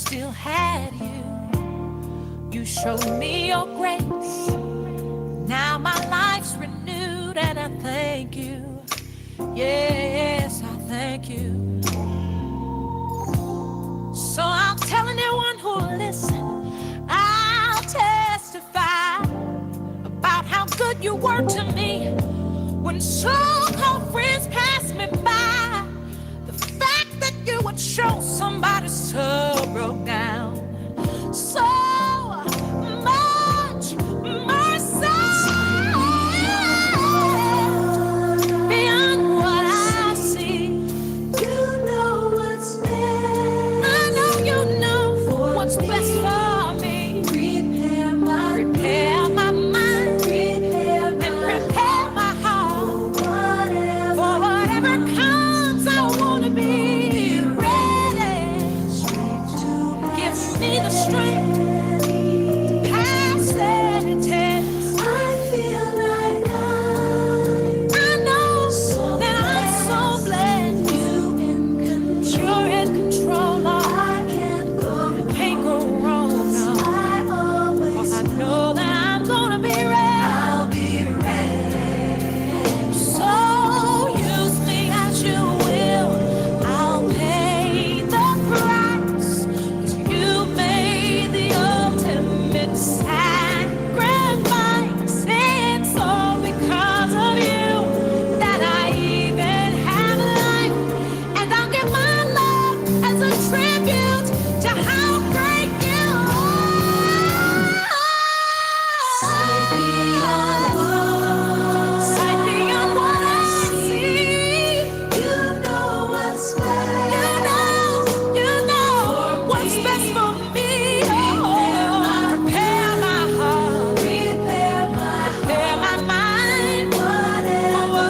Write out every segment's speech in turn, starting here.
still had you. You showed me your grace. Now my life's renewed and I thank you. Yes, I thank you. So I'll tell anyone who'll listen, I'll testify about how good you were to me when so-called friends passed me by. The fact that you would show somebody so broke down, so much mercy beyond what I see. You know what's best. I know you know what's best for me. Prepare my mind, and prepare my heart for whatever comes. I wanna be ready. Give me the strength to pass any test. I feel like I know that I'm so blessed. You're in control. I can't go wrong. No. 'Cause I know that I'm gonna be ready. I'll be ready. So use me as you will. I'll pay the price. 'Cause you made the ultimate sacrifice. It's all because of you that I even have life. And I'll give my love as a tribute to how great you are. Sight beyond what I see. You know what's best. You know what's best for me. Prepare my heart, prepare my mind. Whatever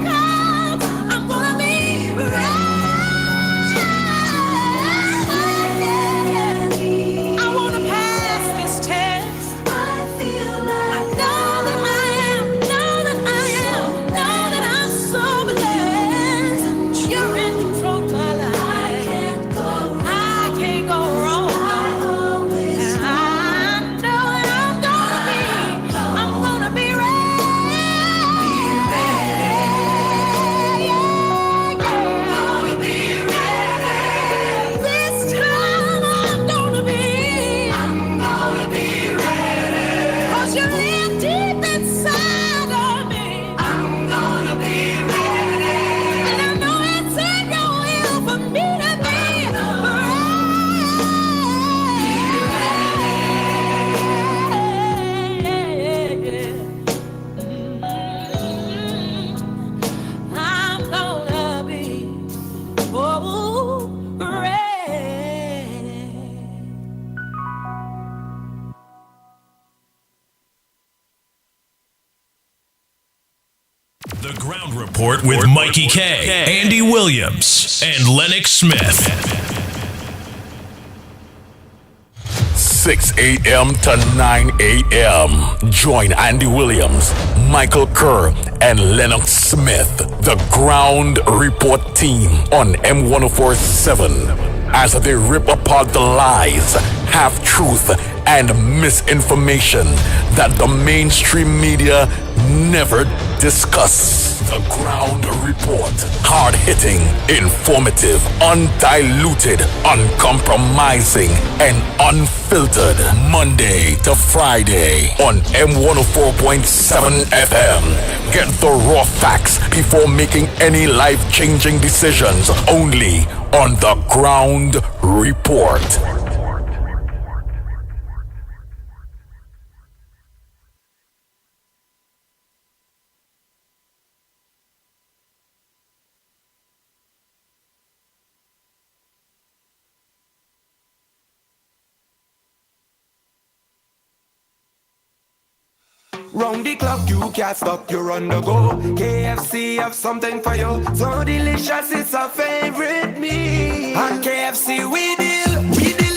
comes, I'm gonna be ready. I wanna pass this test. I know that I am, know that I am, know that I'm so blessed. You're in control of my life. I can't go wrong. And I know that I'm gonna be ready. This time I'm gonna be ready. 'Cause you live deep inside of me. I'm gonna be ready. And I know it's in your will for me to be ready. I'm gonna be ready. The Ground Report with Mikey K, Andy Williams, and Lennox Smith. 6 a.m. to 9 a.m. Join Andy Williams, Michael Kerr, and Lennox Smith, the Ground Report team on M1047, as they rip apart the lies, half-truth, and misinformation that the mainstream media never discuss. The Ground Report. Hard-hitting, informative, undiluted, uncompromising, and unfiltered. Monday to Friday on M104.7 FM. Get the raw facts before making any life-changing decisions. Only on The Ground Report. Round the clock, you can't stop, you're on the go. KFC have something for you, so delicious, it's a favorite meal. And KFC, we deal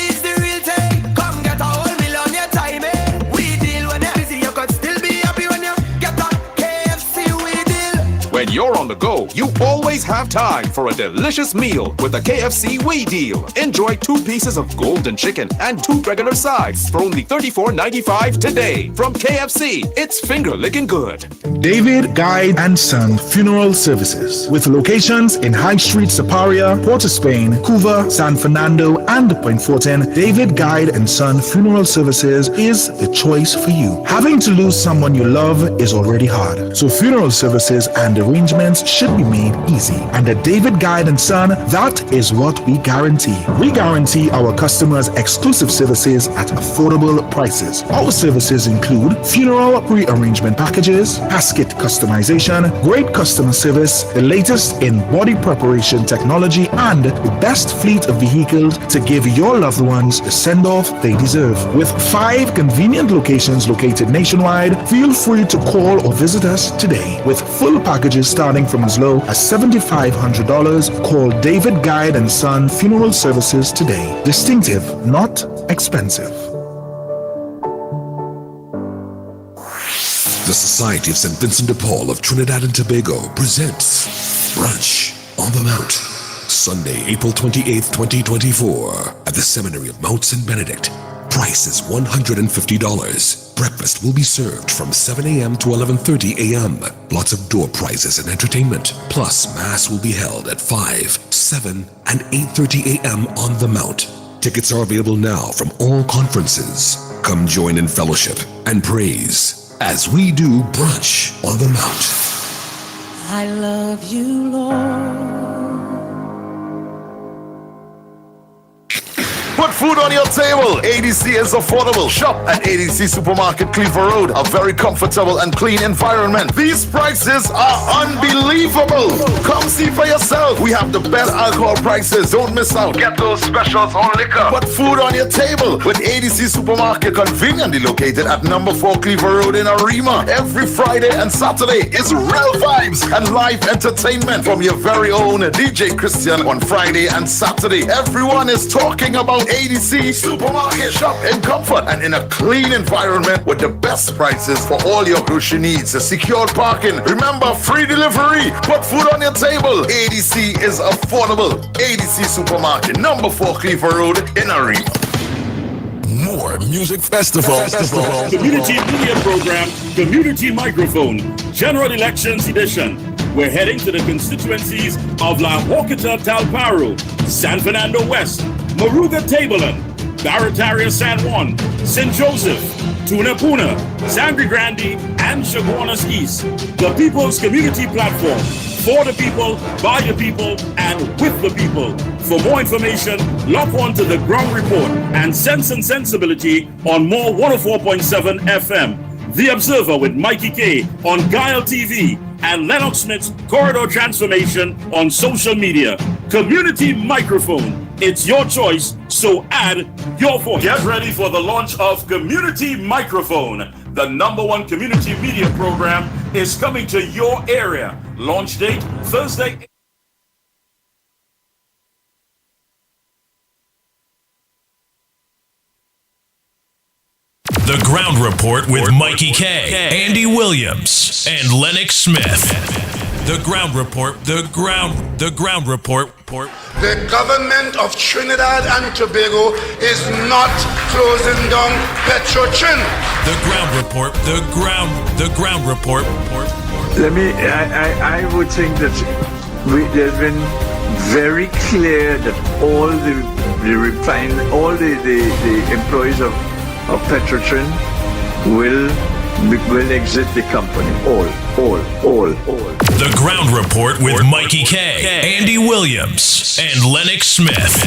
is the real thing. Come get a whole meal on your time, eh? We deal when you're busy, you could still be happy when you get a KFC, we deal. When you're on the go, you always always have time for a delicious meal with the KFC We Deal. Enjoy 2 pieces of golden chicken and 2 regular sides for only $34.95 today. From KFC, it's finger licking good. David Guide and Son Funeral Services, with locations in High Street, Siparia, Port of Spain, Couva, San Fernando, and Point Fortin. David Guide and Son Funeral Services is the choice for you. Having to lose someone you love is already hard, so funeral services and arrangements should be made easy. And at David Guide and Son, that is what we guarantee. We guarantee our customers exclusive services at affordable prices. Our services include funeral pre-arrangement packages, casket customization, great customer service, the latest in body preparation technology, and the best fleet of vehicles to give your loved ones the send-off they deserve. With 5 convenient locations located nationwide, feel free to call or visit us today. With full packages starting from as low as $7,500, call David Guide and Son Funeral Services today. Distinctive, not expensive. The Society of St. Vincent de Paul of Trinidad and Tobago presents Brunch on the Mount, Sunday, April 28th, 2024, at the Seminary of Mount St. Benedict. Price is $150. Breakfast will be served from 7 a.m. to 11:30 a.m. Lots of door prizes and entertainment. Plus, Mass will be held at 5, 7, and 8:30 a.m. on the Mount. Tickets are available now from all conferences. Come join in fellowship and praise as we do Brunch on the Mount. I love you, Lord. Put food on your table. ADC is affordable. Shop at ADC Supermarket, Cleaver Road. A very comfortable and clean environment. These prices are unbelievable. Come see for yourself. We have the best alcohol prices. Don't miss out. Get those specials on liquor. Put food on your table with ADC Supermarket, conveniently located at number 4 Cleaver Road in Arima. Every Friday and Saturday is real vibes and live entertainment from your very own DJ Christian on Friday and Saturday. Everyone is talking about ADC Supermarket. Shop in comfort and in a clean environment with the best prices for all your grocery needs. Secured parking. Remember, free delivery. Put food on your table. ADC is affordable. ADC Supermarket, number 4 Cleaver Road in Arima. More music festival. Community media program, Community Microphone, General Elections Edition. We're heading to the constituencies of La Joquita, Talparo, San Fernando West, Moruga Tableland, Barataria San Juan, St. Joseph, Tunapuna, Sangre Grande, and Chaguanas East. The People's Community Platform. For the people, by the people, and with the people. For more information, log on to the Ground Report and Sense and Sensibility on More 104.7 FM. The Observer with Mikey K on Guile TV and Lennox Smith's Corridor Transformation on social media. Community Microphone. It's your choice, so add your voice. Get ready for the launch of Community Microphone. The #1 community media program is coming to your area. Launch date, Thursday. The Ground Report with Mikey K, Andy Williams, and Lennox Smith. The Ground Report, the Ground Report. The government of Trinidad and Tobago is not closing down Petrotrin. The Ground Report, the Ground Report. I would think that there's been very clear that all the employees of Petrotrin will exit the company. All. The Ground Report with Mikey K, Andy Williams, and Lennox Smith.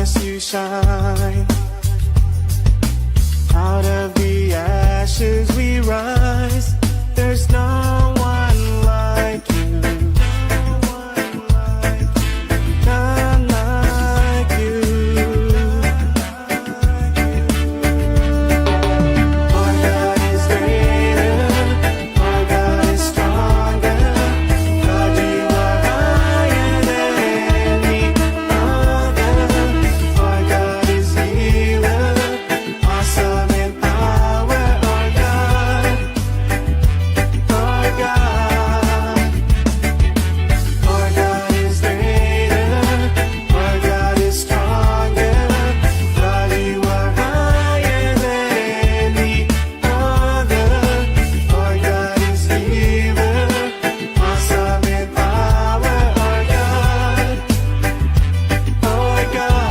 darkness you shine. Out of the ashes we rise. There's no one like you. None like you. Our God is greater. Our God is stronger. God, you are higher than any other. Our God is healer. Awesome in power. Our God. Our God. Our God is greater. Our God is stronger. God, you are higher than any other. Our God is healer. Awesome in power. Our God. Our God.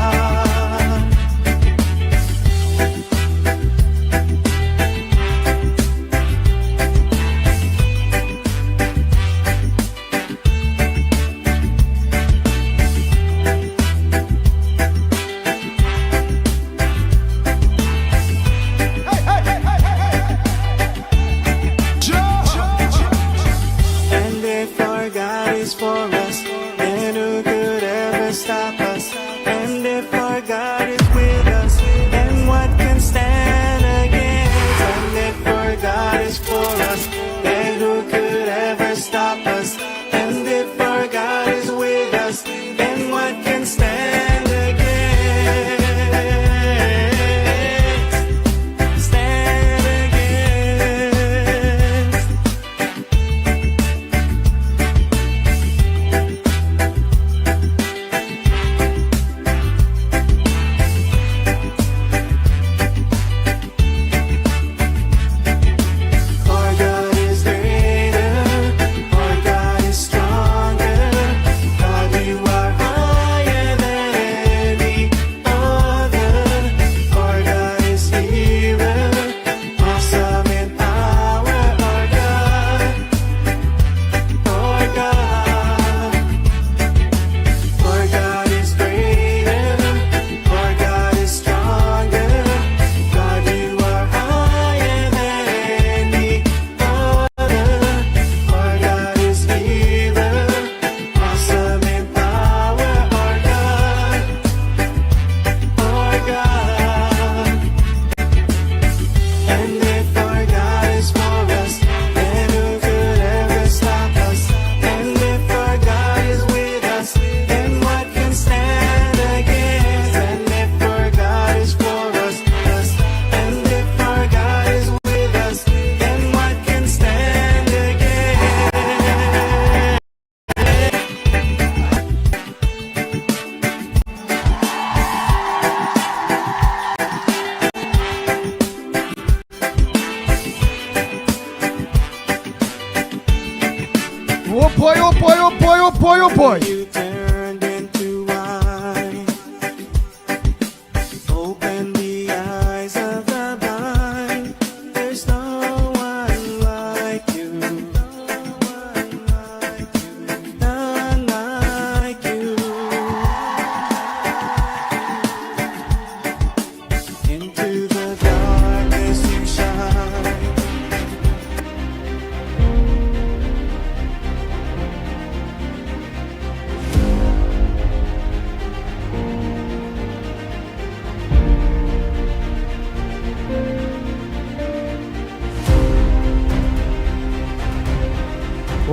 And if our God is for us, then who could ever stop us? And if our God is with us, then what can stand against? And if our God is for us, then who could ever stop us? And if our God is with us, then what can stand against? Stand against. Our God is greater. Our God is stronger. God, you are higher than any other. Our God is healer. Awesome in power. Our God. Our God. Our God is greater. Our God is stronger. God, you are higher than any other. Our God is healer. Awesome in power. Our God. Our God. And if our God is for us, then who could ever stop us? And if our God is with us, then what can stand against? And if our God is for us, and if our God is with us, then what can stand against? Oh boy, oh boy, oh boy, oh boy, oh boy. You turned into wine. Open the eyes of the blind. There's no one like you. None like you. Into the darkness you shine.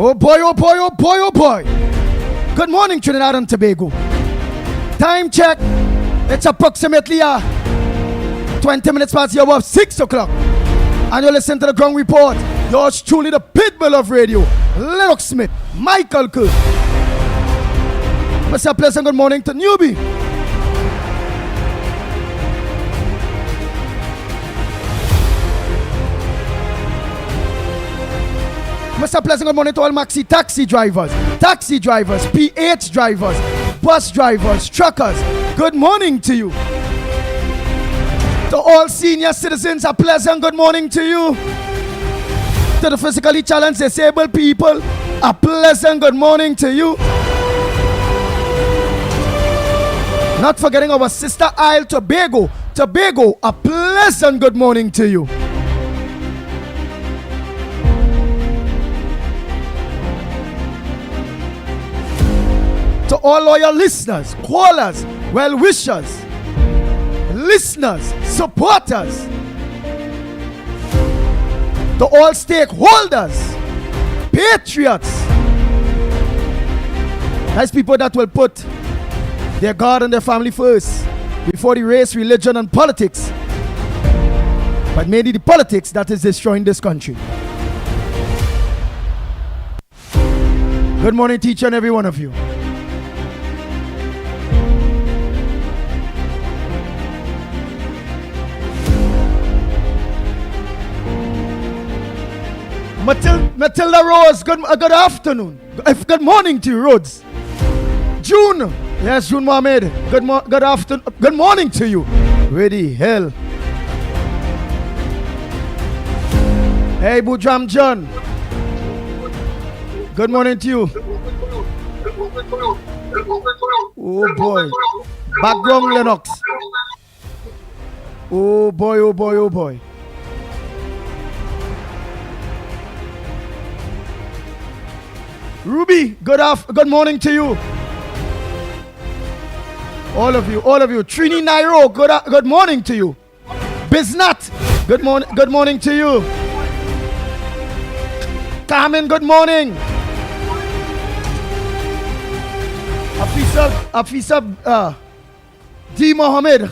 Oh boy, oh boy, oh boy, oh boy. Good morning, Trinidad and Tobago. Time check. It's approximately 20 minutes past the hour of 6 o'clock. And you listen to the Ground Report. Yours truly, the pitbull of radio, Lennox Smith, Michael Kerr. Mr. Pleasant, good morning to newbie. Mr. Pleasant, good morning to all maxi taxi drivers, PH drivers, bus drivers, truckers. Good morning to you. To all senior citizens, a pleasant good morning to you. To the physically challenged disabled people, a pleasant good morning to you. Not forgetting our sister Isle Tobago. Tobago, a pleasant good morning to you. To all loyal listeners, callers, well-wishers, listeners, supporters, to all stakeholders, patriots, that's people that will put their God and their family first before the race, religion, and politics. But mainly the politics that is destroying this country. Good morning to each and every one of you. Matilda Rose, good afternoon. Good morning to you, Rhodes. June, yes, June Mohammed, good afternoon. Good morning to you. Where the hell? Hey, Bujam John. Good morning to you. Oh boy. Background Lennox. Oh boy, oh boy, oh boy. Ruby, good morning to you. All of you. Trini Nairo, good morning to you. Biznat, good morning to you. Carmen, good morning. Afisa D. Mohammed.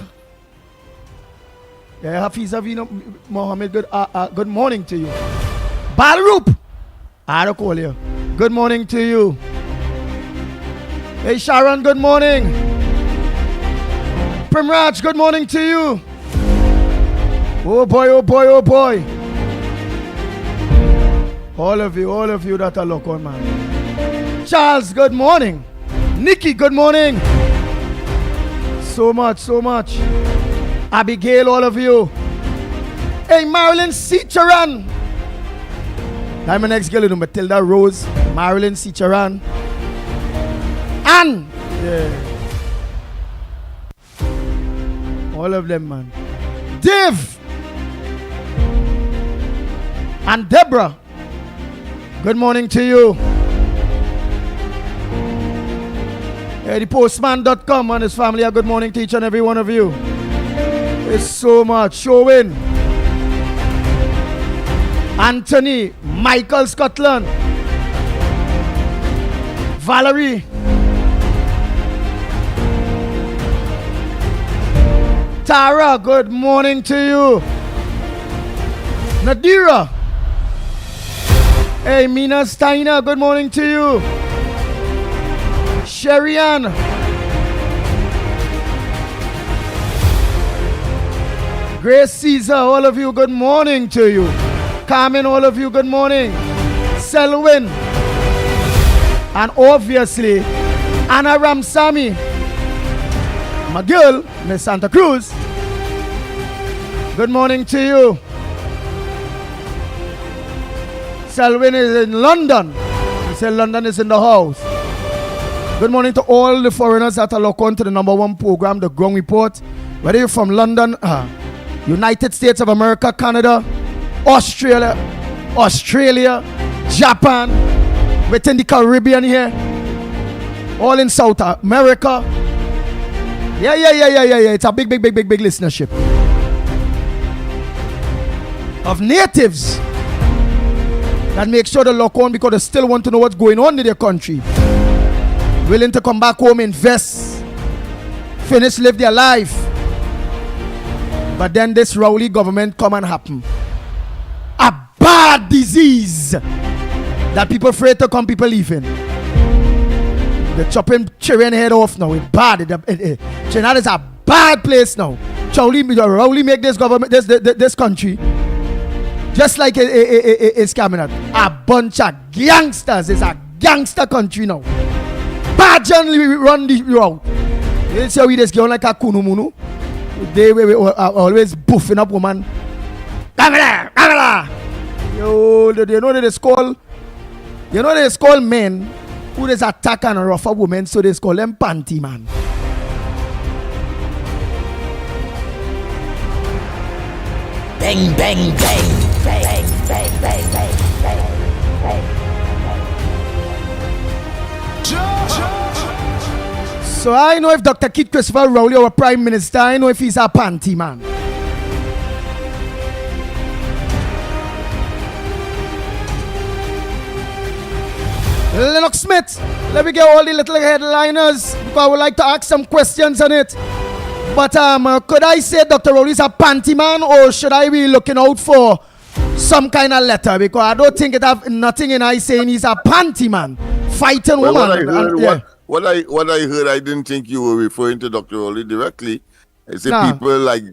Yeah, Hafiza Mohammed, good morning to you. Balroop, I don't call you. Good morning to you. Hey Sharon, good morning. Primraj, good morning to you. Oh boy, oh boy, oh boy. All of you that are local, man. Charles, good morning. Nikki, good morning. So much. Abigail, all of you. Hey Marilyn Cicharan. I'm my next girl, you know, Matilda Rose, Marilyn Cicharan, and all of them, man. Dave and Deborah, good morning to you. Hey, the postman.com and his family, a good morning to each and every one of you. It's so much. Showing Anthony, Michael Scotland, Valerie, Tara, good morning to you. Nadira, hey Mina Steiner, good morning to you. Sherian, Grace Caesar, all of you, good morning to you. Carmen, all of you, good morning. Selwyn. And obviously, Anna Ramsamy. My girl, Miss Santa Cruz. Good morning to you. Selwyn is in London. He said London is in the house. Good morning to all the foreigners that are locked on to the #1 program, The Ground Report. Whether you're from London, United States of America, Canada, Australia, Japan, within the Caribbean here, all in South America. Yeah. It's a big listenership of natives that make sure they lock on because they still want to know what's going on in their country. Willing to come back home, invest, finish, live their life. But then this Rowley government come and happen. A bad disease that people afraid to come, people leaving. They're chopping children head off now. It's bad. Trinidad is a bad place now. Rowley make this government, this country, just like it's coming out. A bunch of gangsters. It's a gangster country now. Bad generally run the route. You see how we just go like a kunumunu. They were always buffing up woman. Kamala! Yo, you know they call men who just attack and rough up women, so they call them panty man. Bang, bang, bang. Bang, bang, bang, bang, bang, bang. So I know if Dr. Keith Christopher Rowley, our Prime Minister, I know if he's a panty man. Lennox Smith, let me get all the little headliners because I would like to ask some questions on it. But could I say Dr. Rowley's a panty man, or should I be looking out for some kind of letter? Because I don't think it have nothing in I saying he's a panty man, fighting woman. What I heard, I didn't think you were referring to Dr. Rowley directly. It's people like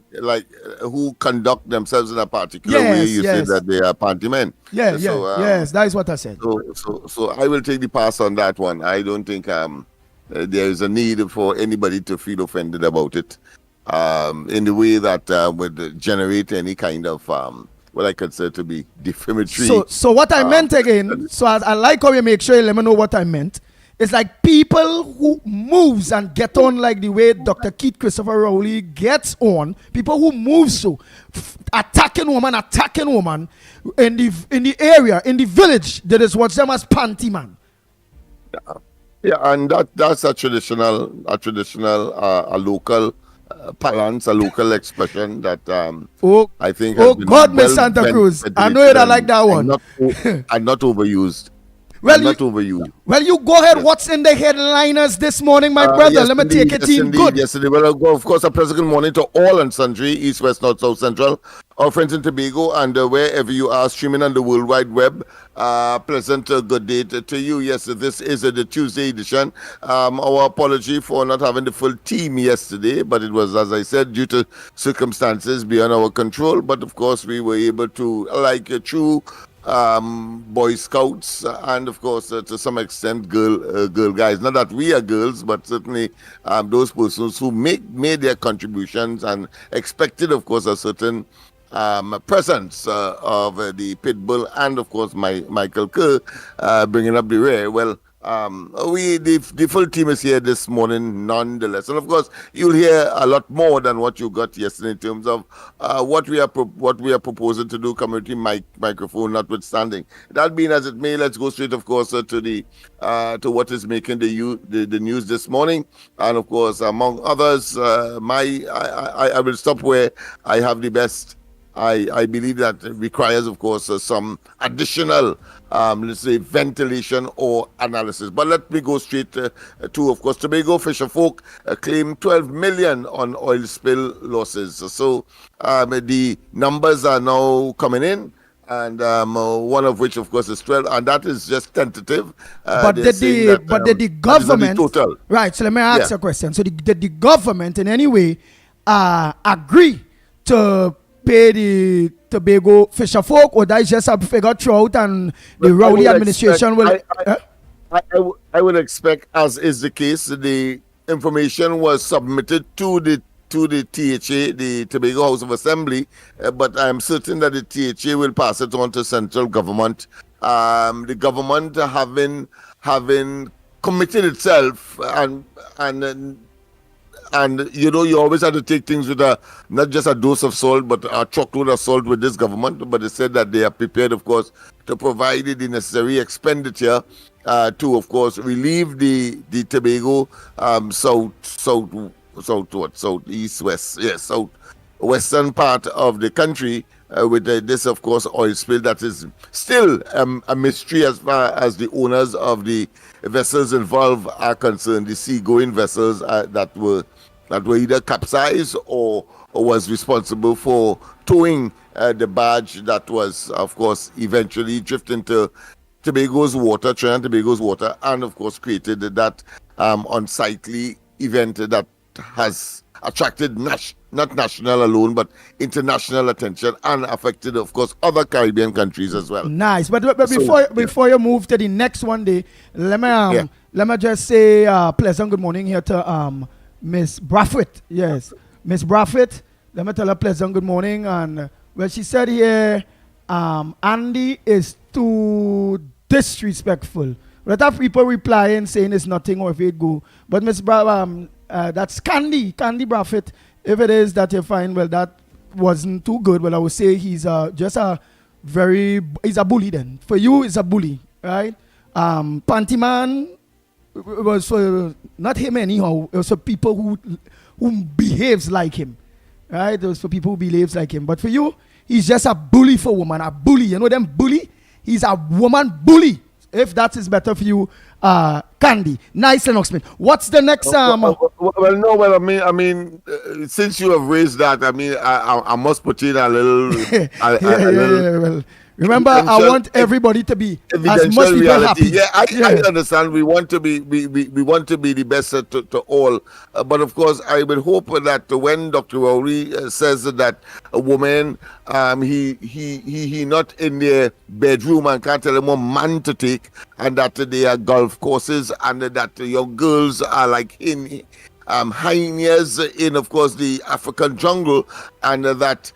who conduct themselves in a particular way. You say that they are panty men. Yes, that is what I said. So I will take the pass on that one. I don't think there is a need for anybody to feel offended about it in the way that would generate any kind of what I consider to be defamatory. So what I meant again, so I like how you make sure you let me know what I meant. It's like people who moves and get on like the way Dr. Keith Christopher Rowley gets on. People who move so attacking woman in the area, in the village. That is what's them as panty man. Yeah, and that's a traditional, a local parlance, a local expression that I think. Oh God, Miss Santa Cruz, I know you don't like that one. And not overused. Well, not overused. Well, you go ahead. Yes. What's in the headliners this morning, my brother? Yes, let me take it in good. Yesterday, well, of course, a pleasant good morning to all and sundry, East, West, North, South, Central, our friends in Tobago, and wherever you are streaming on the World Wide Web. Pleasant good day to you. Yes, this is the Tuesday edition. Our apology for not having the full team yesterday, but it was, as I said, due to circumstances beyond our control. But of course, we were able to, like a true Boy Scouts, and of course to some extent girl guys, not that we are girls, but certainly those persons who made their contributions and expected, of course, a certain presence of the Pitbull and of course Michael Kerr bringing up the rear. Well, the full team is here this morning nonetheless, and of course you'll hear a lot more than what you got yesterday in terms of what we are proposing to do, community microphone notwithstanding. That being as it may, let's go straight, of course, to what is making the news this morning, and of course among others, I will stop where I have the best. I believe that requires, of course, some additional, let's say, ventilation or analysis. But let me go straight to, of course, Tobago Fisher Folk claim 12 million on oil spill losses. So the numbers are now coming in, and one of which, of course, is 12, and that is just tentative. But did the government, total. Right? So let me ask a question. So did the government in any way agree to pay the Tobago Fisher Folk, or that is just a figure throughout and the Rowley administration will... I would expect, as is the case, the information was submitted to the THA, the Tobago House of Assembly, but I am certain that the THA will pass it on to central government. The government having committed itself and you know, you always have to take things with not just a dose of salt, but a truckload of salt with this government. But they said that they are prepared, of course, to provide the necessary expenditure to, of course, relieve the Tobago southwestern part of the country with this, of course, oil spill that is still a mystery as far as the owners of the vessels involved are concerned. The seagoing vessels that were either capsized or was responsible for towing the barge that was, of course, eventually drifting to Tobago's water, Trinidad and Tobago's water, and of course created that unsightly event that has attracted not national alone, but international attention and affected, of course, other Caribbean countries as well. Nice, but before you move to the next one day, let me just say pleasant good morning here to Miss Braffett. Yes, Miss Braffett. Let me tell her pleasant good morning. And well, she said here, Andy is too disrespectful. But have people replying saying it's nothing or if it go. But Miss that's Candy Braffett. If it is that you find, well, that wasn't too good. Well, I would say he's just he's a bully then. For you, it's a bully, right? Panty Man was for not him anyhow. It was for people who behaves like him, right? It was for people who behaves like him. But for you, he's just a bully for woman, a bully. You know them bully? He's a woman bully. If that is better for you, Candy. Nice, Lennox Smith. What's the next? I mean, since you have raised that, I mean, I must put in a little. Well, remember, I want everybody to be as much people happy. Yeah, I understand. We want to be we want to be the best to all, but of course, I would hope that when Dr. Rowley says that a woman, he not in their bedroom and can't tell them what man to take, and that they are golf courses, and that your girls are like in. Hyenas in, of course, the African jungle, and that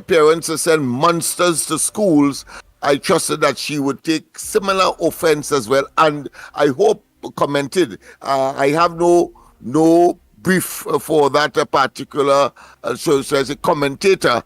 parents send monsters to schools. I trusted that she would take similar offense as well, and I hope commented. I have no brief for that particular, so as a commentator,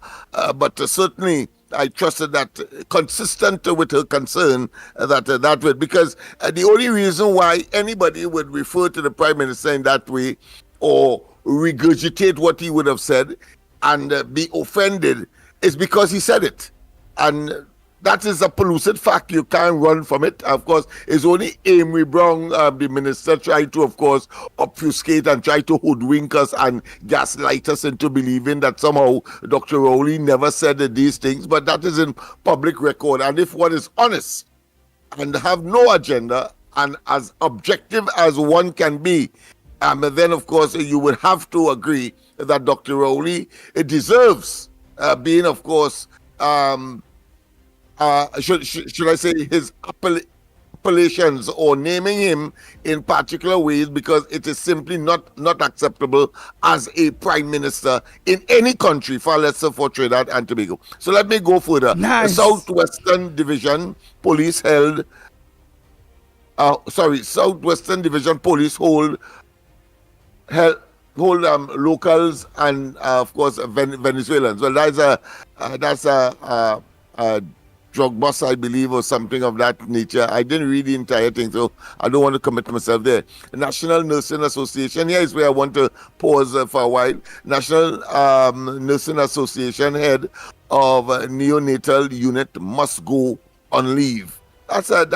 but certainly. I trusted that consistent with her concern that way, because the only reason why anybody would refer to the Prime Minister in that way or regurgitate what he would have said and be offended is because he said it. And that is a pellucid fact. You can't run from it. Of course, it's only Amy Brown, the minister, tried to, of course, obfuscate and try to hoodwink us and gaslight us into believing that somehow Dr. Rowley never said these things. But that is in public record. And if one is honest and have no agenda and as objective as one can be, then, of course, you would have to agree that Dr. Rowley deserves being, of course, should I say his appellations or naming him in particular ways, because it is simply not acceptable as a prime minister in any country, far less so for Trinidad and Tobago. So let me go further. Nice. The Southwestern Division Police Southwestern Division Police hold locals and of course Venezuelans. Well, that's a drug bust, I believe, or something of that nature. I didn't read the entire thing, so I don't want to commit myself there. The National Nursing Association, here is where I want to pause for a while. National Nursing Association head of neonatal unit must go on leave. That's a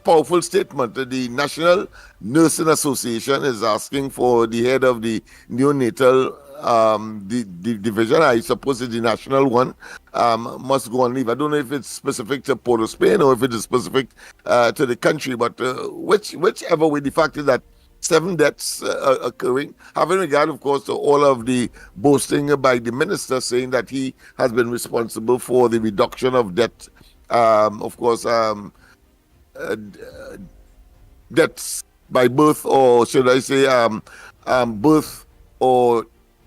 powerful statement. The National Nursing Association is asking for the head of the neonatal the division, I suppose it's the national one, must go on leave. I don't know if it's specific to Port of Spain or if it is specific to the country, but whichever way, the fact is that 7 deaths occurring, having regard, of course, to all of the boasting by the minister saying that he has been responsible for the reduction of death, of course, deaths by birth, or should I say birth or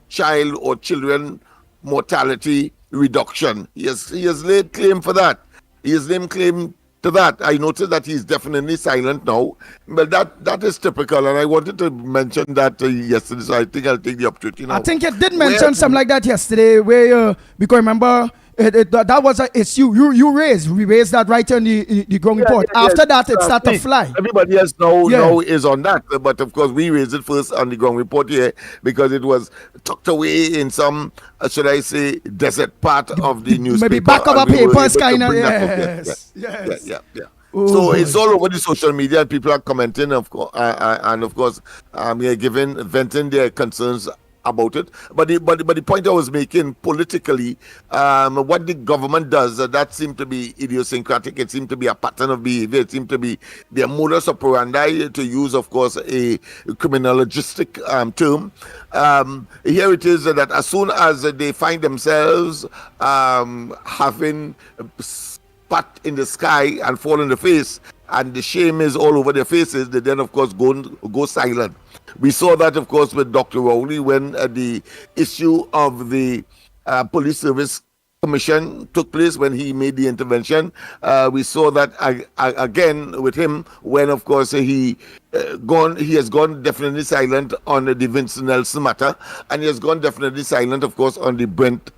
child or children mortality reduction. He has laid claim for that. He has laid claim to that. I noticed that he's definitely silent now, but that is typical, and I wanted to mention that yesterday, so I think I'll take the opportunity now. I think you did mention something like that yesterday, where because remember that was an issue we raised that right on the ground report. After that, it started to fly. Everybody else now is on that, but of course we raised it first on the ground report here because it was tucked away in some, should I say, desert part of the newspaper. Maybe back of our papers, kind of. Yes. So it's all over the social media. People are commenting, of course, and of course, venting their concerns about it. But the point I was making politically, what the government does, that seemed to be idiosyncratic. It seemed to be a pattern of behavior. It seemed to be their modus operandi, to use, of course, a criminologistic term. Here it is that as soon as they find themselves having spat in the sky and fall in the face, and the shame is all over their faces, they then, of course, go silent. We saw that, of course, with Dr. Rowley when the issue of the police service commission took place, when he made the intervention. We saw that again with him when, of course, he has gone definitely silent on the Vincent Nelson matter, and he has gone definitely silent, of course, on the Brent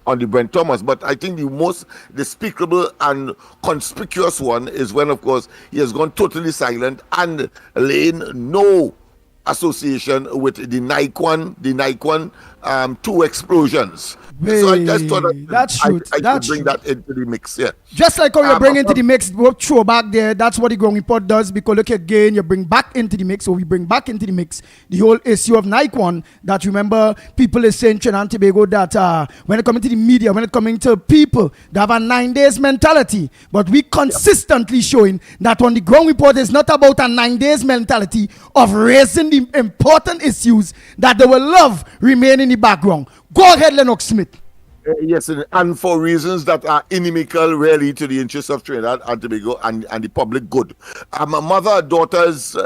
Thomas. But I think the most despicable and conspicuous one is when, of course, he has gone totally silent and laying no association with the Nikon 2 explosions. So I just thought that's true. I could bring that into the mix. Yeah. Just like how you bring into the mix, we'll throw back there. That's what the ground report does. Because look again, you bring back into the mix, or we bring back into the mix the whole issue of Nikon. That, remember, people is saying Trinidad and Tobago that when it coming to the media, when it coming to people, they have a 9 days mentality. But we consistently showing that on the ground report is not about a 9 days mentality of raising the important issues that they will love remain in the background. Go ahead, Lennox Smith. Yes, and for reasons that are inimical really to the interests of Trinidad and Tobago and the public good. A mother, daughter's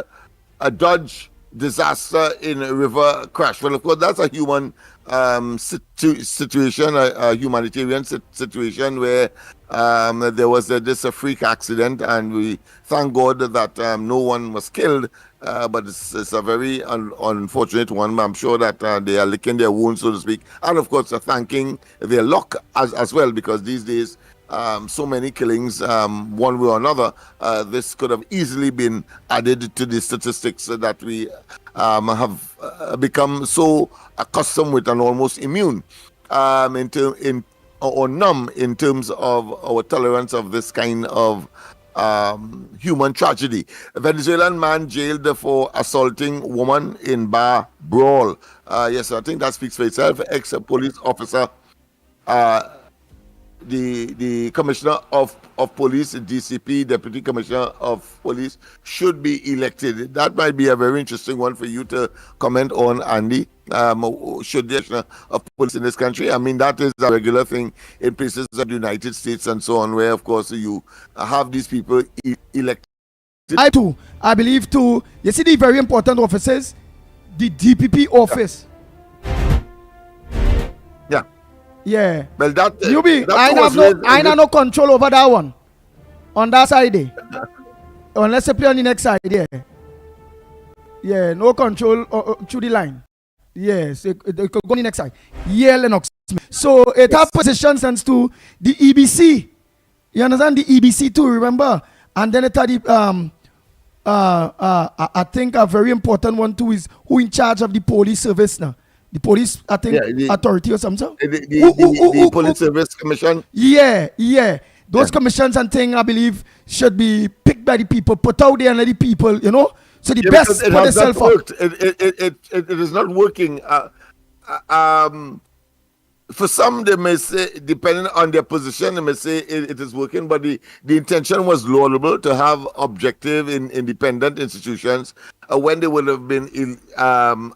Dodge disaster in a river crash. Well, of course, that's a human situation, a humanitarian situation where there was this freak accident, and we thank God that no one was killed. But it's a very unfortunate one. I'm sure that they are licking their wounds, so to speak. And of course, thanking their luck as well, because these days, so many killings, one way or another, this could have easily been added to the statistics that we have become so accustomed with and almost immune or numb in terms of our tolerance of this kind of human tragedy. A Venezuelan man jailed for assaulting woman in bar brawl. Yes, I think that speaks for itself. Ex-police officer, the commissioner of police, DCP, deputy commissioner of police, should be elected. That might be a very interesting one for you to comment on, Andy. Should the commissioner of police in this country? I mean, that is a regular thing in places of the United States and so on, where, of course, you have these people elected. I believe too. You see the very important offices, the DPP office. Yeah. Yeah. Well, that I have no control over that one. On that side, unless you play on the next side, yeah, no control through the line. Yes, it could go on the next side. Yeah, Lennox. So it has positions and to the EBC. You understand the EBC too? Remember, and then it had the I think a very important one too is who in charge of the police service now. The police, I think, authority or something. The police service commission. Yeah. Those commissions and things, I believe, should be picked by the people, put out there and let the people, so the best put themselves up. It is not working. For some, they may say, depending on their position, they may say it is working, but the intention was laudable to have objective, independent institutions when they would have been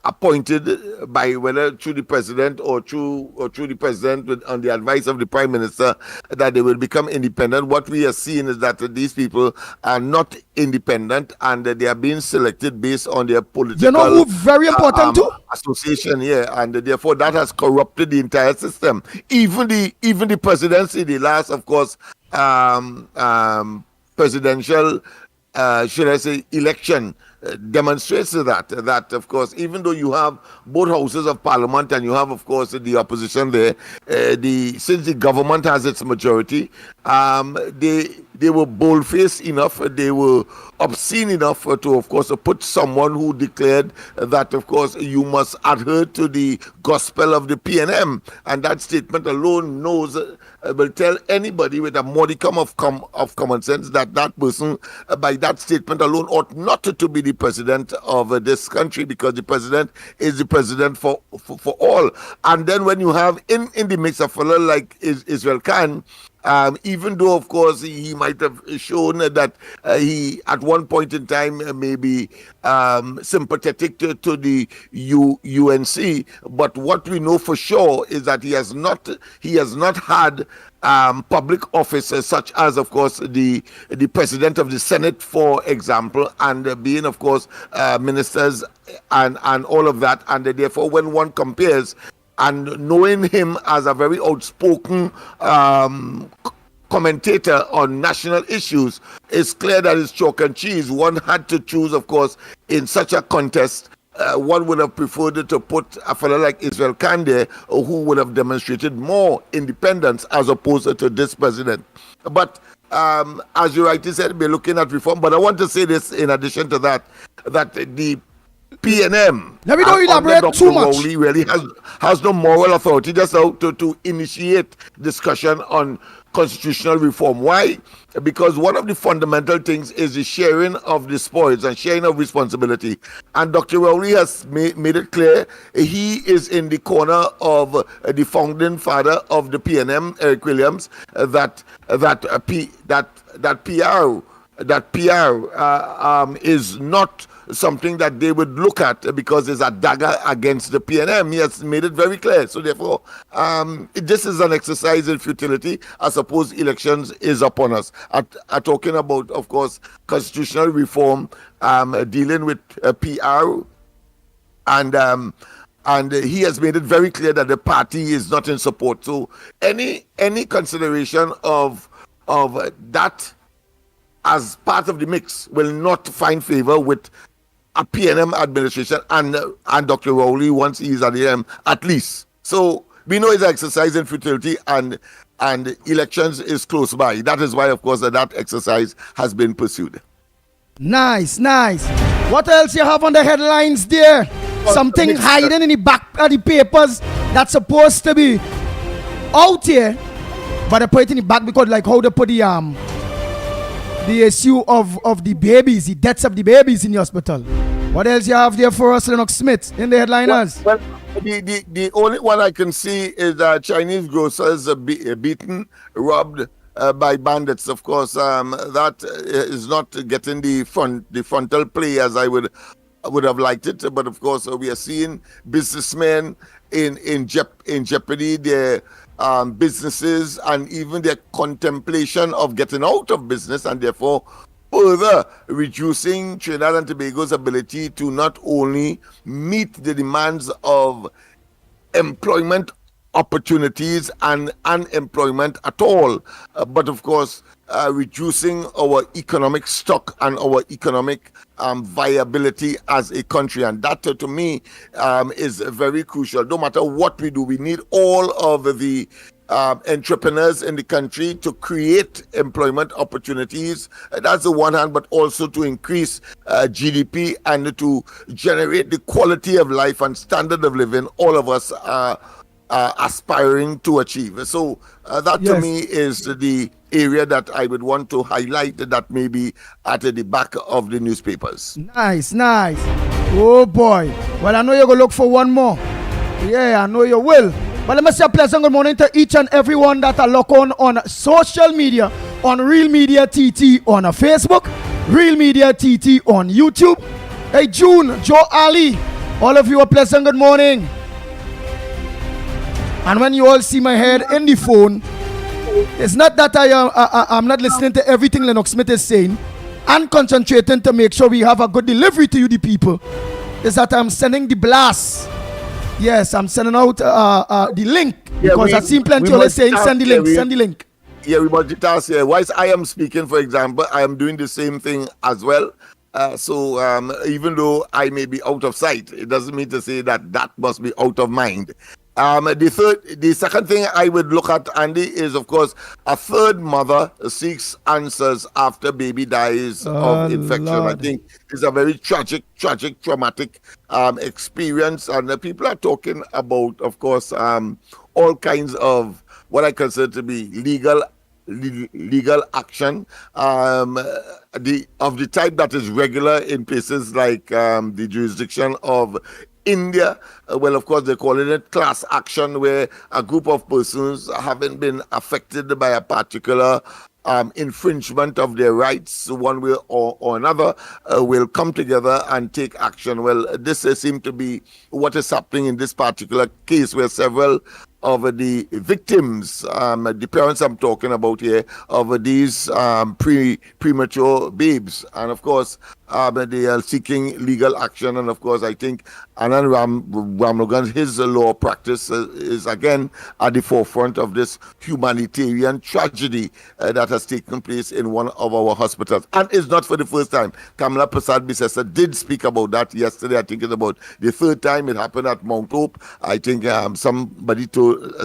appointed by whether through the president or through the president on the advice of the prime minister, that they will become independent. What we are seeing is that these people are not independent, and they are being selected based on their political very important too? Association, and therefore that has corrupted the entire system. Even the presidency, the last, of course, presidential, should I say, election demonstrates that of course, even though you have both houses of parliament and you have, of course, the opposition there, since the government has its majority, they were bold-faced enough, they were obscene enough to, of course, put someone who declared that, of course, you must adhere to the gospel of the PNM, and that statement alone will tell anybody with a modicum of common sense that person, by that statement alone, ought not to be the president of this country, because the president is the president for all. And then when you have in the mix a fellow like Israel Khan, even though, of course, he might have shown that he, at one point in time, may be sympathetic to the UNC, but what we know for sure is that he has not had public offices such as, of course, the president of the Senate, for example, and being, of course, ministers and all of that, and therefore, when one compares and knowing him as a very outspoken commentator on national issues, it's clear that it's chalk and cheese. One had to choose, of course, in such a contest. One would have preferred to put a fellow like Israel Kande, who would have demonstrated more independence as opposed to this president. But as you rightly said, we're looking at reform. But I want to say this in addition to that, that the PNM, let me don't elaborate too much. Rowley really has no moral authority just to initiate discussion on constitutional reform. Why? Because one of the fundamental things is the sharing of the spoils and sharing of responsibility. And Dr. Rowley has made it clear he is in the corner of the founding father of the PNM, Eric Williams, that PR is not something that they would look at because it's a dagger against the PNM. He has made it very clear. So therefore, this is an exercise in futility. I suppose elections is upon us. Talking about, of course, constitutional reform, dealing with PR, and he has made it very clear that the party is not in support. So any consideration of that as part of the mix will not find favor with a PNM administration and Dr. Rowley once he is at the at least. So we know it's an exercise in futility and elections is close by. That is why, of course, that exercise has been pursued. Nice. What else you have on the headlines there? Something hiding in the back of the papers that's supposed to be out here, but they put it in the back because like how they put the issue of the babies, the deaths of the babies in the hospital. What else you have there for us, Lennox Smith, in the headliners? Well, the only one I can see is that Chinese grocers beaten, robbed by bandits. Of course, that is not getting the frontal play as I would have liked it. But of course, we are seeing businessmen in jeopardy. Their businesses and even their contemplation of getting out of business, and therefore further reducing Trinidad and Tobago's ability to not only meet the demands of employment opportunities and unemployment at all, but of course reducing our economic stock and our economic viability as a country. And that to me is very crucial. No matter what we do, we need all of the entrepreneurs in the country to create employment opportunities. That's the one hand, but also to increase GDP and to generate the quality of life and standard of living all of us are aspiring to achieve. So that to me is the area that I would want to highlight that may be at the back of the newspapers. Nice. Oh boy. Well, I know you're going to look for one more. Yeah, I know you will. But let me say a pleasant good morning to each and everyone that are locked on social media, on Real Media TT on Facebook, Real Media TT on YouTube. Hey, June, Joe Ali, all of you a pleasant good morning. And when you all see my head in the phone, it's not that I'm not listening to everything Lennox Smith is saying and concentrating to make sure we have a good delivery to you, the people. It's that I'm sending the blast. Yes, I'm sending out the link because I've seen plenty of saying send the link. Yeah, we multitask here. Whilst I am speaking, for example, I am doing the same thing as well. So even though I may be out of sight, it doesn't mean to say that must be out of mind. The second thing I would look at, Andy, is of course a third mother seeks answers after baby dies of infection. Lord. I think it's a very tragic, traumatic experience, and people are talking about, of course, all kinds of what I consider to be legal action, the type that is regular in places like the jurisdiction of India. Well, of course, they're calling it class action, where a group of persons having been affected by a particular infringement of their rights, one way or another, will come together and take action. Well, this seems to be what is happening in this particular case, where several of the victims, the parents I'm talking about here, of these premature babes, and of course, They are seeking legal action, and of course, I think Anand Ramlogan, his law practice is again at the forefront of this humanitarian tragedy that has taken place in one of our hospitals, and it's not for the first time. Kamala Prasad Bisesa did speak about that yesterday. I think it's about the third time it happened at Mount Hope. I think somebody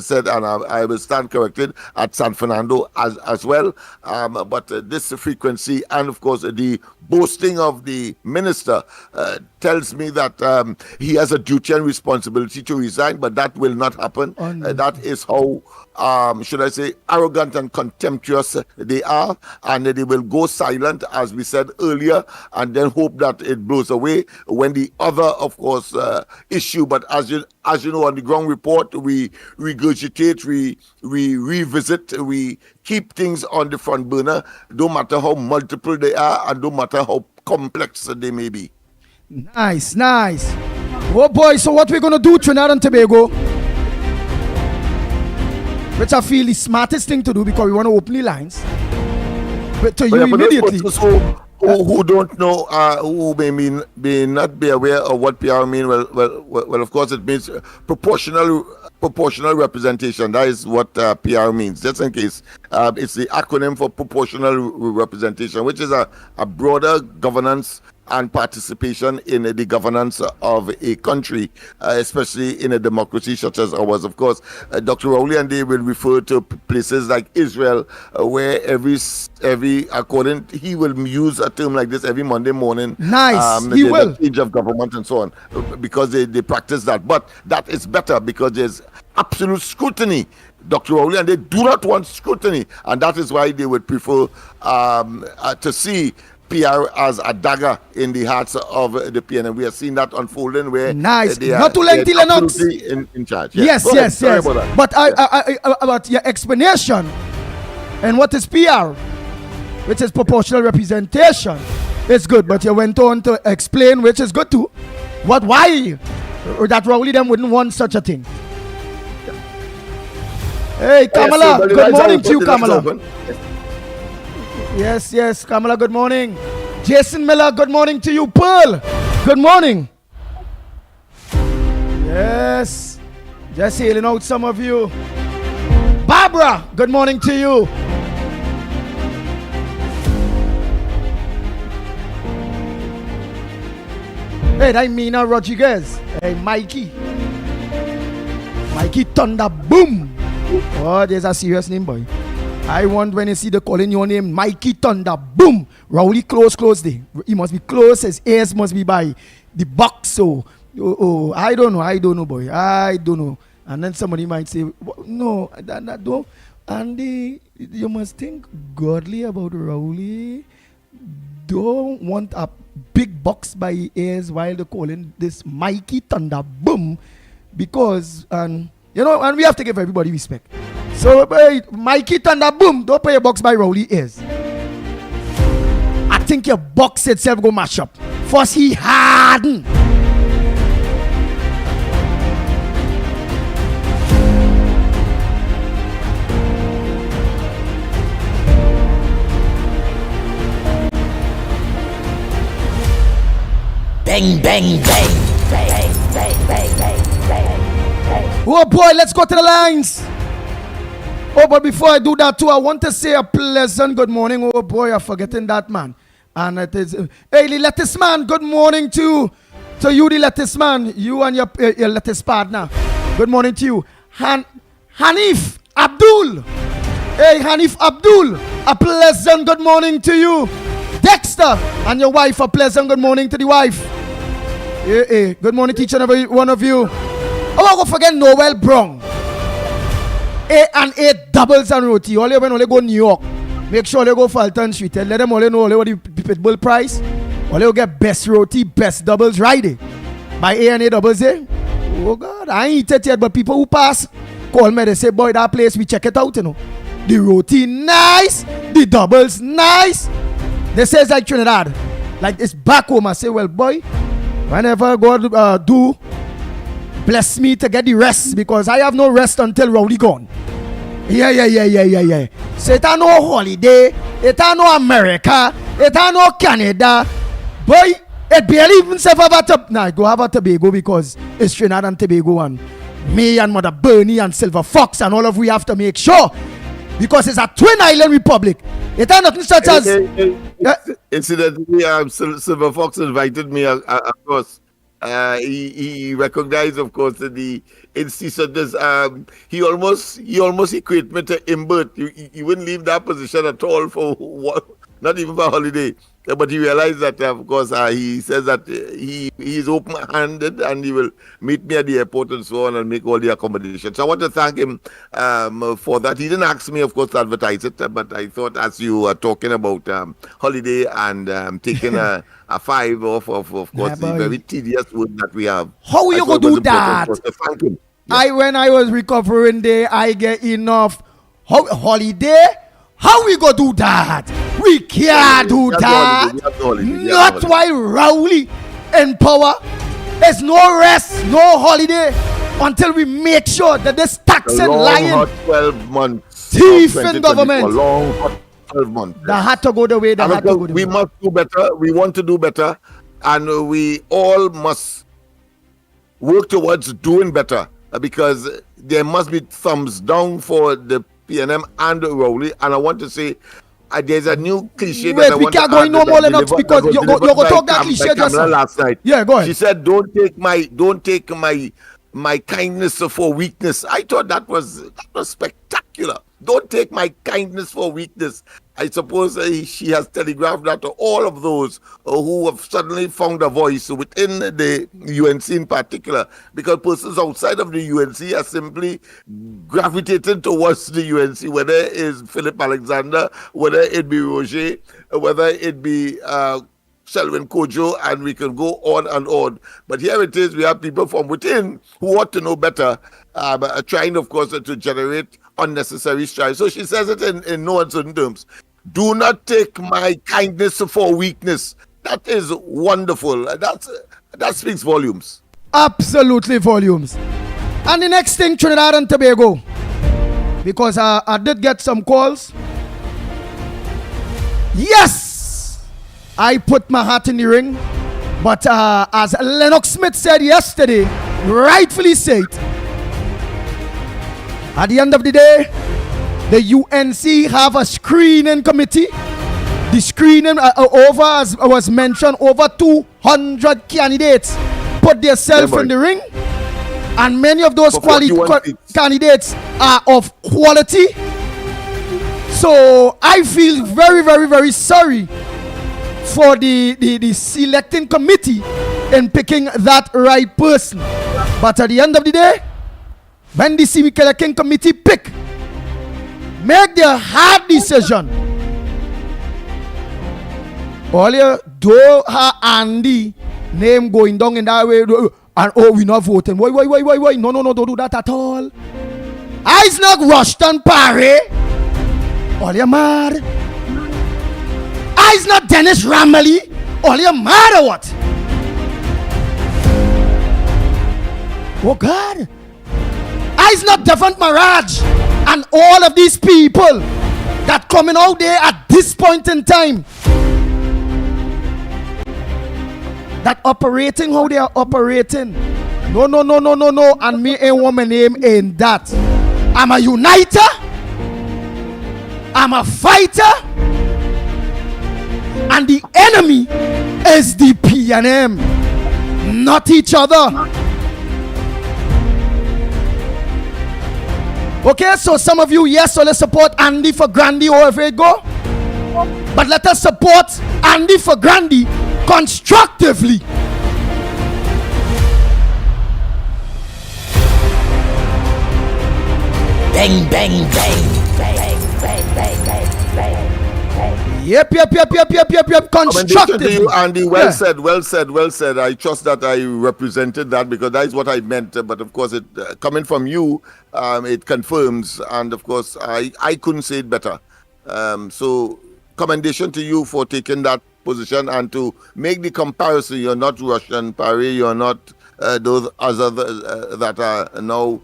said, and I will stand corrected, at San Fernando as well. But this frequency, and of course the boasting of the minister tells me that he has a duty and responsibility to resign, but that will not happen. That is how, should I say, arrogant and contemptuous they are, and they will go silent, as we said earlier, and then hope that it blows away when the other, of course, issue. But as you know, on the ground report, we regurgitate, we revisit, we keep things on the front burner, no matter how multiple they are and no matter how complex they may be. Nice. Oh boy, so what we're gonna do, Trinidad and Tobago, which I feel the smartest thing to do, because we want to open the lines but to you immediately. Who don't know, who may not be aware of what PR means, well, of course, it means proportional representation. That is what PR means. Just in case, it's the acronym for proportional representation, which is a broader governance and participation in the governance of a country, especially in a democracy such as ours. Of course, Dr. Rowley and they will refer to places like Israel, where he will use a term like this every Monday morning. Nice, he will. Change of government and so on, because they practice that. But that is better because there's absolute scrutiny. Dr. Rowley and they do not want scrutiny, and that is why they would prefer to see PR as a dagger in the hearts of the PNM. We have seen that unfolding where nice. They are not too lengthy, Lennox. In charge. Yes. But I about your explanation and what is PR, which is proportional representation, it's good. But you went on to explain, which is good too. Why that Rowley them wouldn't want such a thing. Hey, Kamala, good morning to you, Kamala. Yes, Kamala, good morning. Jason Miller, good morning to you. Pearl, good morning. Yes, just hailing out some of you. Barbara, good morning to you. Hey, that Mina Rodriguez. Hey, Mikey Thunder Boom. Oh, there's a serious name, boy. I want when you see the calling your name, Mikey Thunder Boom. Rowley close day. He must be close. His ears must be by the box. So, I don't know, boy. I don't know. And then somebody might say, no, that don't. Andy, you must think godly about Rowley. Don't want a big box by his ears while they're calling this Mikey Thunder Boom, because and we have to give everybody respect. So Mikey Thunder Boom, don't pay a box by Rowley ears. I think your box itself go mash up. First he harden. Bang, bang, bang. Bang, bang, bang, bang, bang. Oh boy, let's go to the lines. Oh, but before I do that too, I want to say a pleasant good morning. Oh boy, I'm forgetting that man. And it is, hey, the lettuce man, good morning to you, the lettuce man. You and your lettuce partner. Good morning to you. Hanif Abdul. Hey, Hanif Abdul, a pleasant good morning to you. Dexter and your wife, a pleasant good morning to the wife. Hey, good morning to each and every one of you. Oh, I go forget Noel Brown. 8 doubles and roti. All you when only go New York. Make sure they go Fulton Street. Let them only know what the pitbull price. Only you get best roti, best doubles right. By A doubles eh? Oh God, I ain't eat it yet, but people who pass call me, they say, boy, that place we check it out, The roti nice, the doubles nice. They say it's like Trinidad. Like it's back home. I say, well, boy, whenever God do bless me to get the rest, because I have no rest until Rowley gone. Yeah. So it ain't no holiday, it ain't no America, it ain't no Canada, Boy, it barely even safe about to. Nah, go have a Tobago because it's Trinidad and Tobago and me and Mother Bernie and Silver Fox and all of we have to make sure because it's a twin island republic. It ain't nothing such as. Incidentally, Silver Fox invited me, of course. He recognized, of course, the instances. He almost equated me to Imbert. He wouldn't leave that position at all for what, not even for a holiday. But he realized that, of course, he says that he is open-handed and he will meet me at the airport and so on and make all the accommodations. So I want to thank him for that. He didn't ask me, of course, to advertise it, but I thought as you were talking about holiday and taking a 5 off of course, the very tedious work that we have. How are you going to do that? Thank him. When I was recovering there, I get enough holiday. How we go do that? We can't do that. Not while Rowley in power. There's no rest, no holiday until we make sure that this taxing lion 12 months thief in government. A long hot 12 months. That had to go the way. We must do better. We want to do better, and we all must work towards doing better because there must be thumbs down for the PNM and Rowley, and I want to say there's a new cliche that I want to add. We can't go in no more Lennox because you go talk that cliche just last night. Yeah, go ahead. She said, "Don't take my kindness for weakness." I thought that was spectacular. Don't take my kindness for weakness. I suppose she has telegraphed that to all of those who have suddenly found a voice within the UNC in particular, because persons outside of the UNC are simply gravitating towards the UNC, whether it is Philip Alexander, whether it be Roger, whether it be Selwyn Kojo, and we can go on and on. But here it is, we have people from within who ought to know better, trying, of course, to generate unnecessary strife. So she says it in no uncertain terms. Do not take my kindness for weakness. That is wonderful. That speaks volumes. Absolutely volumes. And the next thing, Trinidad and Tobago, because I did get some calls. Yes, I put my hat in the ring. But as Lennox Smith said yesterday, rightfully said, at the end of the day, the UNC have a screening committee. The screening over, as was mentioned, over 200 candidates put themselves in the ring. And many of those candidates are of quality. So I feel very, very, very sorry for the selecting committee in picking that right person. But at the end of the day, when the selecting committee pick, make their hard decision. Earlier, though her Andy name going down in that way, and we not voting. Why? No, don't do that at all. I's not Rushton Parry. All you mad? I's not Dennis Ramley. All you mad or what? Oh God. I's not Devon Maraj and all of these people that coming out there at this point in time that operating how they are operating. No. And me ain't want my name in that. I'm a uniter. I'm a fighter. And the enemy is the PNM, not each other. Okay, so some of you, yes, so let's support Andy for Grandy wherever it go. But let us support Andy for Grandy constructively. Bang, bang, bang, bang, bang, bang, bang, bang. Yep. Constructively. To you, Andy. Well said. I trust that I represented that because that is what I meant. But of course, it coming from you, it confirms. And of course, I couldn't say it better. So commendation to you for taking that position and to make the comparison. You're not Russian Parry. You're not those others that are now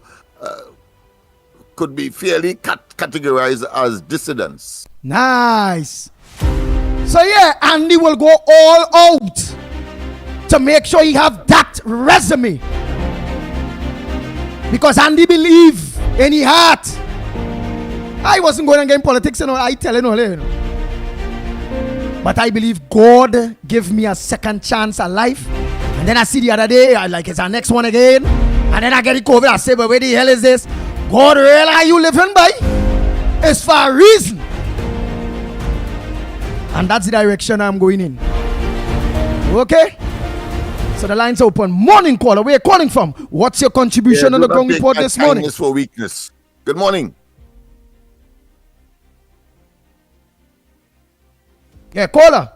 could be fairly categorized as dissidents. Nice. So yeah, Andy will go all out to make sure he have that resume. Because Andy believe in his heart. I wasn't going to get in politics, I telling you. But I believe God give me a second chance at life. And then I see the other day, it's our next one again. And then I get the COVID. I say, but where the hell is this? God, really, are you living by? It's for a reason. And that's the direction I'm going in. Okay? So the line's open. Morning caller, where are you calling from? What's your contribution on the ground report this morning? Kindness for weakness. Good morning. Yeah, caller.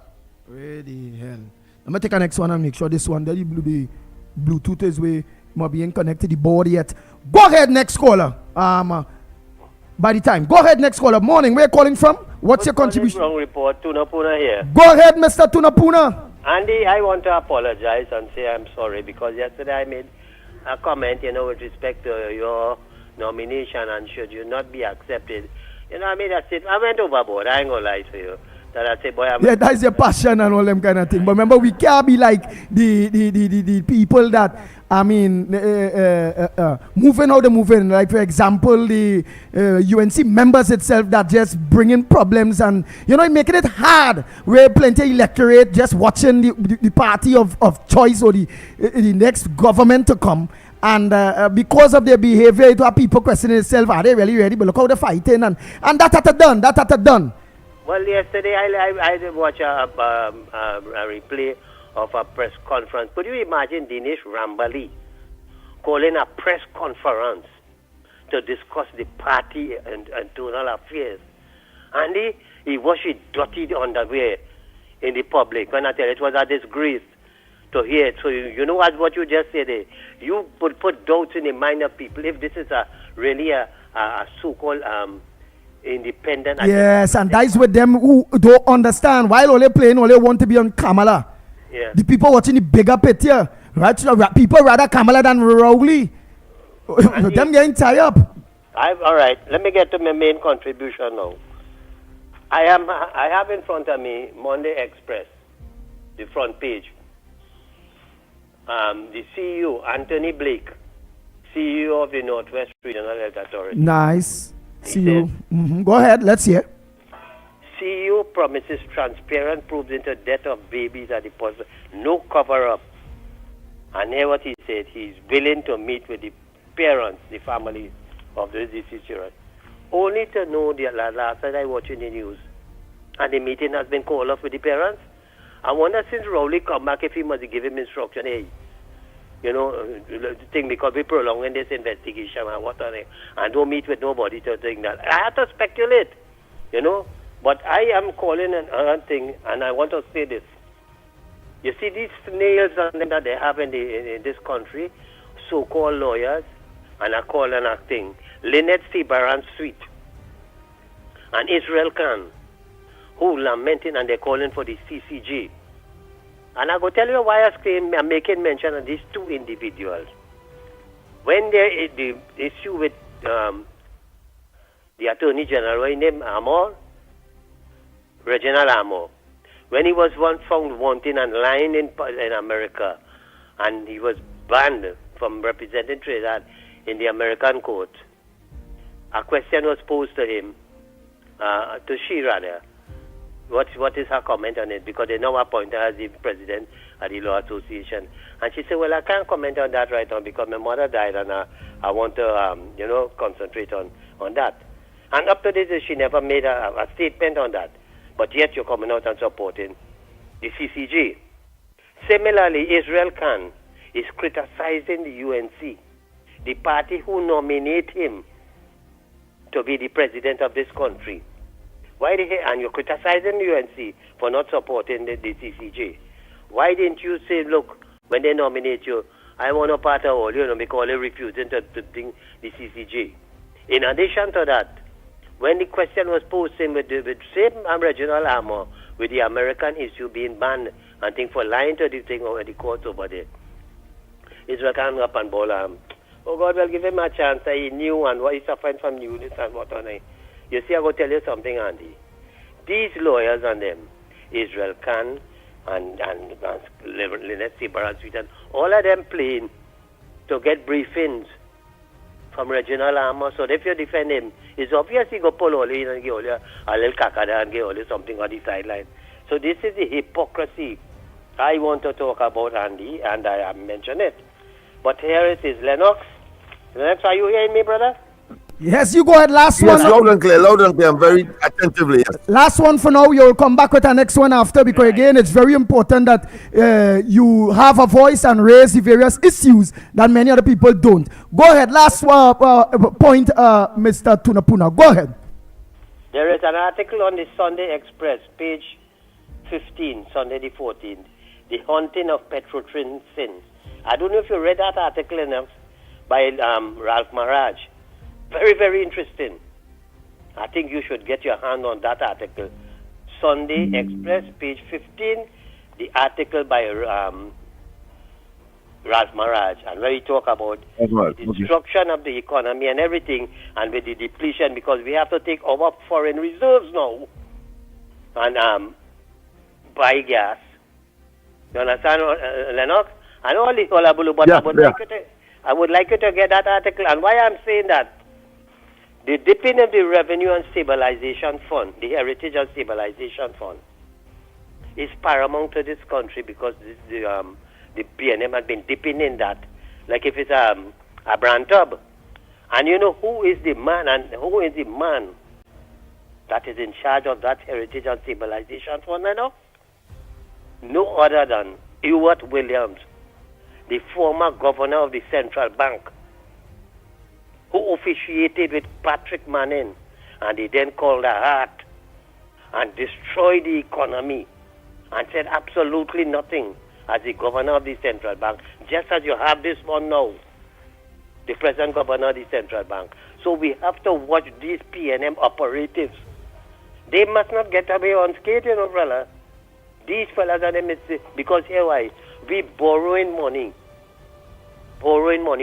Where the hell? I'm going to take the next one and make sure this one, the Bluetooth is where might be connected the board yet. Go ahead, next caller. By the time. Go ahead, next caller. Morning, where are you calling from? What's your contribution? Wrong report, Tunapuna here. Go ahead, Mr. Tunapuna. Andy, I want to apologize and say I'm sorry because yesterday I made a comment, with respect to your nomination and should you not be accepted. I made a statement. I went overboard. I ain't gonna lie to you. That I say, boy, yeah, that's your passion and all them kind of thing. But remember, we can't be like the people that, moving how they're moving. Like, for example, the UNC members itself that just bringing problems and, making it hard. Where plenty of electorate just watching the party of choice or the next government to come. And because of their behavior, it have people questioning themselves, are they really ready? But look how they're fighting. And that had done. Well, yesterday I did watch a replay of a press conference. Could you imagine Dinesh Rambali calling a press conference to discuss the party and internal affairs? And he washed it dirty underwear in the public. When I tell you, it was a disgrace to hear it. So you know what you just said there? You put doubts in the mind of people if this is really a so-called independent. Yes, and that's with them who don't understand. While only playing, only want to be on Kamala. Yeah. The people watching the bigger picture, right? People rather Kamala than Rowley. Them getting tied up. All right, let me get to my main contribution now. I have in front of me Monday Express, the front page. The CEO, Anthony Blake, CEO of the Northwest Regional Health Authority. Nice. CEO. Go ahead, let's hear. CEO promises transparent proofs into death of babies at the post. No cover-up. And hear what he said. He's willing to meet with the parents, the families of the deceased children. Only to know that last night I watched in the news and the meeting has been called off with the parents. I wonder since Rowley come back if he must give him instruction, hey, the thing because we're prolonging this investigation and what on it, and don't meet with nobody to think that. I have to speculate, but I am calling another thing, and I want to say this. You see these snails that they have in this country, so-called lawyers, and I call an acting, Lynette Sebaran Sweet, and Israel Khan, who lamenting and they're calling for the CCG. And I go tell you why I'm making mention of these two individuals. When the issue with the Attorney General, his name Reginald Amo, when he was once found wanting and lying in America, and he was banned from representing Trinidad in the American court, a question was posed to him, to she rather. What is her comment on it? Because they now appoint her as the president of the Law Association. And she said, well, I can't comment on that right now because my mother died and I want to, concentrate on that. And up to this, she never made a statement on that. But yet you're coming out and supporting the CCG. Similarly, Israel Khan is criticizing the UNC, the party who nominate him to be the president of this country. And you're criticizing the UNC for not supporting the CCJ. Why didn't you say, look, when they nominate you, I want a part of all, because they're refusing to bring the CCJ. In addition to that, when the question was posed with same Reginald Armour, with the American issue being banned, and thing for lying to the thing over the courts over there, Israel can't up and ball oh God, well, give him a chance. He knew and what he's suffering from newness and what on it. You see, I'm going to tell you something, Andy. These lawyers and them, Israel Khan, and Lennox, and all of them playing to get briefings from regional armor. So if you defend him, it's obvious he go pull all in and give all you a little cacada and give all you something on the sideline. So this is the hypocrisy I want to talk about, Andy, and I have mentioned it. But here it is, Lennox. Lennox, are you hearing me, brother? Yes, you go ahead. Last one. Yes, loud and clear, I'm very attentively. Yes. Last one for now. You'll come back with our next one after, because again, it's very important that you have a voice and raise the various issues that many other people don't. Go ahead. Last point, Mr. Tunapuna. Go ahead. There is an article on the Sunday Express, page 15, Sunday the 14th, The Haunting of Petrotrin Sins. I don't know if you read that article enough by Ralph Maraj. Very, very interesting. I think you should get your hand on that article. Sunday Express, page 15, the article by Ralph Maraj, and where he talk about the destruction of the economy and everything, and with the depletion, because we have to take our foreign reserves now and buy gas. You understand, Lennox? And all this, but I would like you to get that article. And why I'm saying that, the dipping of the Revenue and Stabilization Fund, the Heritage and Stabilization Fund, is paramount to this country, because the PNM has been dipping in that, like if it's a brand tub. And you know who is the man that is in charge of that Heritage and Stabilization Fund now? No other than Ewart Williams, the former governor of the Central Bank, who officiated with Patrick Manning, and he then called a hat and destroyed the economy and said absolutely nothing as the governor of the Central Bank, just as you have this one now, the present governor of the Central Bank. So we have to watch these PNM operatives. They must not get away unscathed, you know, brother. These fellas are them, because here why? We borrowing money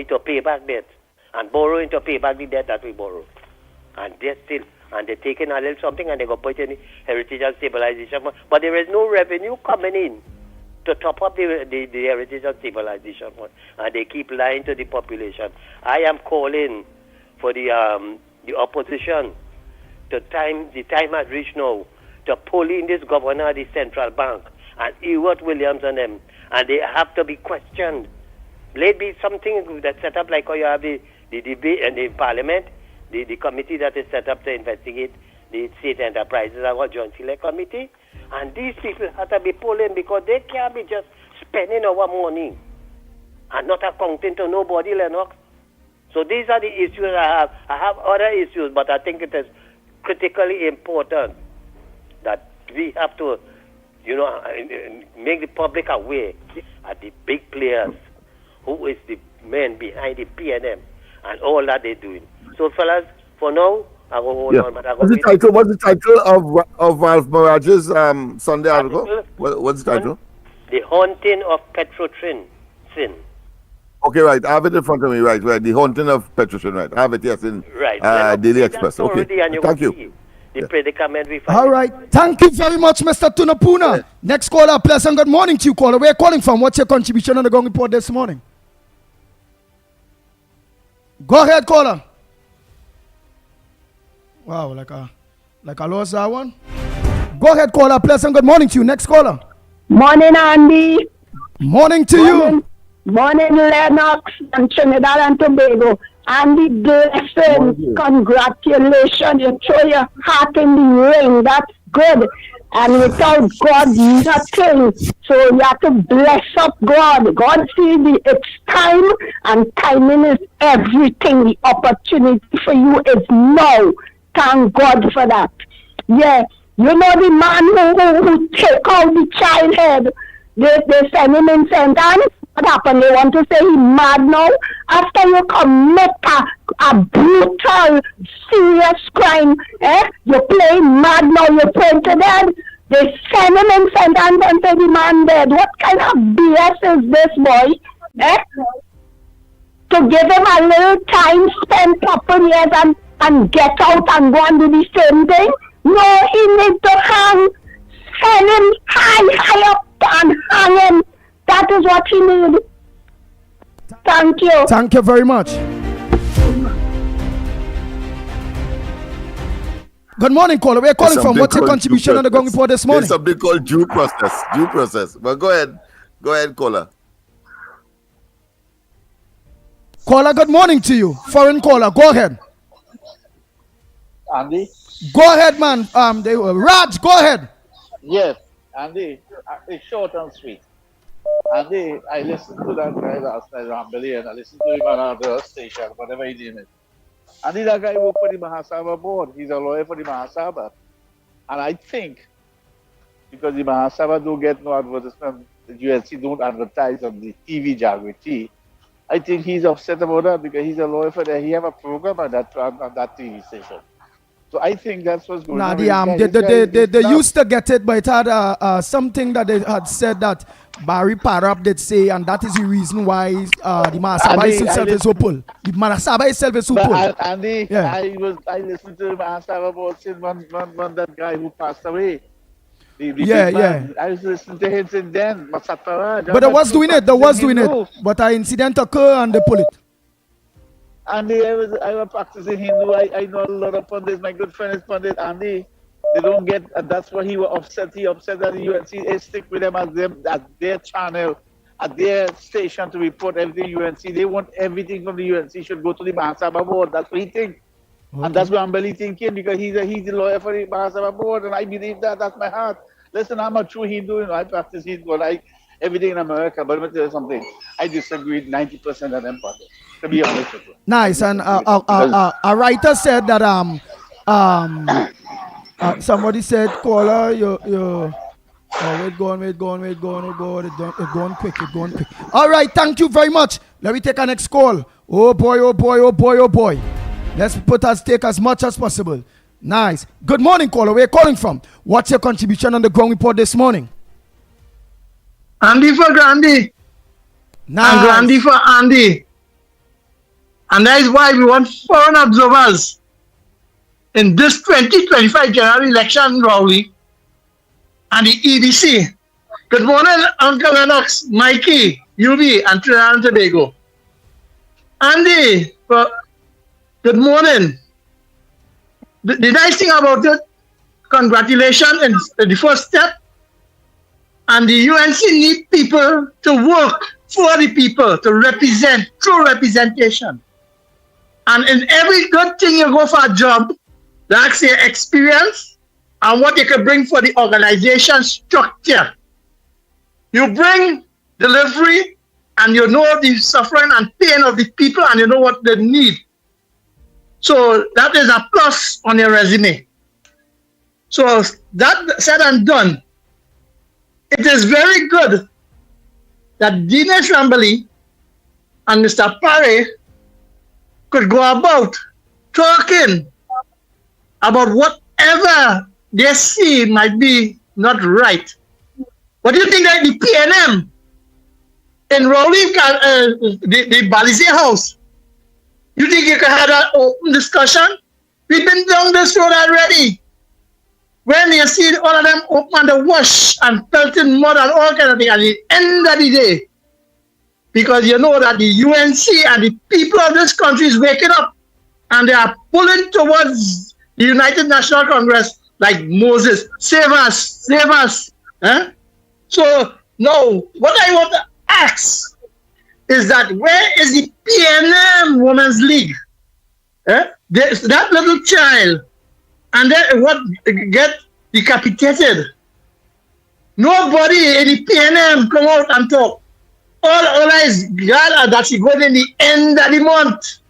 to pay back debt, and borrowing to pay back the debt that we borrow. And they're taking a little something and they go put in the Heritage and Stabilization Fund. But there is no revenue coming in to top up the Heritage and Stabilization Fund. And they keep lying to the population. I am calling for the opposition. The time has reached now to pull in this governor of the Central Bank and Ewart Williams and them. And they have to be questioned. Let be something that's set up like how you have the debate and the parliament, the committee that is set up to investigate the state enterprises, our joint select committee. And these people have to be pulling, because they can't be just spending our money and not accounting to nobody, Lennox. So these are the issues I have. I have other issues, but I think it is critically important that we have to, make the public aware of the big players, who is the man behind the PNM and all that they're doing. So, fellas, for now, I will hold on. But I what's the title of Ralph Maraj's Sunday article? What's the title? The Haunting of Petrotrin Sin. Okay, right. I have it in front of me, right. The Haunting of Petrotrin, right. I have it, yes, in Daily Express. Okay, thank you. The predicament we find. All right. Thank you very much, Mr. Tunapuna. Yeah. Next caller, pleasant good morning to you, caller. Where are you calling from? What's your contribution on the Gong Report this morning? Go ahead, caller. Wow, like I lost that one. Go ahead, caller. Pleasant good morning to you. Next caller. Morning, Andy. Morning to you. Morning, Lennox and Trinidad and Tobago. Andy, blessing, congratulations. You throw your heart in the ring. That's good. And without God, nothing. So you have to bless up God. God sees it's time, and timing is everything. The opportunity for you is now. Thank God for that. Yeah, you know the man who take out the child head, they send him in sentence. What happened? They want to say he's mad now. After you commit a brutal, serious crime, you play mad now, you pray to dead. They send him in sentence and say the man dead. What kind of BS is this, boy? To give him a little time, spend couple years and get out and go and do the same thing? No, he needs to hang. Send him high up. and hang him. That is what he need. Thank you. Thank you very much. Good morning, caller. Where are you calling from? What's your contribution on the Gong Report this morning? There's something called due process. Due process. But go ahead, caller. Caller, good morning to you. Foreign caller, go ahead. Andy? Go ahead, man. Raj, go ahead. Yes, Andy. It's short and sweet. Andy, I listened to that guy last night, Rambly, and I listened to him on the station, whatever he name is. Andy, that guy worked for the Mahasabha board. He's a lawyer for the Mahasabha. And I think, because the Mahasabha don't get no advertisement, the UNC don't advertise on the TV Jagriti, I think he's upset about that because he's a lawyer for that. He have a program on that TV station. So I think that's what's going on. They used to get it, but it had something that they had said that Barry Parab did say, and that is the reason why the Mahasabha itself is so full. The Mahasabha itself is so full. Andy, yeah. I listened to the Mahasabha about since one that guy who passed away. I was listening to him since then. But they was doing it. But an incident occurred and they pull it. Andy, I was practicing Hindu. I know a lot of pundits. My good friend is Pandit Andy. They don't get, and that's why he was upset. He upset that the UNC stick with them as their channel, at their station to report everything UNC. They want everything from the UNC should go to the Mahasabha board. That's what he thinks. Okay. And that's what I'm really thinking because he's a lawyer for the Mahasabha board, and I believe that. That's my heart. Listen, I'm a true Hindu. I practice Hindu. I like everything in America. But let me tell you something. I disagree with 90% of them pundits. To be honest with you. Nice, and a writer said that somebody said, caller, it's going quick. All right, thank you very much. Let me take our next call. Oh boy. Let's take as much as possible. Nice. Good morning, caller. Where are you calling from? What's your contribution on the Ground Report this morning? Andy for Grandy. Nice. And Grandy for Andy. And that is why we want foreign observers in this 2025 general election in Rowley and the EBC. Good morning, Uncle Lennox, Mikey, UB, and Trinidad and Tobago. Andy, good morning. The nice thing about it, congratulations in the first step. And the UNC need people to work for the people, to represent, true representation. And in every good thing you go for a job, that's your experience and what you can bring for the organization structure. You bring delivery and you know the suffering and pain of the people and you know what they need. So that is a plus on your resume. So that said and done, it is very good that Dinesh Rambali and Mr. Parry could go about talking about whatever they see might be not right. What do you think that the PNM in Rowley, the Balize House, you think you can have an open discussion? We've been down this road already. When you see all of them open the wash and pelting mud and all kind of things at the end of the day, because you know that the UNC and the people of this country is waking up and they are pulling towards the United National Congress like Moses. Save us, save us. Huh? So now, what I want to ask is that where is the PNM Women's League? There's that little child, and then what get decapitated. Nobody in the PNM come out and talk. All is glad that she going in the end of the month.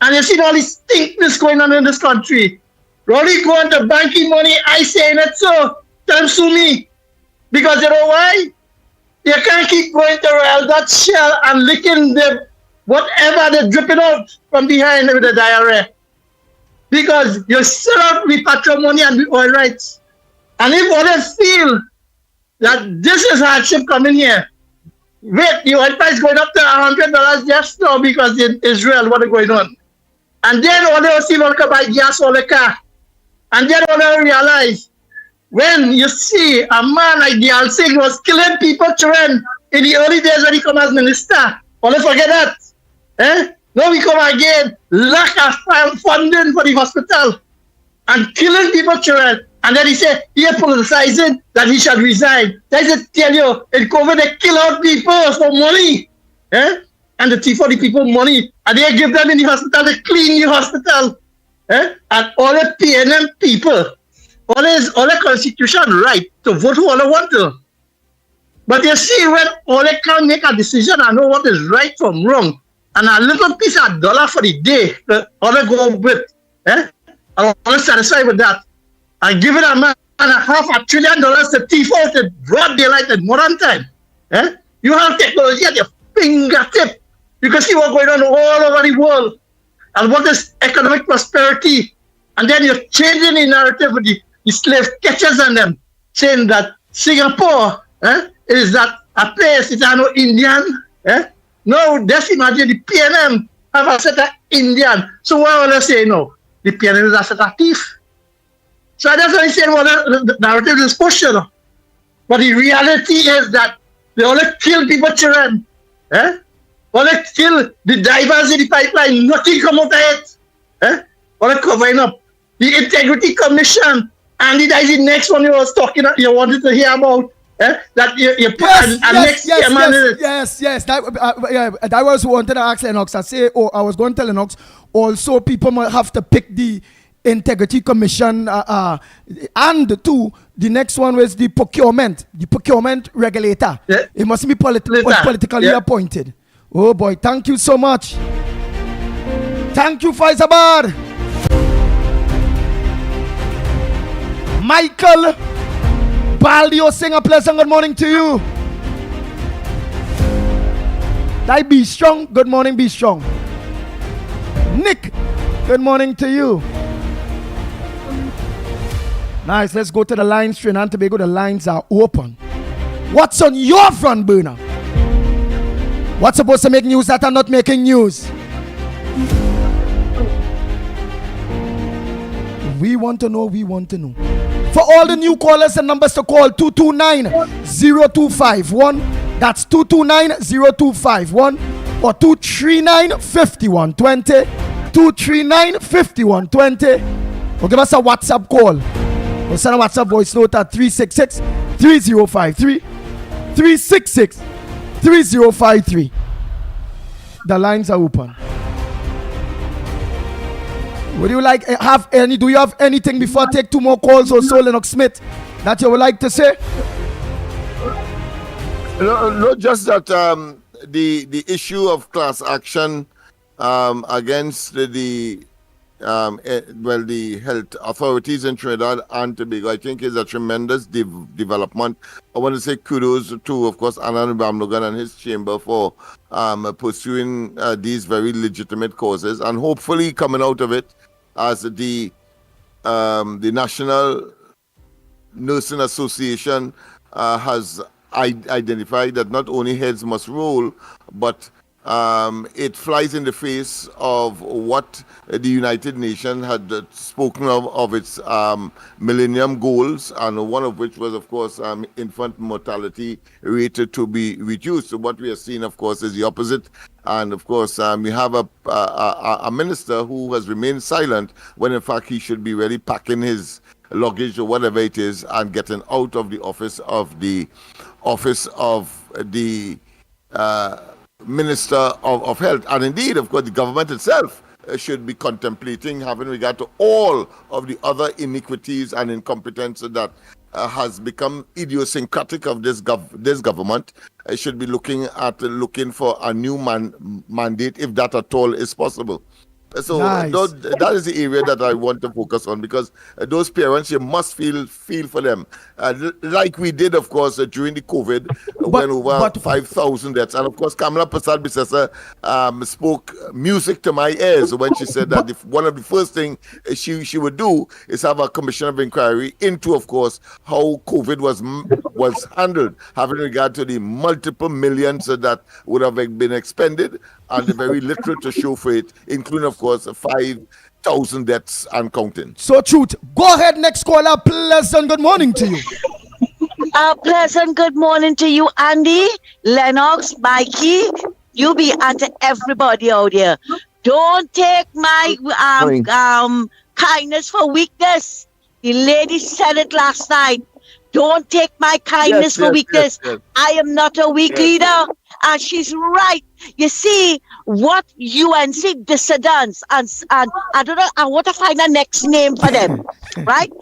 And you see all this thinkness going on in this country. Rolly going to banking money, I saying it so. Don't sue me. Because you know why? You can't keep going to Royal Dutch Shell and licking the whatever they're dripping out from behind with the diarrhea. Because you sell out with patrimony and with oil rights. And if others feel that this is hardship coming here, wait, the oil price going up to $100 just now because in Israel, what is going on? And then all they see will come buy gas or the car. And then all they realize when you see a man like Dial Singh was killing people, children, in the early days when he come as minister. Don't forget that. Now we come again, lack of funding for the hospital and killing people, children. And then he said, he politicizing that he should resign. I just tell you, in COVID, they kill out people for money. And they thief for the people money. And they give them in the hospital, they clean the hospital. And all the PNM people, all the constitution right to vote who all they want to. But you see, when all they can make a decision and know what is right from wrong, and a little piece of dollar for the day, all they go with, I'm not satisfied with that. And give it a man $500 billion to thief out in broad daylight in modern time. You have technology at your fingertip. You can see what's going on all over the world. And what is economic prosperity. And then you're changing the narrative with the slave catchers and them, saying that Singapore is that a place, it's no Indian. No, just imagine the PNM have a set of Indian. So what will I say no? The PNM is a set of thief. So that's why I said well, the narrative is pushed, you know. But the reality is that they only kill people, children. Only kill the divers in the pipeline. Nothing come out of it. Only covering up. The Integrity Commission. And that is the next one you was talking about, you wanted to hear about. That you put yes. That was wanted to ask Lennox. I was going to tell Lennox. Also, people might have to pick the Integrity Commission, and two, the next one was the procurement regulator. It must be politically appointed. Oh boy, thank you so much. Thank you, Faizabad. Michael Baldio Singer, pleasant good morning to you. That Be Strong, good morning, Be Strong. Nick, good morning to you. Nice, let's go to the lines. Trinidad and Tobago, the lines are open. What's on your front burner? What's supposed to make news that are not making news? We want to know. For all the new callers, the numbers to call 229-0251. That's 229-0251 or 239-5120. 239-5120. Or give us a WhatsApp call. Or send a WhatsApp voice note at 366-3053. 366-3053. The lines are open. Would you like do you have anything before I take two more calls or so, Lennox Smith, that you would like to say? No, just that the issue of class action against the health authorities in Trinidad and Tobago, I think is a tremendous development. I want to say kudos to, of course, Anand Bamlogan and his chamber for pursuing these very legitimate causes, and hopefully coming out of it as the National Nursing Association has identified that not only heads must roll, but it flies in the face of what the United Nations had spoken of its millennium goals, and one of which was, of course, infant mortality rate to be reduced. So what we are seeing, of course, is the opposite. And, of course, we have a minister who has remained silent when, in fact, he should be really packing his luggage or whatever it is and getting out of the office of the Minister of Health. And indeed, of course, the government itself should be contemplating having regard to all of the other iniquities and incompetence that has become idiosyncratic of this government. Should be looking for a new mandate, if that at all is possible. So nice. That is the area that I want to focus on, because those parents, you must feel for them, like we did, of course, during the COVID, when over 5,000 deaths. And of course, Kamala Prasad Bisesa spoke music to my ears when she said that one of the first things she would do is have a commission of inquiry into, of course, how COVID was handled, having regard to the multiple millions that would have been expended and they're very literate to show for it, including, of course, 5,000 deaths and counting. So, truth. Go ahead, next caller. Pleasant good morning to you. Pleasant good morning to you, Andy, Lennox, Mikey, UB, and to everybody out here. Don't take my kindness for weakness. The lady said it last night. Don't take my kindness for weakness. Yes. I am not a weak leader. And she's right. You see, what UNC dissidents, and I don't know, I want to find a next name for them, right?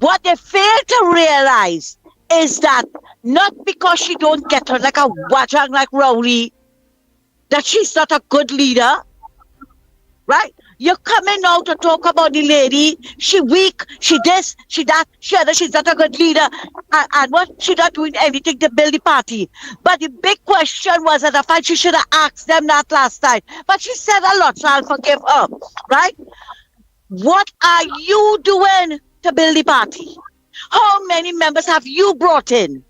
What they fail to realize is that not because she don't get her like a wajang like Rowley, that she's not a good leader, right? You're coming out to talk about the lady. She weak, she this, she that, she other, she's not a good leader. And what? She's not doing anything to build the party. But the big question was that I find she should have asked them that last time. But she said a lot, so I'll forgive her, right? What are you doing to build the party? How many members have you brought in?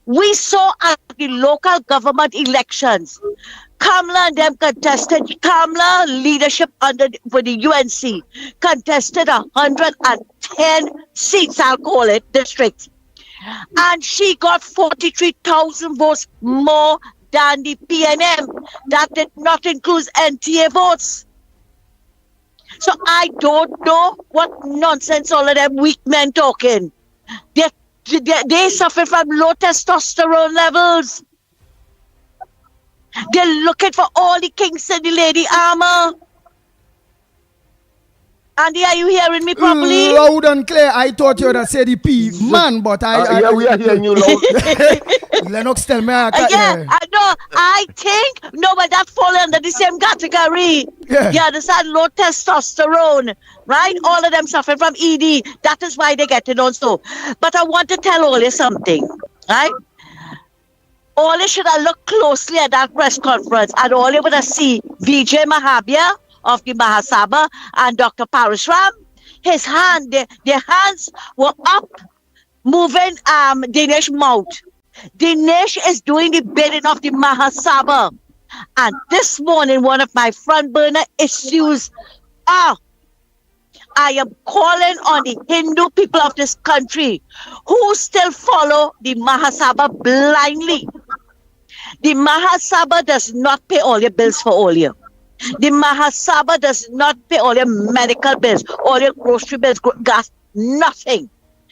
We saw at the local government elections, Kamala and them contested, Kamala leadership for the UNC contested 110 seats, I'll call it, districts. And she got 43,000 votes more than the PNM. That did not include NTA votes. So I don't know what nonsense all of them weak men talking. They suffer from low testosterone levels. They're looking for all the kinks in the lady armor. Andy, are you hearing me properly? Loud and clear. I thought you would have said the P man, but yeah, we are hearing you loud. Lennox, tell me. I know. I think but that fall under the same category. Yeah. You understand? Low testosterone, right? All of them suffer from ED. That is why they get it also. But I want to tell all you something, right? All you should have looked closely at that press conference, and all you would have seen Vijay Mahabir of the Mahasabha and Dr. Parashram, their hands were up, moving Dinesh mouth. Dinesh is doing the bidding of the Mahasabha. And this morning, one of my front burner issues are, I am calling on the Hindu people of this country who still follow the Mahasabha blindly. The Mahasabha does not pay all your bills for all you. The Mahasabha does not pay all your medical bills, all your grocery bills, gas, nothing.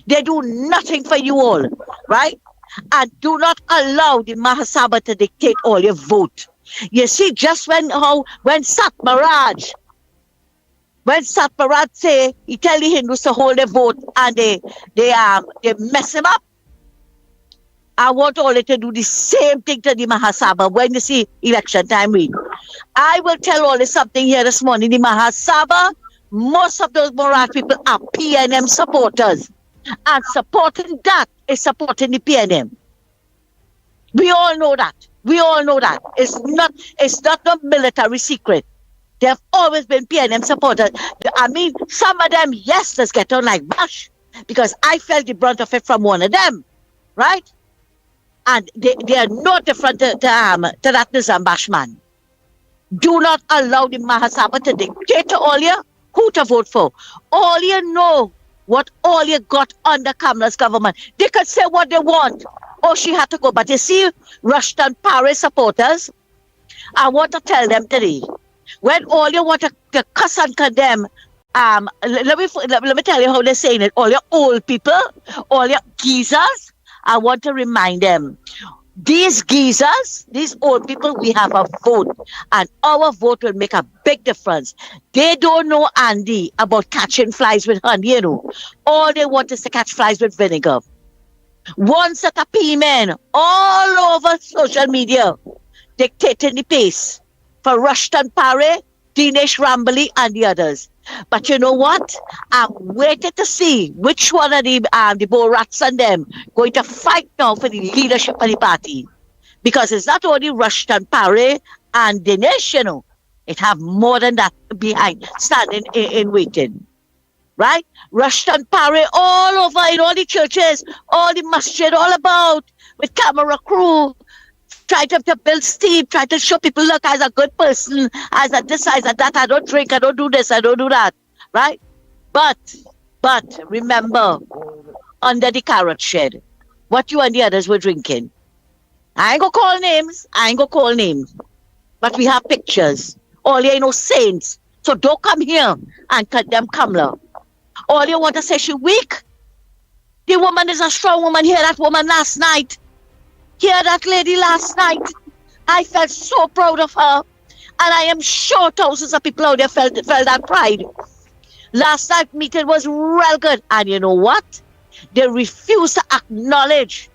They do nothing for you all, right? And do not allow the Mahasabha to dictate all your vote. You see, just when Satmaraj say, he tell the Hindus to hold their vote and they mess him up. I want all to do the same thing to the Mahasabha when you see election time week. I will tell all this something here this morning. The Mahasabha, most of those Morat people are PNM supporters. And supporting that is supporting the PNM. We all know that. It's not a military secret. They have always been PNM supporters. I mean, some of them, yes, let's get on like Bush, because I felt the brunt of it from one of them, right? And they are no different to that Nizam Bashman. Do not allow the Mahasabha to dictate to all you who to vote for. All you know what all you got under Kamala's government. They could say what they want. Oh, she had to go. But you see, Rushton Paris supporters, I want to tell them today, when all you want to cuss and condemn, let me tell you how they're saying it. All your old people, all your geezers, I want to remind them, these geezers, these old people, we have a vote, and our vote will make a big difference. They don't know, Andy, about catching flies with honey, All they want is to catch flies with vinegar. One set of P-men all over social media dictating the pace for Rushton Pare, Dinesh Rambali, and the others. But you know what? I'm waiting to see which one of the Borats and them going to fight now for the leadership of the party. Because it's not only Rushton Pare and Dinesh, it have more than that behind, standing in waiting. Right? Rushton Pare all over in all the churches, all the masjid, all about, with camera crew, try to build steam, try to show people, look, as a good person, as a this, as a that, I don't drink, I don't do this, I don't do that, right? But remember, under the carrot shed, what you and the others were drinking. I ain't gonna call names, but we have pictures. All you ain't no saints, so don't come here and condemn Kamala. All you want to say she weak. The woman is a strong woman. Hear that woman last night. Hear that lady last night. I felt so proud of her. And I am sure thousands of people out there felt that pride. Last night meeting was real good. And you know what? They refuse to acknowledge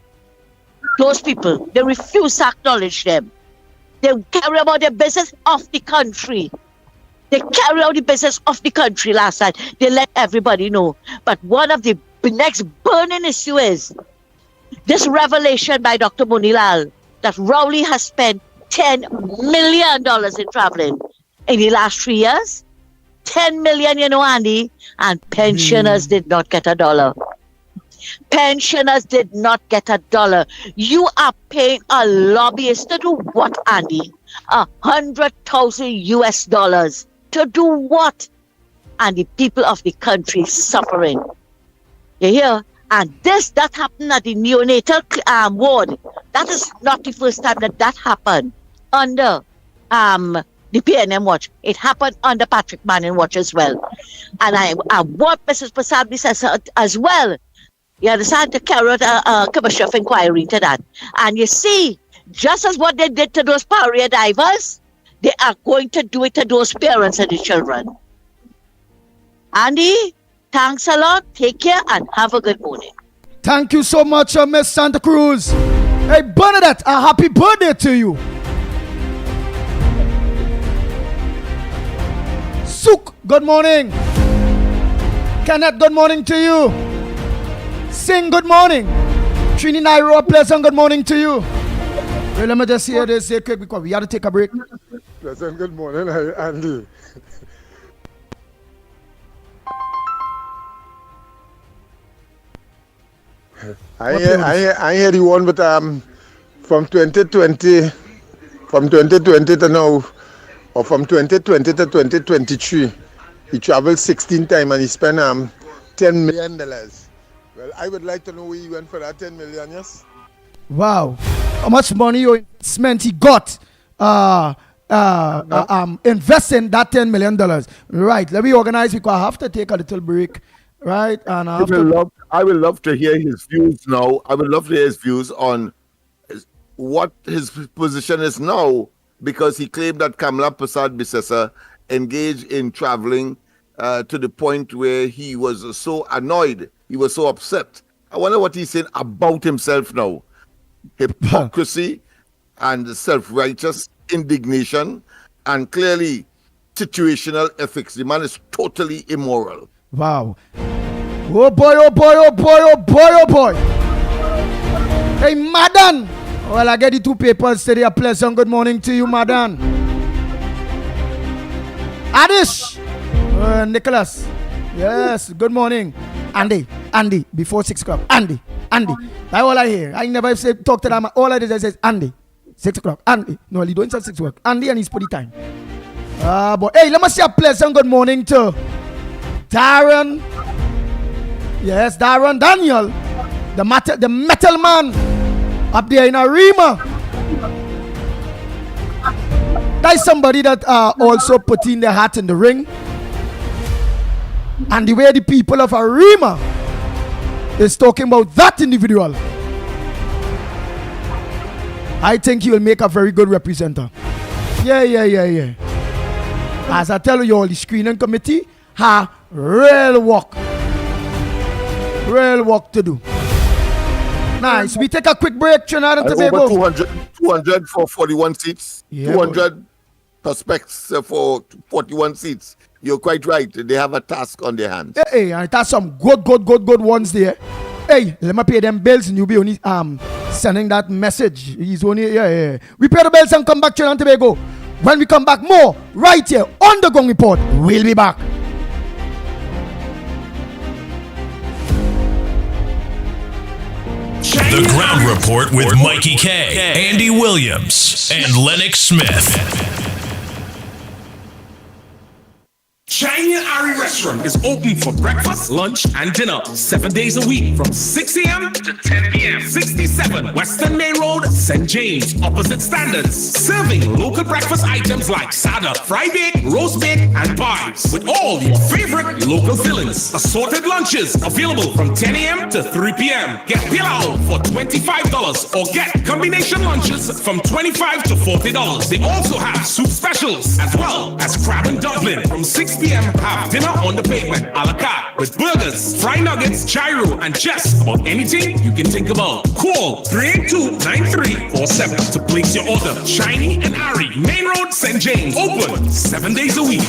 those people. They refuse to acknowledge them. They carry about the business of the country. They carry out the business of the country last night. They let everybody know. But one of the next burning issue is this revelation by Dr. Monilal that Rowley has spent $10 million in traveling in the last 3 years. 10 million, you know, Andy, and pensioners did not get $1. Pensioners did not get $1. You are paying a lobbyist to do what, Andy? $100,000 to do what? And the people of the country suffering. You hear? And that happened at the neonatal ward. That is not the first time that happened under the PNM watch. It happened under Patrick Manning watch as well. And I want Mrs. Prasad says as well. You understand? To carry out a commission of inquiry into that. And you see, just as what they did to those pioneer divers, they are going to do it to those parents and the children. Andy, thanks a lot. Take care and have a good morning. Thank you so much, Miss Santa Cruz. Hey, Bernadette, a happy birthday to you. Sook, good morning. Kenneth, good morning to you. Sing, good morning. Trini Nairo, pleasant good morning to you. Well, let me just hear this quick because we have to take a break. Pleasant good morning, Andy. I hear the one, but from 2020 to now, or from 2020 to 2023, he traveled 16 times and he spent $10 million. Well, I would like to know where he went for that $10 million, yes? Wow. How much money or investment he got investing that $10 million. Right. Let me organize because I have to take a little break. Right. And I will love to hear his views now. I would love to hear his views on what his position is now, because he claimed that Kamala Prasad Bissessa engaged in traveling to the point where he was so annoyed, he was so upset. I wonder what he's saying about himself now. Hypocrisy and self-righteous indignation and clearly situational ethics. The man is totally immoral. Wow. Oh boy, oh boy, oh boy, oh boy, oh boy. Hey, Madan. Well, I get the two papers today. A pleasant good morning to you, Madan. Adish. Nicholas. Yes, good morning. Andy, before 6 o'clock. Andy. That's all I hear. I never say talk to them. All I did is say, Andy, 6 o'clock. Andy. No, he don't say 6 o'clock. Andy and his pretty time. But hey, let me say a pleasant good morning to Darren. Yes, Darren Daniel. The metal man up there in Arima. That's somebody that also putting their hat in the ring. And the way the people of Arima is talking about that individual, I think he will make a very good representative. Yeah. As I tell you all, the screening committee have real work to do. Nice. We take a quick break, Trinidad and Tobago. Over 200 for 41 seats. Yeah, 200 prospects for 41 seats. You're quite right. They have a task on their hands. Hey, and that's some good ones there. Hey, let me pay them bills and you'll be only sending that message. He's only We pay the bills and come back to Trinidad and Tobago. When we come back, more right here on the Gong Report. We'll be back. The Ground Report with Mikey K, Andy Williams, and Lennox Smith. China and Ari Restaurant is open for breakfast, lunch, and dinner 7 days a week from 6 a.m. to 10 p.m. 67 Western Main Road, St. James, opposite Standards. Serving local breakfast items like sada, fried bake, roast bake, and pies with all your favorite local fillings. Assorted lunches available from 10 a.m. to 3 p.m. Get pilau for $25 or get combination lunches from $25 to $40. They also have soup specials as well as crab and dumpling from 6 p.m. Have dinner on the pavement, a la carte, with burgers, fried nuggets, gyro, and just about anything you can think about. Call 382-9347 to place your order. Shiny and Ari, Main Road, St. James. Open 7 days a week.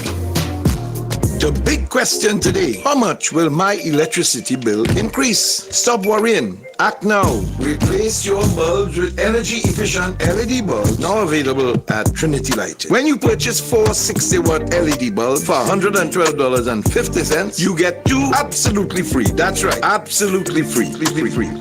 The big question today, how much will my electricity bill increase? Stop worrying. Act now. Replace your bulbs with energy-efficient LED bulbs now available at Trinity Lighting. When you purchase 4 60-watt LED bulbs for $112.50, you get 2 absolutely free. That's right, absolutely free.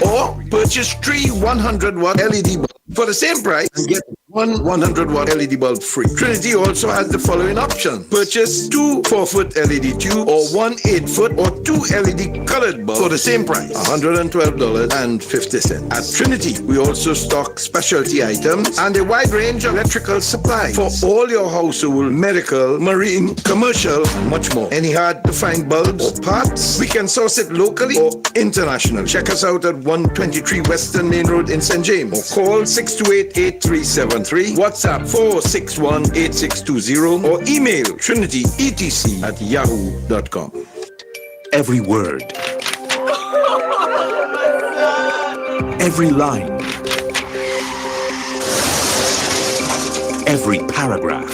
Or purchase 3 100-watt LED bulbs for the same price and get 1 100-watt LED bulb free. Trinity also has the following options. Purchase 2 4-foot LED tube or 1 8-foot or 2 LED colored bulbs for the same price, $112.50. At Trinity, we also stock specialty items and a wide range of electrical supplies for all your household, medical, marine, commercial, and much more. Any hard-to-find bulbs or parts, we can source it locally or internationally. Check us out at 123 Western Main Road in St. James or call 628-8373, WhatsApp 461-8620, or email trinityetc@yahoo.com. Every word, every line, every paragraph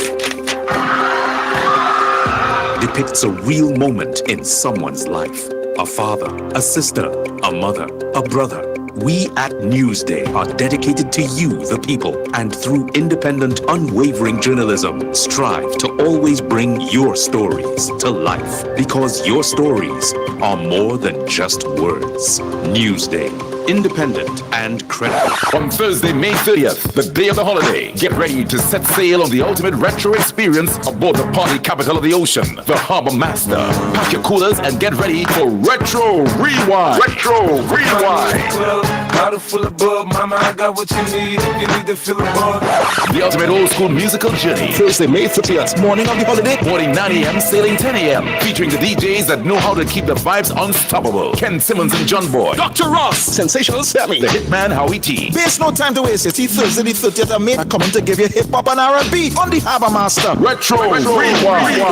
depicts a real moment in someone's life. A father, a sister, a mother, a brother. We at Newsday are dedicated to you, the people, and through independent, unwavering journalism, strive to always bring your stories to life, because your stories are more than just words. Newsday, independent and credible. On Thursday, May 30th, the day of the holiday, get ready to set sail on the ultimate retro experience aboard the party capital of the ocean, the Harbor Master. Pack your coolers and get ready for Retro Rewind. Retro Rewind. Bottle full of bub, mama, I got what you need. You need to feel the bug. The ultimate old school musical journey. Thursday, May 30th, morning of the holiday. Morning 9 a.m., sailing 10 a.m. Featuring the DJs that know how to keep the vibes unstoppable. Ken Simmons and John Boy. Dr. Ross. Sensational Sammy. The Hitman Howie T. There's no time to waste. You see, Thursday the 30th of May, I'm coming to give you hip-hop and R&B on the Harbor Master. Retro Rewind.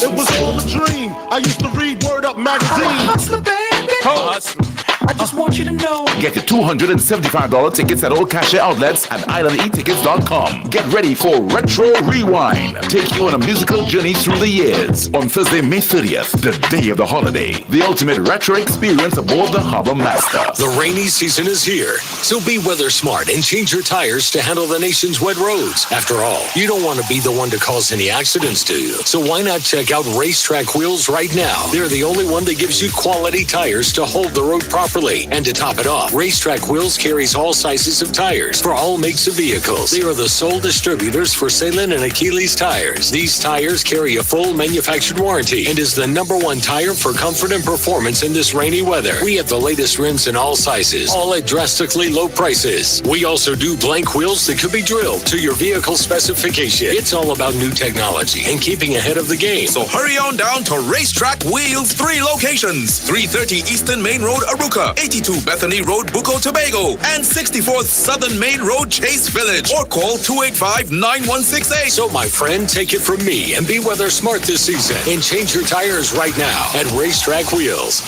It was all a dream. I used to read Word Up magazine. Hustler, baby. Hustler. I just want you to know. Get your $275 tickets at all cashier outlets and islandetickets.com. Get ready for Retro Rewind. Take you on a musical journey through the years. On Thursday, May 30th, the day of the holiday. The ultimate retro experience aboard the Harbor Master. The rainy season is here, so be weather smart and change your tires to handle the nation's wet roads. After all, you don't want to be the one to cause any accidents, do you? So why not check out Racetrack Wheels right now? They're the only one that gives you quality tires to hold the road properly. And to top it off, Racetrack Wheels carries all sizes of tires for all makes of vehicles. They are the sole distributors for Salem and Achilles tires. These tires carry a full manufactured warranty and is the #1 tire for comfort and performance in this rainy weather. We have the latest rims in all sizes, all at drastically low prices. We also do blank wheels that could be drilled to your vehicle specification. It's all about new technology and keeping ahead of the game. So hurry on down to Racetrack Wheels, 3 locations: 330 Eastern Main Road, Aruca, 82 Bethany Road, Bucco, Tobago, and 64th Southern Main Road, Chase Village, or call 285-9168. So my friend, take it from me and be weather smart this season and change your tires right now at Racetrack Wheels.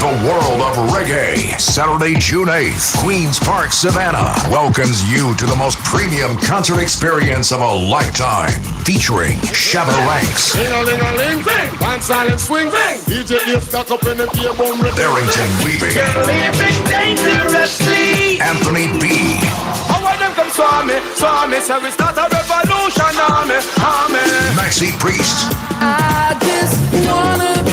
The world of reggae. Saturday, June 8th, Queens Park, Savannah welcomes you to the most premium concert experience of a lifetime. Featuring Shabba Ranks, Barrington Weeping, Anthony B, Maxi Priest, I just wanna be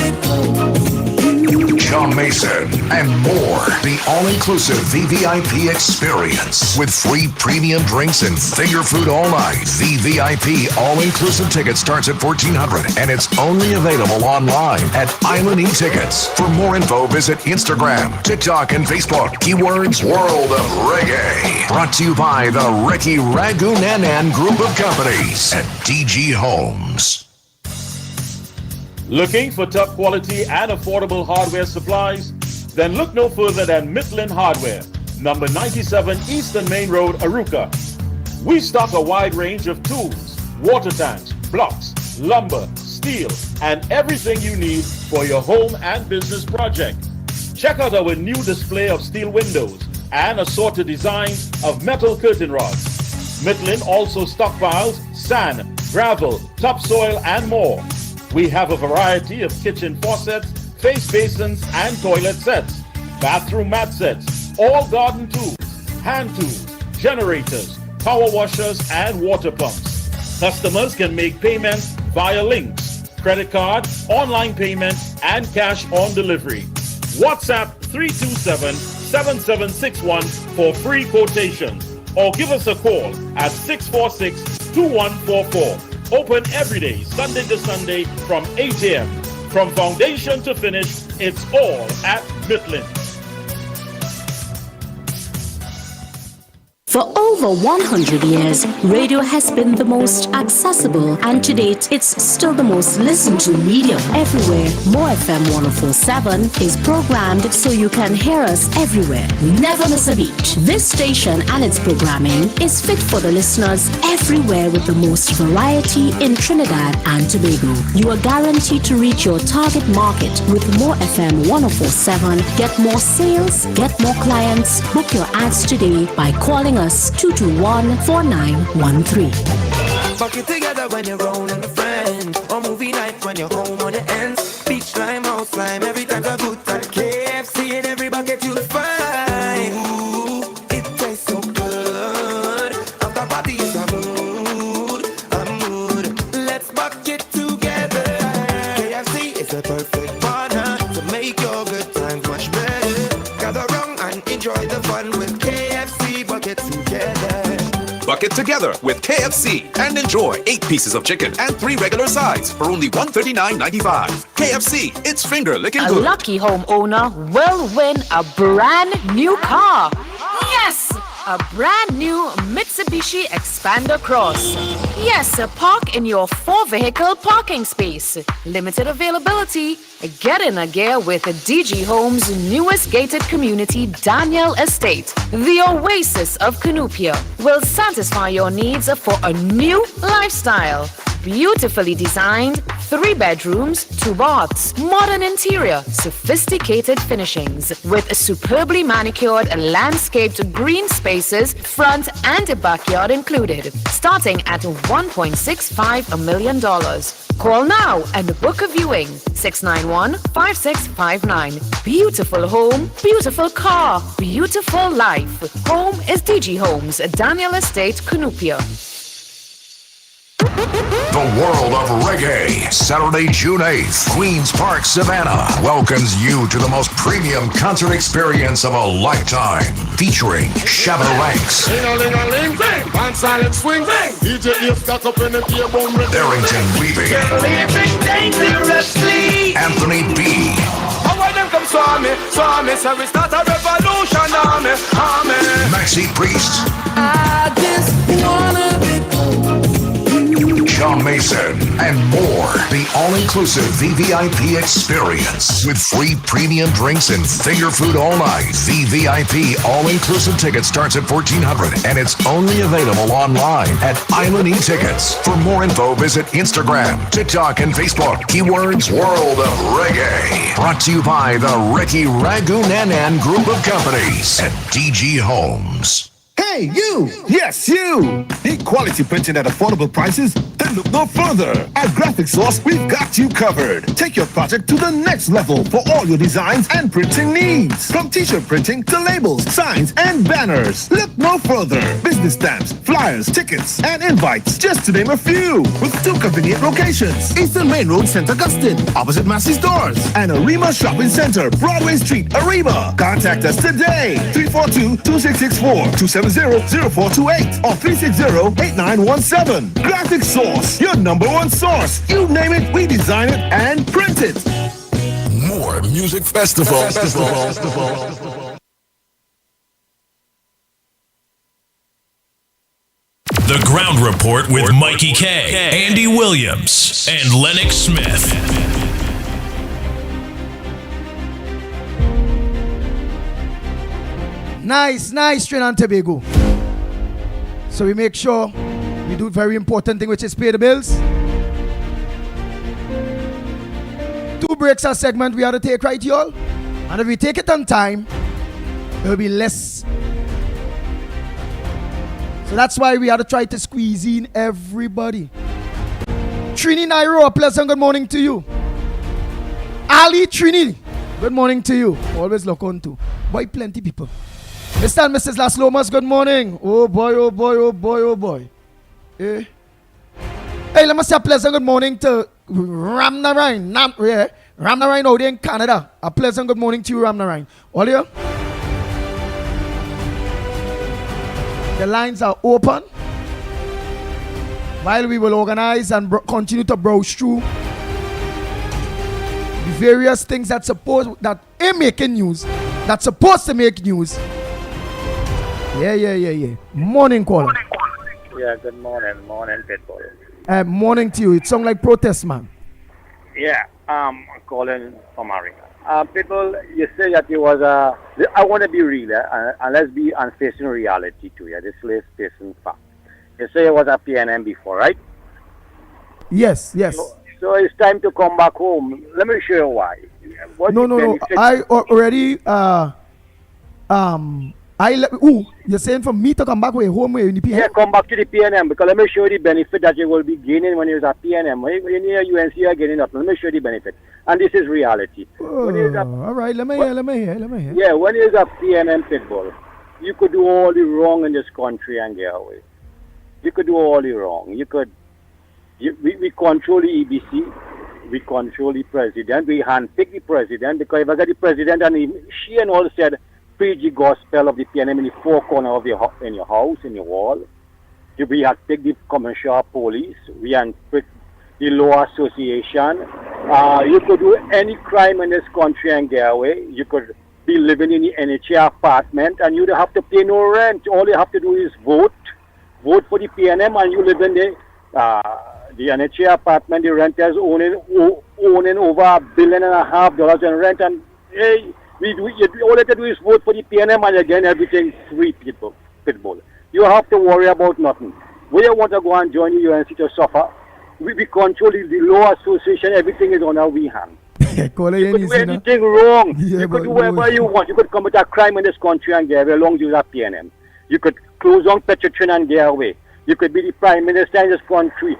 John Mayer, Mason, and more. The all-inclusive VVIP experience with free premium drinks and finger food all night. VVIP all-inclusive ticket starts at $1,400 and it's only available online at Island E-Tickets. For more info, visit Instagram, TikTok, and Facebook. Keywords World of Reggae. Brought to you by the Ricky Ragunanan Group of Companies at DG Homes. Looking for top quality and affordable hardware supplies? Then look no further than Midland Hardware, number 97 Eastern Main Road, Aruka. We stock a wide range of tools, water tanks, blocks, lumber, steel, and everything you need for your home and business project. Check out our new display of steel windows and assorted designs of metal curtain rods. Midland also stockpiles sand, gravel, topsoil, and more. We have a variety of kitchen faucets, face basins, and toilet sets, bathroom mat sets, all garden tools, hand tools, generators, power washers, and water pumps. Customers can make payments via links, credit card, online payment, and cash on delivery. WhatsApp 327-7761 for free quotations, or give us a call at 646-2144. Open every day, Sunday to Sunday from 8 a.m. From foundation to finish, it's all at Midland. For over 100 years, radio has been the most accessible, and to date, it's still the most listened to medium everywhere. More FM 104.7 is programmed so you can hear us everywhere. Never miss a beat. This station and its programming is fit for the listeners everywhere with the most variety in Trinidad and Tobago. You are guaranteed to reach your target market with More FM 104.7. Get more sales, get more clients. Book your ads today by calling us 221-4913. Fuck it together when you're rolling a friend, or movie night when you're home on the ends. Beach climb, house climb, every time's a good time. KFC in every bucket you'll find. Ooh, it tastes so good. After party is a mood. Let's bucket together. KFC is the perfect partner to make your good times much better. Gather round and enjoy the fun with KFC bucket together. Bucket together with KFC and enjoy 8 pieces of chicken and 3 regular sides for only $139.95. KFC, it's finger licking good. A lucky homeowner will win a brand new car. Yes! A brand new Mitsubishi Expander Cross. Yes, park in your 4-vehicle parking space. Limited availability. Get in a gear with DG Homes' newest gated community, Daniel Estate. The oasis of Cunupia will satisfy your needs for a new lifestyle. Beautifully designed, 3 bedrooms, 2 baths, modern interior, sophisticated finishings, with superbly manicured landscaped green spaces, front and backyard included, starting at $1.65 million. Call now and book a viewing. 691-5659. Beautiful home, beautiful car, beautiful life. Home is DG Homes, Daniel Estate, Cunupia. The world of reggae, Saturday, June 8th, Queen's Park, Savannah, welcomes you to the most premium concert experience of a lifetime, featuring Shabba Ranks, Darrington Weaving, Anthony B, Maxi Priest, I just wanna be John Mason, and more. The all-inclusive VVIP experience with free premium drinks and finger food all night. VVIP all-inclusive ticket starts at $1,400 and it's only available online at Island E-Tickets. For more info, visit Instagram, TikTok, and Facebook. Keywords World of Reggae. Brought to you by the Ricky Ragunanan Group of Companies at DG Homes. Hey, Hey, you! Yes, you! Need quality printing at affordable prices? Then look no further. At Graphic Source, we've got you covered. Take your project to the next level for all your designs and printing needs. From t-shirt printing to labels, signs, and banners. Look no further. Business stamps, flyers, tickets, and invites, just to name a few. With 2 convenient locations. Eastern Main Road, St. Augustine, opposite Massey's Doors. And Arima Shopping Center, Broadway Street, Arima. Contact us today. 342-2664, 270-0428, or 360-8917. Graphic Source, your #1 source. You name it, we design it and print it. More music festival. The Ground Report with Mikey K, Andy Williams, and Lennox Smith. Nice, Trinidad and Tobago. So we make sure we do very important thing, which is pay the bills. 2 breaks a segment we have to take, right, y'all? And if we take it on time, it will be less. So that's why we have to try to squeeze in everybody. Trini Nairo, a pleasant good morning to you. Ali Trini, good morning to you. Always look on to. Boy, plenty people. Mr. and Mrs. Las Lomas, good morning. Oh boy, oh boy, oh boy, oh boy. Eh? Hey, let me say a pleasant good morning to Ram Narayan. Ram Narayan out there in Canada. A pleasant good morning to you, Ram Narayan. All here? The lines are open. While we will organize and continue to browse through the various things that are making news, that's supposed to make news. Yeah. Morning, caller. Yeah, good morning, people. Morning to you. It sounds like protest, man. Yeah, I'm calling from America. People, you say that it was I want to be real, and let's be facing reality too. Yeah, this is facing fact. You say it was a PNM before, right? Yes. So it's time to come back home. Let me show you why. No. I already you're saying for me to come back home in the PNM? Yeah, come back to the PNM because let me show you the benefit that you will be gaining when you're at PNM. When you're at UNC, you're getting up. Let me show you the benefit. And this is reality. All right, let me hear. Yeah, when you're at PNM Pitbull, you could do all the wrong in this country and get away. You could do all the wrong. We control the EBC. We control the president. We handpick the president because if I got the president and she and all said, preach the gospel of the PNM in the 4 corners of in your house, in your wall. We had picked the commercial police. We had picked the law association. You could do any crime in this country and get away. You could be living in the NHA apartment and you don't have to pay no rent. All you have to do is vote for the PNM and you live in the NHA apartment. The renters owning over $1.5 billion in rent, and hey, all you have to do is vote for the PNM and again everything free, Pitbull. You have to worry about nothing. When you want to go and join the UNC to suffer, we control the law association, everything is on our hand. You could do anything wrong. Yeah, you could do whatever you want. You could commit a crime in this country and get away as long as you have PNM. You could close on Petrotrin and get away. You could be the prime minister in this country.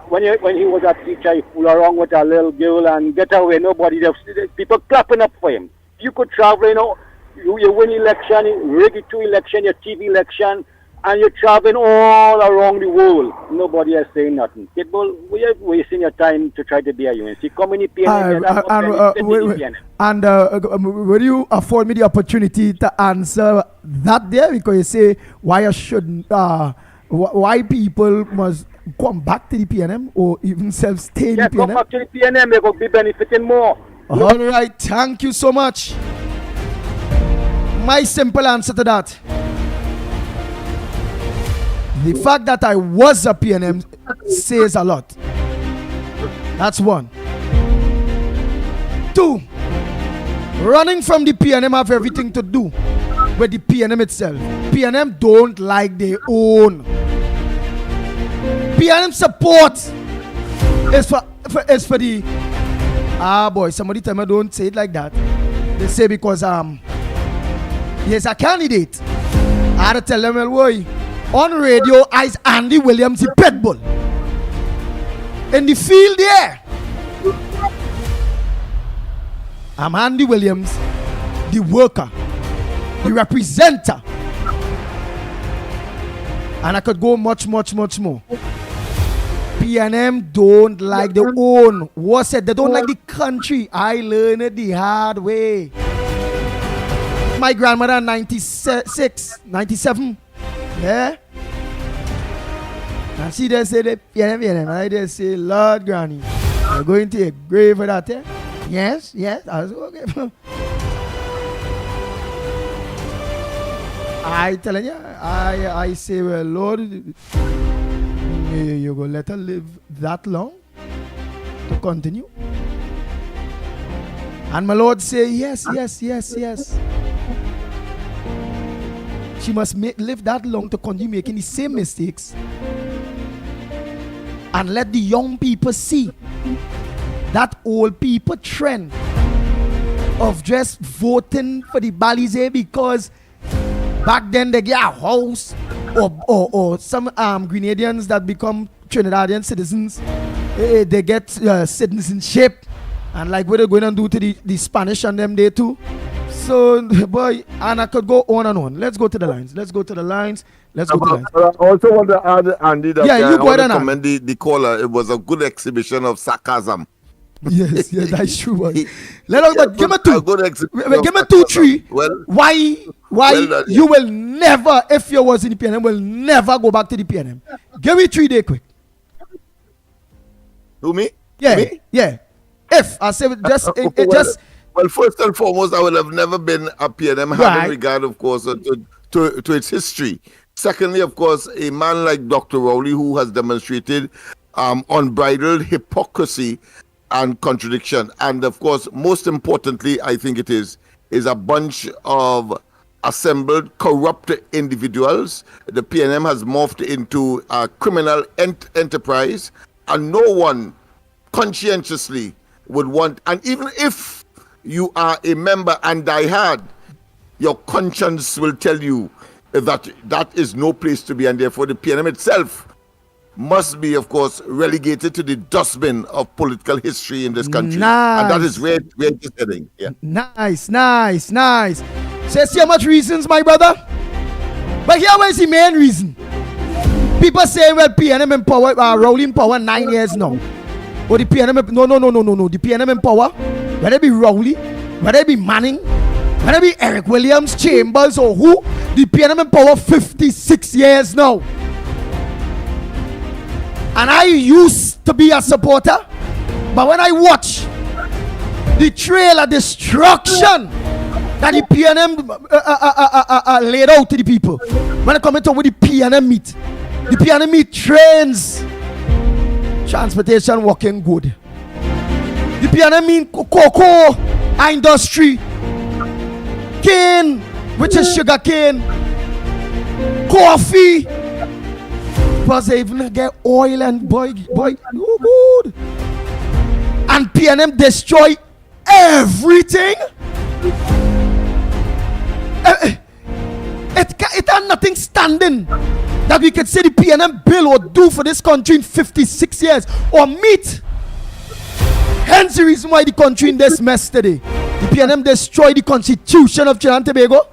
When he was a teacher, he fooled around with a little girl and get away. People clapping up for him. You could travel, you win election, rig-2 election, your TV election, and you're traveling all around the world. Nobody is saying nothing. People, we are wasting your time to try to be a UNC. Come in the PNM. Will you afford me the opportunity to answer that there? Because you say why people must come back to the PNM or even stay in the PNM? Come back to the PNM, they will be benefiting more. All right, thank you so much. My simple answer to that: the fact that I was a PNM says a lot. That's 1. 2, running from the PNM have everything to do with the PNM itself. PNM don't like their own. PNM support is for the somebody tell me don't say it like that. They say because he's a candidate I had to tell them, well, boy, on radio, I's Andy Williams, the pitbull. In the field there, I'm Andy Williams, the worker, the representer. And I could go much more. PNM don't like their own. What said? They don't like the country. I learned it the hard way. My grandmother 96, 97. Yeah. And she just say, PNM. I just say, Lord Granny, you're going to a grave for that, eh? Yes. I was okay. I telling you, I say, well, Lord, you gonna let her live that long to continue? And my Lord say, yes. She must live that long to continue making the same mistakes, and let the young people see that old people trend of just voting for the Balize because back then they get a house, or some Grenadians that become Trinidadian citizens, they get citizenship, and like what they're going to do to the Spanish and them there too. So boy, and I could go on and on. Let's go to the lines. I also want to add, Andy, that you go ahead and commend the caller. It was a good exhibition of sarcasm. Yes, that's true. But give me two. Give me 2, 3. Well, why you will never, if you was in the PNM, will never go back to the PNM? Give me 3 days quick. Who, me? Yeah, me? Yeah. If I say just. Well, first and foremost, I would have never been a PNM, having regard, of course, to its history. Secondly, of course, a man like Dr. Rowley, who has demonstrated unbridled hypocrisy and contradiction. And of course, most importantly, I think it is a bunch of assembled corrupt individuals. The PNM has morphed into a criminal enterprise, and no one conscientiously would want, and even if you are a member and die hard, your conscience will tell you that is no place to be, and therefore the PNM itself must be, of course, relegated to the dustbin of political history in this country. Nice. And that is where it is heading. Yeah. Nice. So see how much reasons, my brother? But here was the main reason. People say, well, PNM in power, rolling power 9 years now. Or the PNM, no. The PNM in power, whether it be Rowley, whether it be Manning, whether it be Eric Williams, Chambers, or who, the PNM in power 56 years now. And I used to be a supporter, but when I watch the trail of destruction that the PNM laid out to the people, when I come into with the PNM meet trains, transportation working good. The PNM mean cocoa industry, cane, which is sugar cane, coffee. Because they even get oil and boy, no good. And PNM destroy everything. It had nothing standing that we could say the PNM bill would do for this country in 56 years or meet. Hence the reason why the country in this mess today. The PNM destroyed the constitution of Trinidad and Tobago.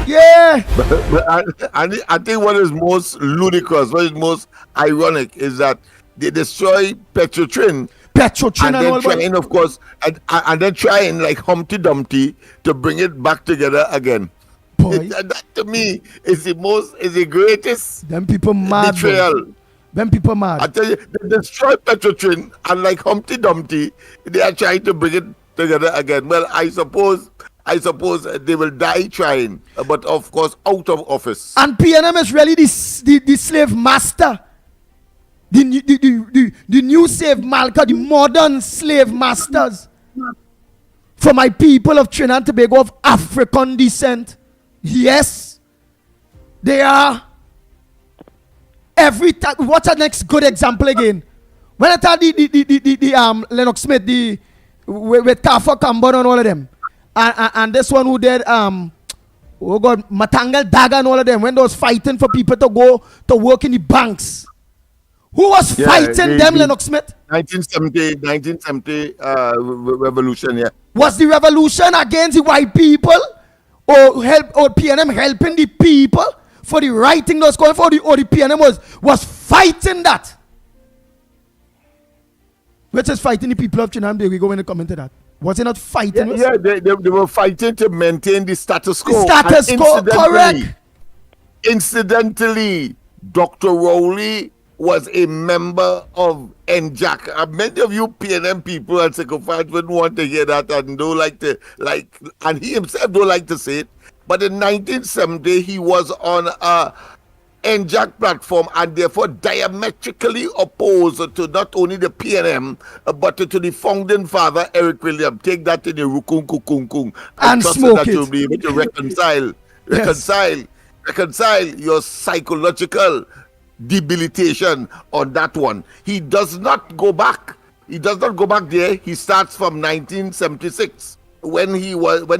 Yeah. But I think what is most ludicrous, what is most ironic is that they destroy Petrotrin and then trying, of course, and then trying like Humpty Dumpty to bring it back together again. That to me is the greatest them people mad, betrayal. Them people mad. I tell you, they destroy Petrotrin and like Humpty Dumpty, they are trying to bring it together again. Well, I suppose they will die trying, but of course out of office. And PNM is really the slave master. The new slave master, the modern slave masters. For my people of Trinidad and Tobago of African descent. Yes, they are. Every time, what's the next good example again? When I tell the Lennox Smith, with Kafa Kambon and all of them. And this one who did Oh God, Matangal, Daga and all of them, when they was fighting for people to go to work in the banks. Who was fighting them, Lennox Smith? 1970 revolution, yeah. Was the revolution against the white people? Or PNM helping the people for the right thing that was going for? Or the PNM was fighting that? Which is fighting the people of Trinidad and Tobago when they come into that? Was it not fighting? Yeah, they were fighting to maintain the status quo. The status quo, correct. Incidentally, Dr. Rowley was a member of NJAC. Many of you PNM people and sycophants wouldn't want to hear that and don't like to, and he himself don't like to say it. But in 1970, he was on a NJAC platform and therefore diametrically opposed to not only the PNM, but to the founding father, Eric Williams. Take that in the rukung kukung kung. And smoke that you'll be able to reconcile your psychological debilitation on that one. He does not go back. He does not go back there. He starts from 1976 when he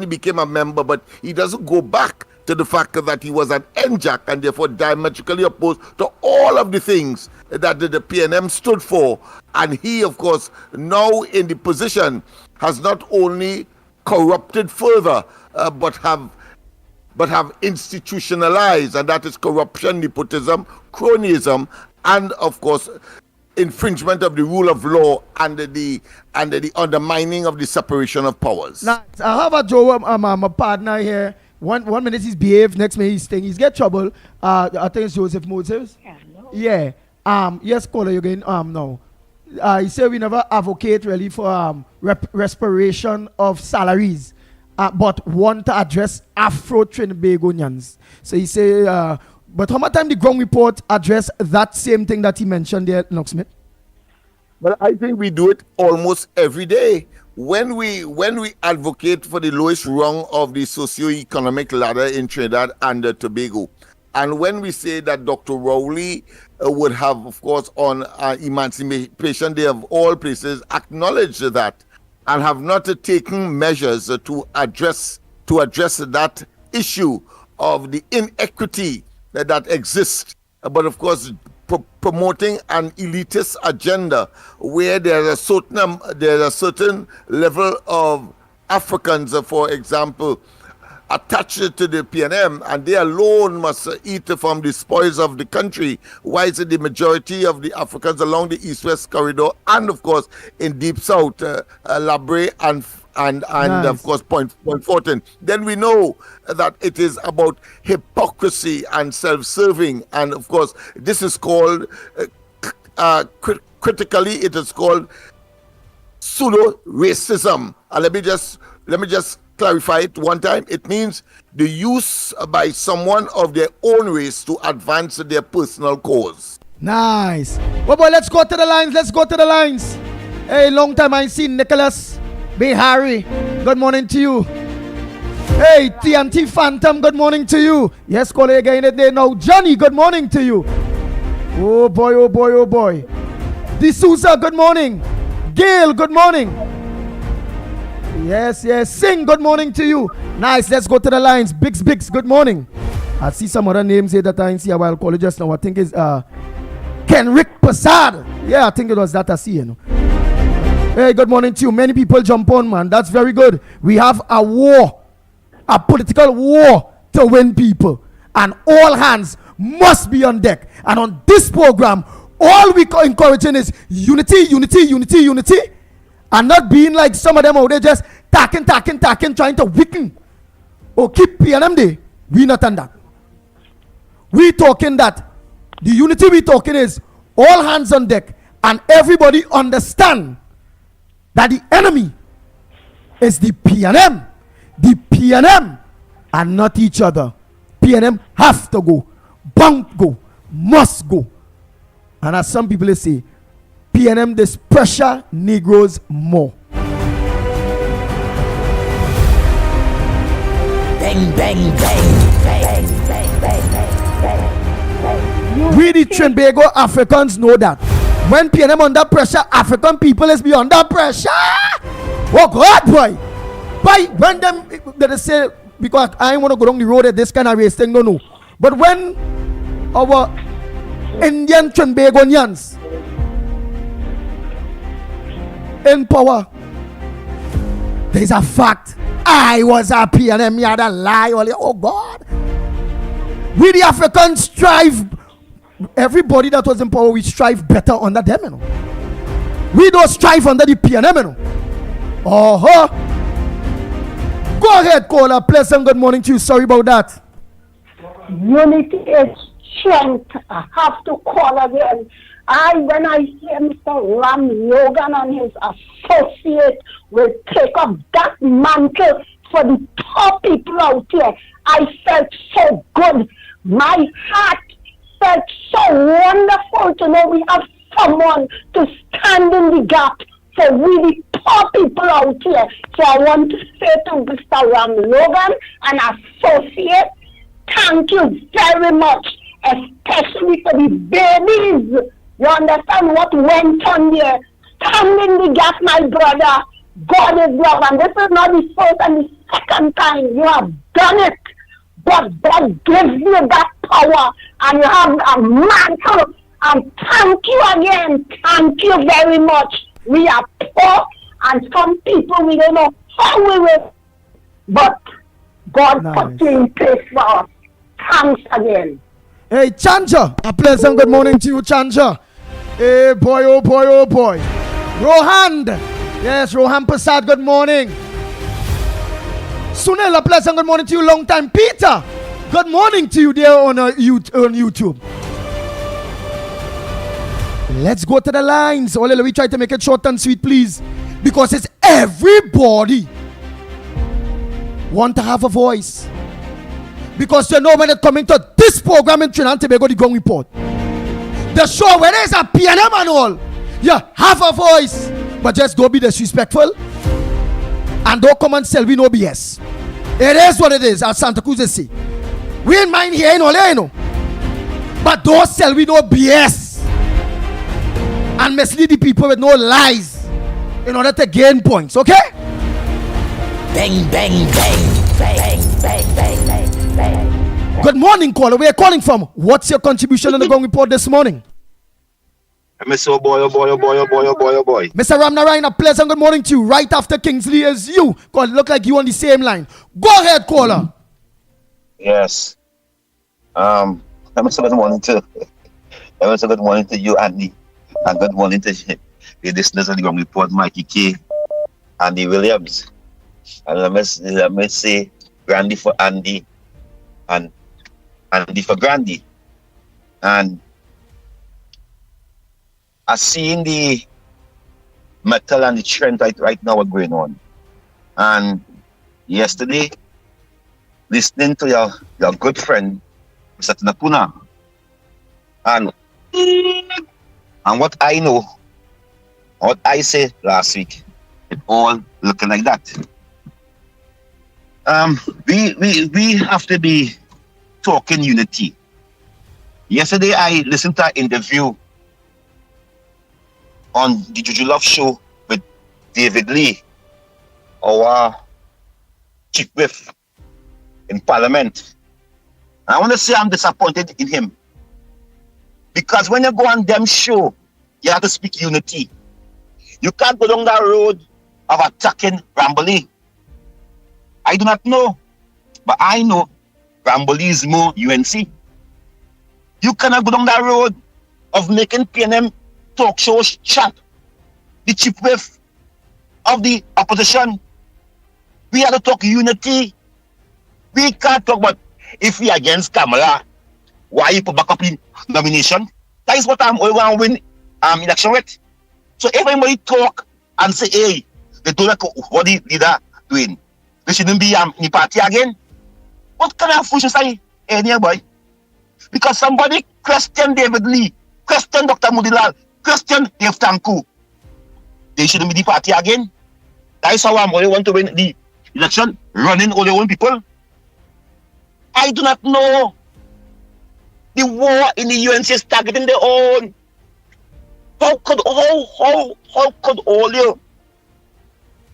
became a member, but he doesn't go back to the fact that he was an NJAC and therefore diametrically opposed to all of the things that the PNM stood for. And he, of course, now in the position has not only corrupted further, but have institutionalized, and that is corruption, nepotism, cronyism, and of course infringement of the rule of law and the undermining of the separation of powers. Now I have a Joe, my partner here. One minute he's behaved, next minute he's staying. He's get trouble. I think it's Joseph Moses. Yeah. Yes, caller, you again. No. He said we never advocate really for respiration of salaries. But want to address Afro-Trinbagonians. So he say, but how much time the ground report address that same thing that he mentioned there, Lennox Smith? Well, I think we do it almost every day. When we advocate for the lowest rung of the socio-economic ladder in Trinidad and Tobago, and when we say that Dr. Rowley would have, of course, on Emancipation Day of all places, acknowledged that, and have not taken measures to address that issue of the inequity that exists, but of course promoting an elitist agenda where there's a certain level of Africans, for example, attached to the PNM, and they alone must eat from the spoils of the country, while the majority of the Africans along the east-west corridor and of course in deep south, Labre and nice. Of course Point Fortin, then we know that it is about hypocrisy and self-serving, and of course this is called critically it is called pseudo-racism. And let me just clarify it one time. It means the use by someone of their own race to advance their personal cause. Nice. Well, boy, let's go to the lines. Hey, long time I seen Nicholas B. Harry. Good morning to you. Hey, TNT Phantom, good morning to you. Yes, call again today now. Johnny, good morning to you. Oh boy, oh boy, oh boy. D'Souza, good morning. Gail, good morning. Yes. Sing, good morning to you. Nice, let's go to the lines. Biggs, good morning. I see some other names here that I didn't see a while call just now. I think it's Kenrick Passad. Yeah, I think it was that I see, you know. Hey, good morning to you. Many people jump on, man. That's very good. We have a war, a political war to win people. And all hands must be on deck. And on this program, all we encouraging is unity. And not being like some of them out there just tacking, trying to weaken or keep PNM day. We not on that. We talking that the unity we talking is all hands on deck and everybody understand that the enemy is the PNM. The PNM and not each other. PNM have to go, bound go, must go. And as some people say, PNM this pressure Negroes more. Bang, bang, bang, bang, bang, bang, bang. We the Trinbago Africans know that. When PNM under pressure, African people is be under pressure. Oh God, boy. By when them they say because I want to go down the road at this kind of race thing, no. But when our Indian Trinbagonians in power, there's a fact. I was happy and me had a lie. Oh God. We the Africans strive. Everybody that was in power, we strive better under them, you know. We don't strive under the PNM, you know. Go ahead, caller. Pleasant good morning to you. Sorry about that. Unity is strength. I have to call again. When I hear Mr. Ram Logan and his associate will take up that mantle for the poor people out here, I felt so good. My heart felt so wonderful to know we have someone to stand in the gap for we the poor people out here. So I want to say to Mr. Ram Logan and associate, thank you very much, especially for the babies. You understand what went on there? Stand in the gap, my brother. God is love, and this is not the first and the second time you have done it. But God gives you that power, and you have a mantle. And thank you again. Thank you very much. We are poor, and some people we don't know how we will, but God put you in place for us. Thanks again. Hey, Chanja, a pleasant good morning to you, Chanja. Hey, boy, oh boy, oh boy. Rohan, yes, Rohan Prasad, good morning. Sunil, a pleasant good morning to you, long time. Peter, good morning to you there on YouTube. Let's go to the lines. We try to make it short and sweet, please, because it's everybody want to have a voice. Because you know when it's coming to this program in Trinidad and Tobago, the Gong Report, the show where there's a piano and all, you have a voice, but just don't be disrespectful and don't come and sell we no BS. It is what it is, as Santa Cruz say. We ain't mind here, you know, but don't sell we no BS and mislead the people with no lies in order to gain points, okay? Bang, bang, bang, bang, bang, bang, bang, bang. Good morning, caller. Where are you calling from? What's your contribution in the Gong Report this morning? Mr. Boy. Mr. Ramnarayan, a pleasant good morning to you. Right after Kingsley is you. Cause look like you on the same line. Go ahead, caller. Yes. I'm so good morning to you, Andy. And good morning to the listeners of the Gong Report, Mikey K. Andy Williams. And let me say Grandy for Andy and Andy for Grandy. And I seeing the metal and the trend right now are going on. And yesterday, listening to your good friend, Mr. Tunapuna, and what I know, what I said last week, it all looking like that. We have to be talking unity. Yesterday I listened to an interview on the Juju Love show with David Lee, our chief whip in Parliament. And I want to say I'm disappointed in him. Because when you go on them show, you have to speak unity. You can't go down that road of attacking Ramboli. I do not know, but I know Ramboli is more UNC. You cannot go down that road of making PNM talk shows chat the chief whip of the opposition. We have to talk unity. We can't talk about if we against Kamala, why you put back up in nomination. That is what I'm going to win election with. So if anybody talk and say, hey, they don't like what the leader doing, they shouldn't be in the party again. What kind of fool should say any boy? Because somebody questioned David Lee, questioned Dr. Mudilal, questioned Dave Tanku. They shouldn't be the party again. That is how I'm only want to win the election, running all their own people. I do not know. The war in the UNC is targeting their own. How could all you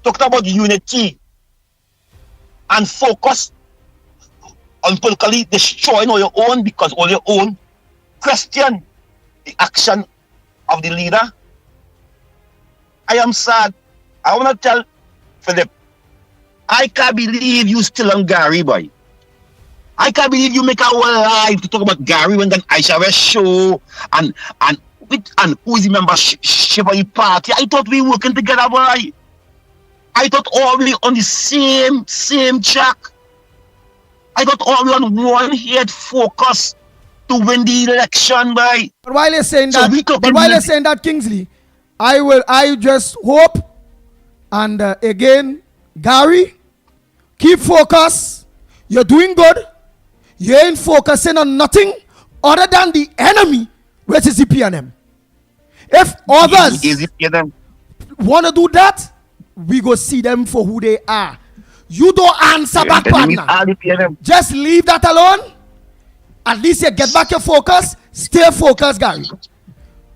talk about unity and focus unpolitically destroying all your own because all your own question the action of the leader. I am sad. I want to tell Philip, I can't believe you still on Gary, boy. I can't believe you make our live to talk about Gary when then I shall have a show and who is the membership of the party. I thought we were working together, boy. I thought all we on the same track. I thought all we on one head focus to win the election, boy. But while you're saying that, Kingsley, I just hope and again, Gary, keep focus. You're doing good. You ain't focusing on nothing other than the enemy, which is the PNM. If others want to do that, we go see them for who they are. You don't answer back, partner. Just leave that alone. At least you get back your focus. Stay focused, Gary.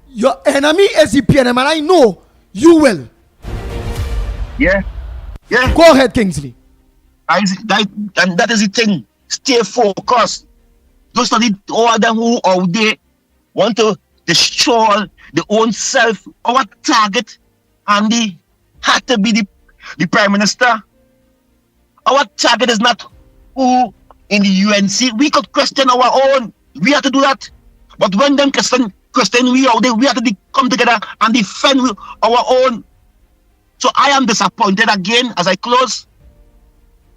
Your enemy is the PNM, and I know you will. Yeah. Go ahead, Kingsley. And that is the thing. Stay focused. Don't study all of them who out there want to destroy their own self. Our target, Andy, had to be the Prime Minister. Our target is not who in the UNC. We could question our own. We have to do that. But when them question we out there, we have to come together and defend our own. So I am disappointed again as I close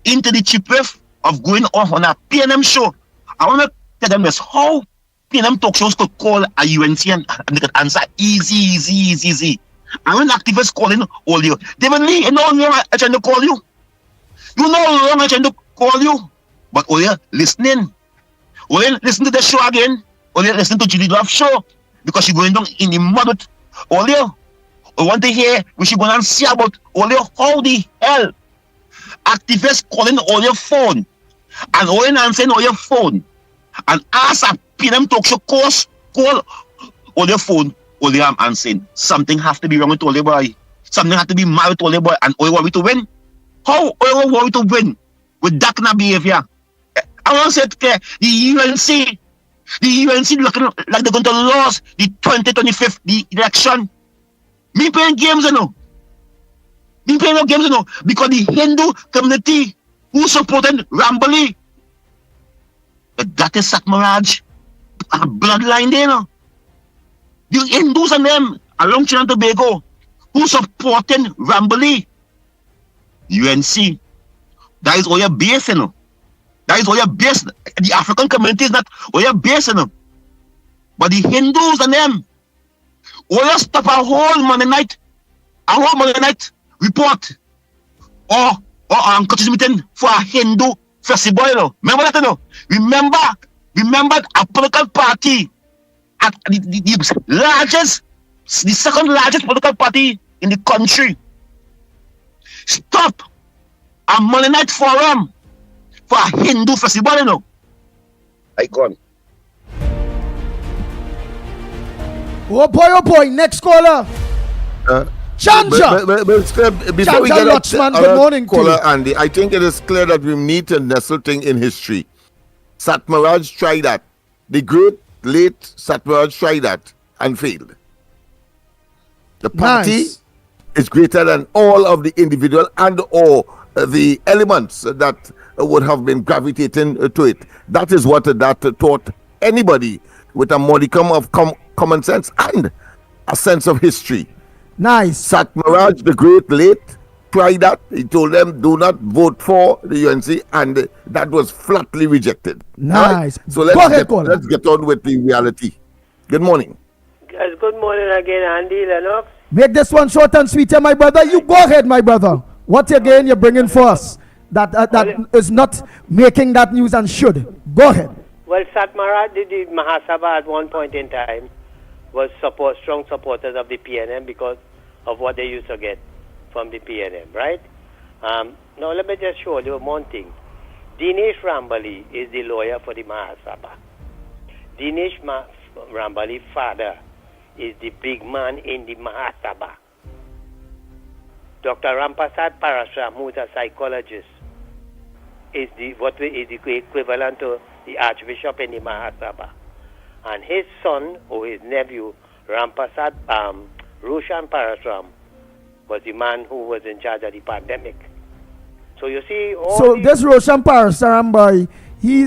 into the cheap riff of going off on a PNM show. I want to tell them this, how PNM talk shows could call a UNC and they could answer easy. And when activists calling all you, David Lee, you know I'm trying to call you. You know I'm trying to call you. But all you listening. All you listen to the show again. All you listen to Judy Love show. Because you're going down in the mud with all you. I want to hear we should go and see about all you, how the hell activists calling all your phone and all you answering all your phone and ask a PNM talk show course call all your phone, all you answering. Something has to be wrong with all your boy. Something has to be mad with all your boy and all you want me to win. How all you want me to win with that kind of behavior? I want to say the UNC looking like they're going to lose the 2025 the election. Me playing games, you know. Me playing no games, you know, because the Hindu community who supported Ramboli, that is Satmaraj, a bloodline there, you know. The Hindus and them along Trinidad and Tobago who supporting Ramboli, UNC, that is all your base, you know. That is all your base. The African community is not all your base, you know. But the Hindus and them, all your stop a whole Monday night report or country meeting for a Hindu festival, you know. Remember that, you know. Remember a political party at the second largest political party in the country. Stop a Monday night forum for a Hindu festival, you know. I gone. Oh boy, next caller. Chanja. Before we get Lutchman, good morning caller, to you. Andy, I think it is clear that we need to nestle thing in history. Satmaraj tried that. The great, late Satmaraj tried that and failed. The party is greater than all of the individual and or the elements that would have been gravitating to it. That is what that taught anybody with a modicum of common sense and a sense of history. Nice. Satmaraj, the great late, tried that. He told them, do not vote for the UNC, and that was flatly rejected. Nice. Right? So let's get on with the reality. Good morning. Yes, good morning again, Andy, Lennox. Make this one short and sweet, my brother. You go ahead, my brother. What again you're bringing for us that is not making that news and should? Go ahead. Well, Satmaraj did the Mahasabha at one point in time was strong supporters of the PNM because of what they used to get from the PNM, right? Now, let me just show you one thing. Dinesh Rambali is the lawyer for the Mahasabha. Dinesh Rambali's father is the big man in the Mahasabha. Dr. Rampasad Parashram, who is a psychologist, is the equivalent to the Archbishop in the Mahasabha. And his son or his nephew, Rampasad Roshan Parasram, was the man who was in charge of the pandemic. So you see, so this Roshan Parasaram boy, he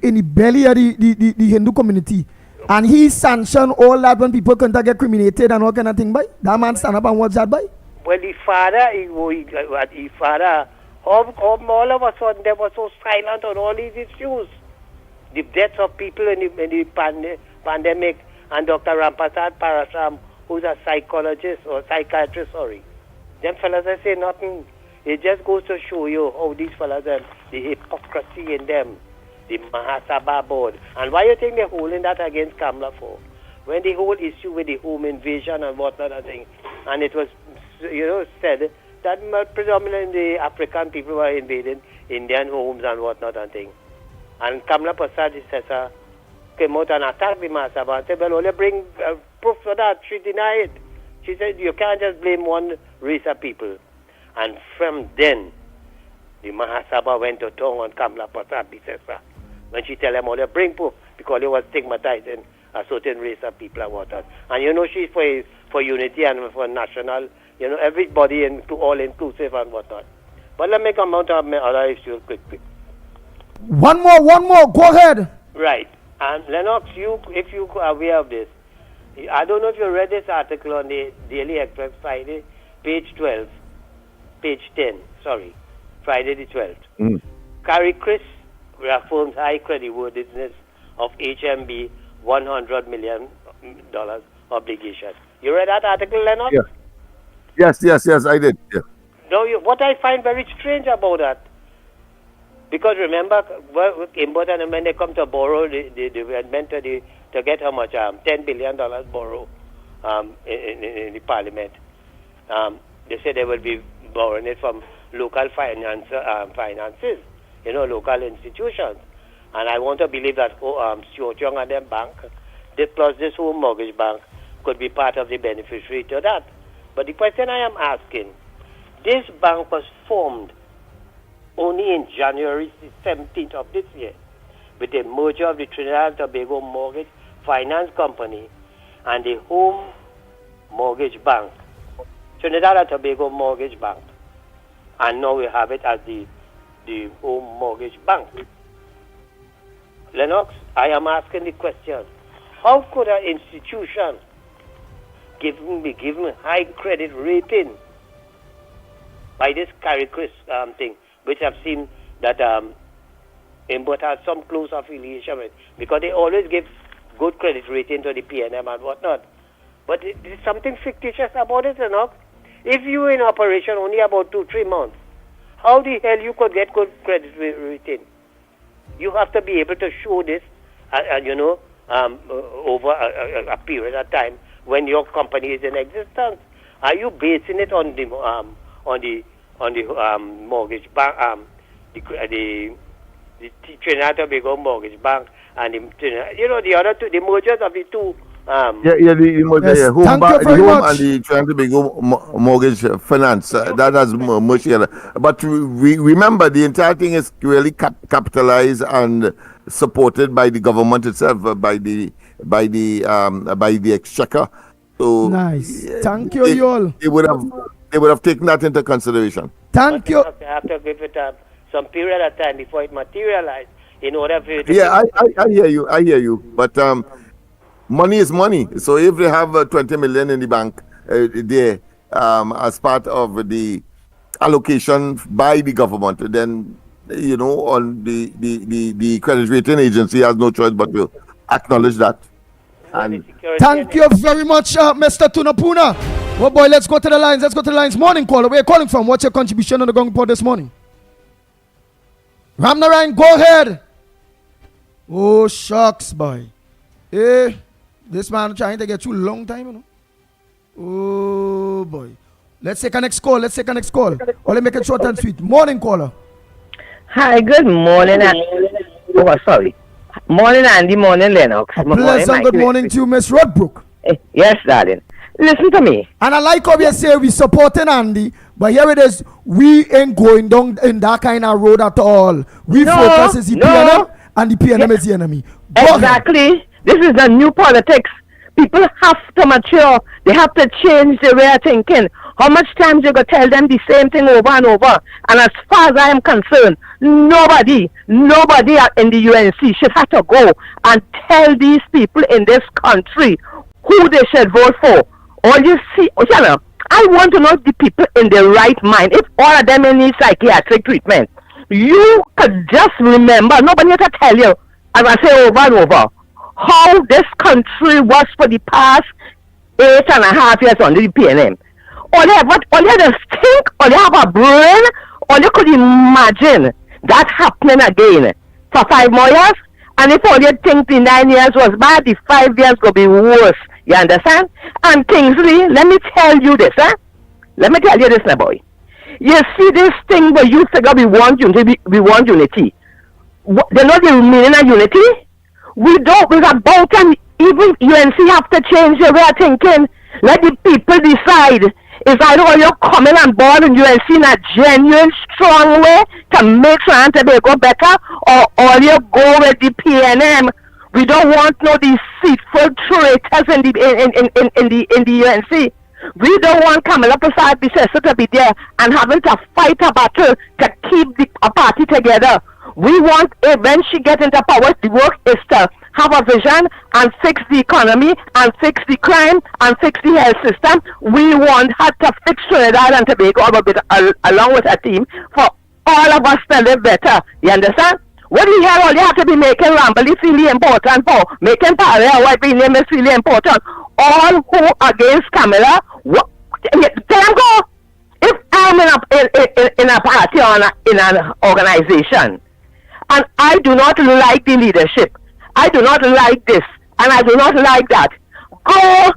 in the belly of the Hindu community, and he sanctioned all that when people couldn't get cremated and all kind of thing. By that man stand up and watch that by. Well, the father, all of a sudden they were so silent on all these issues. The deaths of people in the pandemic, and Dr. Rampasad Parasram, who's a psychologist or psychiatrist, them fellas they say nothing. It just goes to show you how these fellas the hypocrisy in them, the Mahasabha board. And why you think they're holding that against Kamla for? When the whole issue with the home invasion and whatnot, and it was, said that predominantly the African people were invading Indian homes and whatnot and thing. And Kamla Prasad, his sister, came out and attacked the Mahasabha and said, well, only bring proof for that. She denied it. She said, you can't just blame one race of people. And from then, the Mahasabha went to town on Kamla Prasad, the sister, when she tell them, only bring proof, because they were stigmatizing a certain race of people and whatnot. And she's for unity and for national, everybody to all inclusive and whatnot. But let me come out of my other issue quick. One more, go ahead. Right. And Lennox, if you are aware of this, I don't know if you read this article on the Daily Express Friday, page 10, Friday the 12th. Carrie Chris reaffirms high creditworthiness of HMB $100 million obligation. You read that article, Lennox? Yeah. Yes, I did. Yeah. Now, what I find very strange about that, because remember, and when they come to borrow, they were meant to get how much? $10 billion borrow in the parliament. They say they will be borrowing it from local finances, local institutions. And I want to believe that Stuart Young and them bank, plus this home mortgage bank, could be part of the beneficiary to that. But the question I am asking, this bank was formed only in January 17th of this year, with the merger of the Trinidad and Tobago Mortgage Finance Company and the Home Mortgage Bank, Trinidad and Tobago Mortgage Bank, and now we have it as the Home Mortgage Bank. Lennox, I am asking the question, how could an institution be given high credit rating by this Carrie Chris thing, which I've seen that Import has some close affiliation with, because they always give good credit rating to the PNM and whatnot. But there's something fictitious about it, Lennox. If you were in operation only about 2-3 months, how the hell you could get good credit rating? You have to be able to show this, over a period of time when your company is in existence. Are you basing it on the mortgage bank, the Trinidad Tobago Mortgage Bank, and the other two, the mergers of the two? The merger, yes. Home and the Trinidad Tobago Mortgage Finance. That has merged together. But we remember, the entire thing is really capitalized and supported by the government itself, by the exchequer. So nice. Thank you, Yol. They would have taken that into consideration. Thank you. They have to give it some period of time before it materializes in order for it to I hear you. But money is money. So if they have 20 million in the bank there as part of the allocation by the government, then on the credit rating agency has no choice but to acknowledge that. And thank you very much, Mr. Tunapuna. Well, boy, let's go to the lines. Morning caller, where are you calling from? What's your contribution on the Gong Report this morning? Ramnarayan, go ahead. Oh, shucks, boy. Hey, this man trying to get you a long time, Oh, boy. Let's take a next call. Or let's make it short and sweet. Morning caller. Hi, good morning. Morning, Andy. Morning, Lennox. Pleasant good morning to you, Miss Rodbrook. Yes, darling. Listen to me. And I like how you say we supporting Andy, but here it is, we ain't going down in that kind of road at all. We focus is the PNM, and the PNM is the enemy. Exactly. This is the new politics. People have to mature. They have to change their way of thinking. How much times you go tell them the same thing over and over? And as far as I am concerned, nobody in the UNC should have to go and tell these people in this country who they should vote for. All you see, I want to know the people in the right mind. If all of them need psychiatric treatment, you could just remember, nobody has to tell you, as I say over and over, how this country was for the past 8.5 years under the PNM. All you have to think, all you have a brain, all you could imagine that happening again for 5 more years. And if all you think the 9 years was bad, the 5 years will be worse. You understand? And Kingsley, let me tell you this, Let me tell you this, my boy. You see this thing where you figure we want unity. They know the meaning of unity. We're about time even UNC have to change their way of thinking. Let the people decide. Is either all you're coming on board and UNC in a genuine, strong way to make Trinidad and Tobago better, or all you go with the PNM. We don't want no deceitful traitors in the UNC. We don't want Kamala Prasad Bisesa to be there and having to fight a battle to keep the party together. We want, when she gets into power, the work is to have a vision and fix the economy and fix the crime and fix the health system. We want her to fix Trinidad and Tobago along with her team for all of us to live better. You understand? What the hell all you have to be making Ramble is really important for? Making Paria White be name is really important. All who against Kamala, tell them go. If I'm in a party or in an organization, and I do not like the leadership, I do not like this, and I do not like that, go.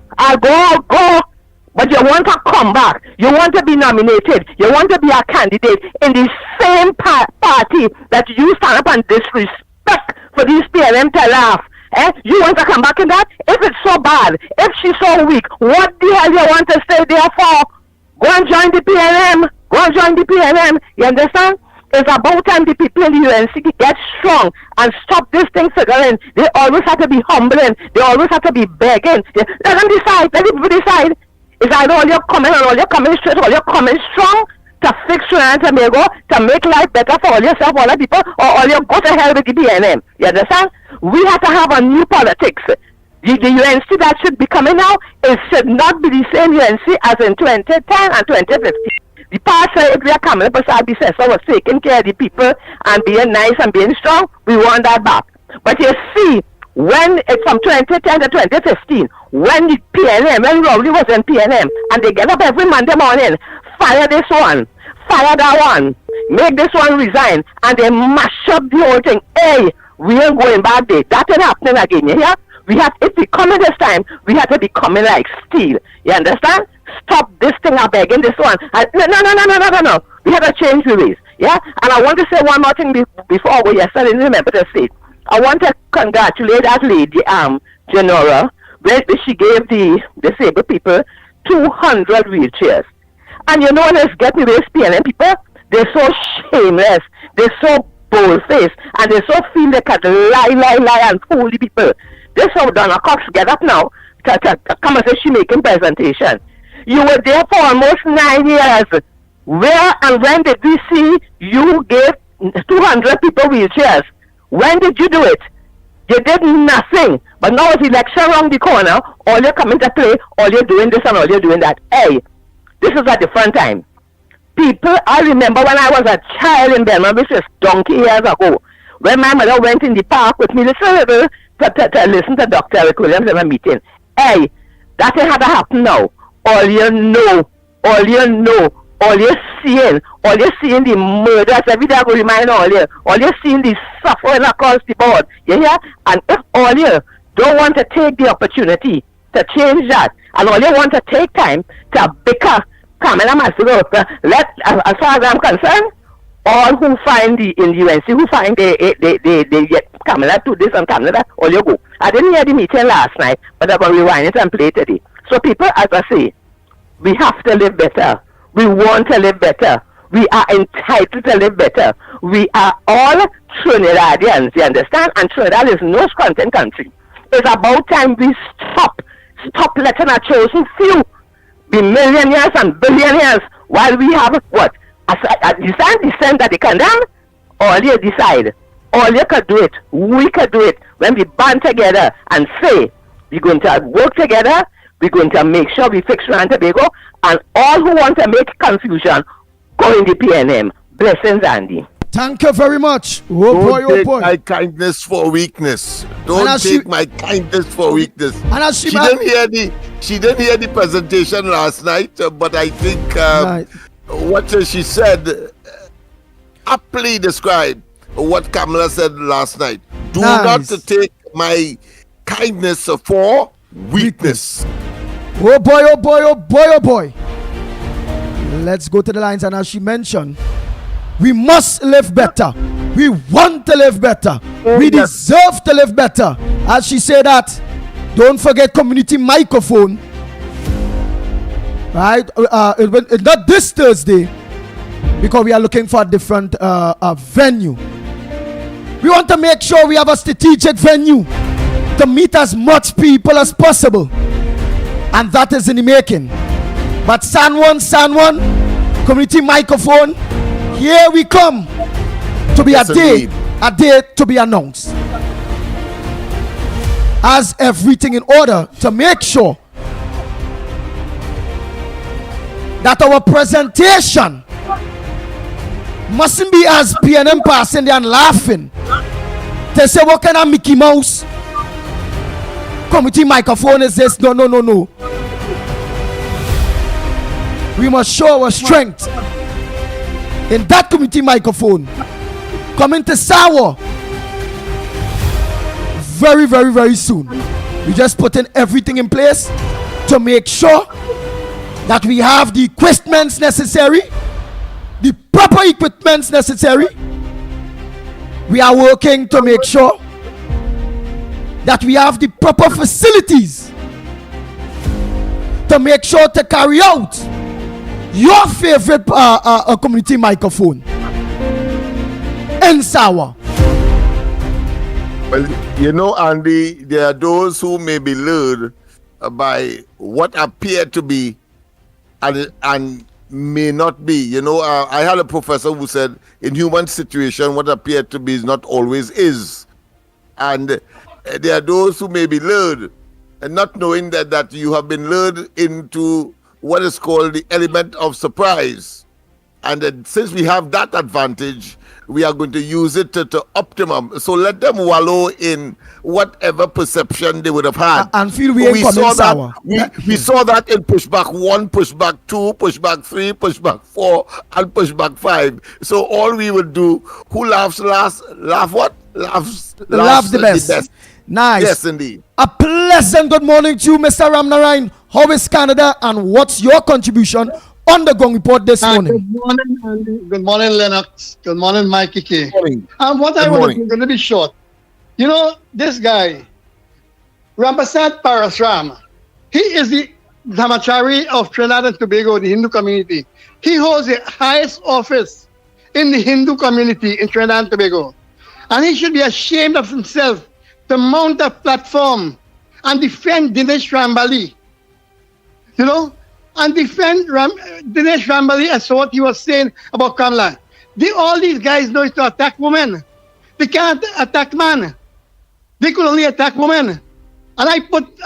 But you want to come back. You want to be nominated. You want to be a candidate in the same party that you stand up and disrespect for these PLM to laugh. You want to come back in that? If it's so bad, if she's so weak, what the hell you want to stay there for? Go and join the PLM. Go and join the PLM. You understand? It's about time the people in the UNC get strong and stop this thing figuring. They always have to be humbling. They always have to be begging. Let them decide. Let people decide. Is either all you're coming and all you're coming straight, all you're coming strong to fix Trinidad and Tobago, to make life better for all yourself, all the people, or all you go to hell with the BNM. You understand? We have to have a new politics. The UNC that should be coming now, it should not be the same UNC as in 2010 and 2015. The past if we are coming, Prasad Bisesa was taking care of the people and being nice and being strong, we want that back. But you see, when it's from 2010 to 2015, when the PNM, when Rowley was in PNM, and they get up every Monday morning, fire this one, fire that one, make this one resign, and they mash up the whole thing. Hey, we ain't going back there. That ain't happening again, you hear? If we come in this time, we have to be coming like steel. You understand? Stop this thing up begging this one. No. We have to change the ways. Yeah? And I want to say one more thing before we yesterday didn't remember to say it. I want to congratulate that lady, Genora, where she gave the disabled people 200 wheelchairs. And you know, let's get me with PNM people, they're so shameless, they're so bold-faced, and they so feel they can lie and fool the people. This how Donna Cox get up now to come and say she making presentation. You were there for almost 9 years. Where and when did we see you give 200 people wheelchairs? When did you do it? You did nothing. But now it's election around the corner, all you're coming to play, all you're doing this and all you're doing that. Hey, this is a different time. People, I remember when I was a child in Belmont, which is donkey years ago, when my mother went in the park with me to listen to Dr. Eric Williams in a meeting. Hey, that ain't had to happen now. All you know, all you're seeing the murders every day I go remind all you're seeing the suffering across the board. You hear? And if all you don't want to take the opportunity to change that, and all you want to take time to bicker, Kamala Masuro, as far as I'm concerned, all who find in the UNC, who find they get Kamala to this and Kamala that, all you go. I didn't hear the meeting last night, but I'm going to rewind it and play today. So people, as I say, we have to live better. We want to live better. We are entitled to live better. We are all Trinidadians, you understand? And Trinidad is no content country. It's about time we stop letting our chosen few be millionaires and billionaires while we have what? A descent that they condemn? All you decide. All you could do it. We could do it when we band together and say we're going to work together. We're going to make sure we fix Trinidad and Tobago, and all who want to make confusion go in the PNM. Blessings, Andy. Thank you very much. Don't take my kindness for weakness. Don't take my kindness for weakness. She didn't hear the presentation last night, but I think what she said aptly described what Kamala said last night. Do not take my kindness for weakness. Oh boy, oh boy, oh boy, oh boy. Let's go to the lines, and as she mentioned, we must live better. We want to live better. We deserve to live better. As she said that, don't forget community microphone. Right? Not this Thursday, because we are looking for a different venue. We want to make sure we have a strategic venue to meet as much people as possible. And that is in the making. But San Juan, community microphone, here we come to be a day to be announced. As everything in order to make sure that our presentation mustn't be as PNM passing there and laughing. They say, what kind of Mickey Mouse community microphone is this? No. We must show our strength in that community microphone. Coming to Sawa very, very, very soon. We just putting everything in place to make sure that we have the equipments necessary, the proper equipments necessary. We are working to make sure that we have the proper facilities to make sure to carry out your favorite community microphone in Sawa. Well, you know, Andy, there are those who may be lured by what appear to be and may not be. You know, I had a professor who said in human situation, what appeared to be is not always is. And there are those who may be lured and not knowing that you have been lured into what is called the element of surprise. And since we have that advantage, we are going to use it to optimum. So let them wallow in whatever perception they would have had. And feel we saw that. We saw that in pushback 1, pushback 2, pushback 3, pushback 4, and pushback 5. So all we will do, who laughs last, laugh what? Laughs the best. Nice. Yes, indeed. A pleasant good morning to you, Mr. Ramnarayan. How is Canada, and what's your contribution on the Gong Report this morning? Good morning, Andy. Good morning, Lennox. Good morning, Mikey K. Good morning. And what I want to going to be short. You know, this guy, Rampersad Parasram, he is the Dhamachari of Trinidad and Tobago, the Hindu community. He holds the highest office in the Hindu community in Trinidad and Tobago. And he should be ashamed of himself to mount a platform and defend Dinesh Rambali. You know, and defend Dinesh Rambali as what he was saying about Kamala. All these guys know is to attack women. They can't attack man. They could only attack women. And I put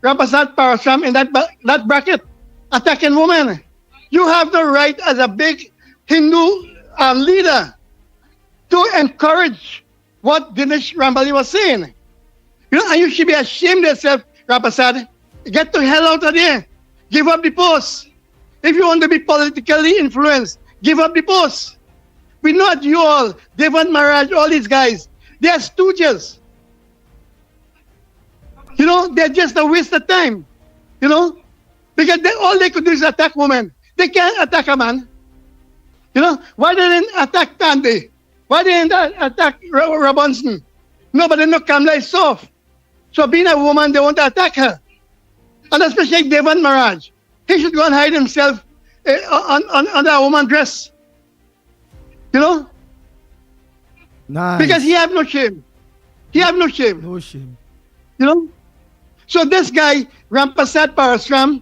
Rampersad Parasram in that bracket, attacking women. You have the right as a big Hindu leader to encourage what Dinesh Rambali was saying. You know, and you should be ashamed of yourself, Rampersad. Get the hell out of there. Give up the post. If you want to be politically influenced, give up the post. We know you all, Devon Maharaj, all these guys, they are stooges. You know, they're just a waste of time. You know, because all they could do is attack women. They can't attack a man. You know, why they didn't attack Tandy? Why they didn't attack Robinson? No, but they know Kamala is soft. So being a woman, they want to attack her. And especially Devan Maharaj. He should go and hide himself on that woman's dress. You know? Nice. Because he have no shame. He have no shame. No shame. You know? So this guy, Rampasat Parasram,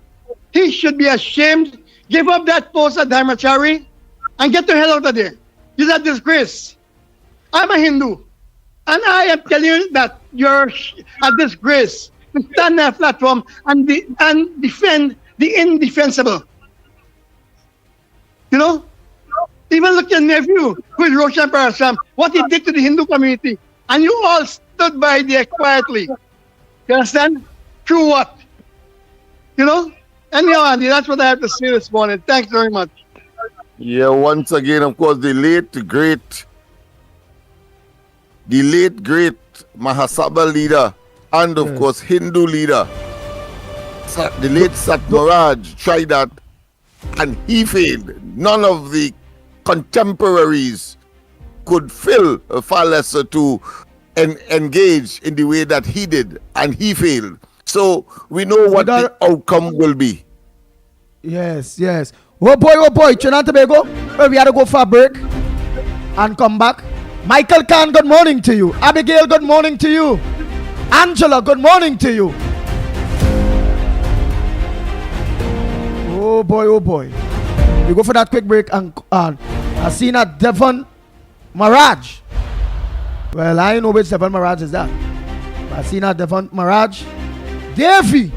he should be ashamed, give up that post at Dharmachari, and get the hell out of there. He's a disgrace. I'm a Hindu. And I am telling you that you're a disgrace to stand on a platform and defend the indefensible. You know? Even look at your nephew, who is Roshan Parasram, what he did to the Hindu community. And you all stood by there quietly. You understand? Through what? You know? Anyhow, Andy, that's what I have to say this morning. Thanks very much. Yeah, once again, of course, the late, great Mahasabha leader and, of course, Hindu leader, the late Sat Maharaj tried that and he failed. None of the contemporaries could fill far lesser to engage in the way that he did, and he failed. So we know what the outcome will be. Yes. Oh boy, Trinidad and Tobago. Well, we had to go for a break and come back. Michael Khan, good morning to you. Abigail, good morning to you. Angela, good morning to you. Oh boy. We go for that quick break and I seen a Devon Maharaj. Well, I know which Devon Maharaj is that. I seen a Devon Maharaj. Davy,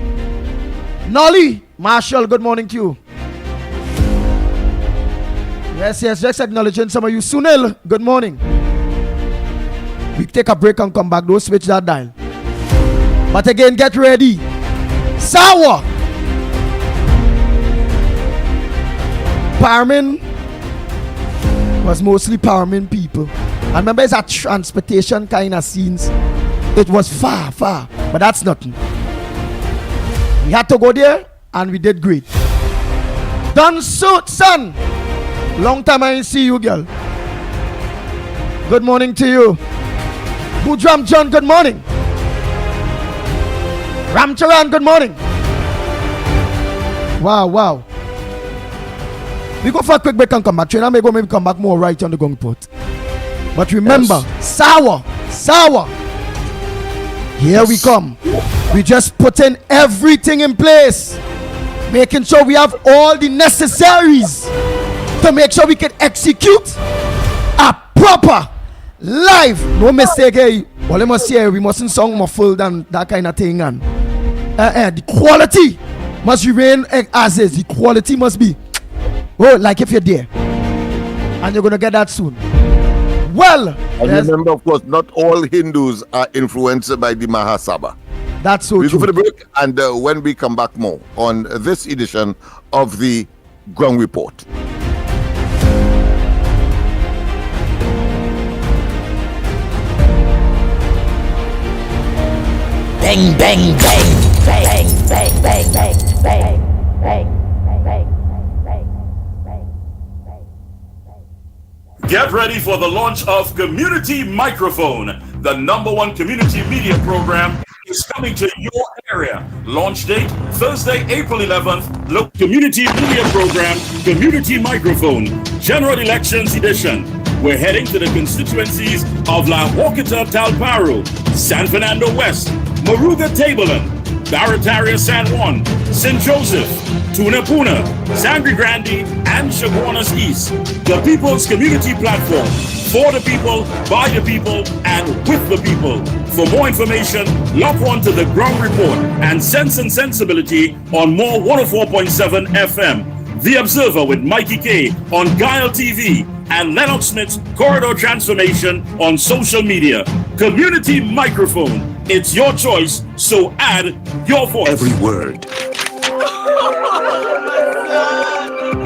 Nolly, Marshall, good morning to you. Yes, just acknowledging some of you. Sunil, good morning. We take a break and come back. Don't switch that dial. But again, get ready. Sour. Parmin was mostly Parmin people. I remember it's a transportation kind of scenes. It was far, but that's nothing. We had to go there and we did great. Don Suit, son. Long time I didn't see you, girl. Good morning to you. Budram John, good morning. Ramcharan, good morning. Wow. We go for a quick break and come back. Trainer may go maybe come back more right on the Gong Port. But remember, sour. Here we come. We just put in everything in place, making sure we have all the necessaries to make sure we can execute a proper live. No mistake, all I must say, we mustn't sound muffled and that kind of thing. And the quality must remain as is. The quality must be, like if you're there. And you're going to get that soon. Well, and remember, of course, not all Hindus are influenced by the Mahasabha. That's so true. We go for the break, and when we come back, more on this edition of the Ground Report. Bang, bang, bang, bang, bang, bang, bang, bang, bang. Get ready for the launch of Community Microphone. The #1 community media program is coming to your area. Launch date, Thursday, April 11th. Look, community media program, Community Microphone, General Elections Edition. We're heading to the constituencies of La Joquita, Talparo, San Fernando West, Moruga Tableland, Barataria San Juan, St. Joseph, Tunapuna, Sangre Grande, and Chaguanas East. The People's Community Platform. For the people, by the people, and with the people. For more information, log on to the Ground Report and Sense and Sensibility on More 104.7 FM. The Observer with Mikey K on Guile TV and Lennox Smith's Corridor Transformation on social media. Community Microphone. It's your choice, so add your voice. Every word.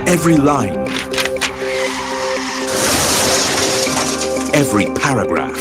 Every line. Every paragraph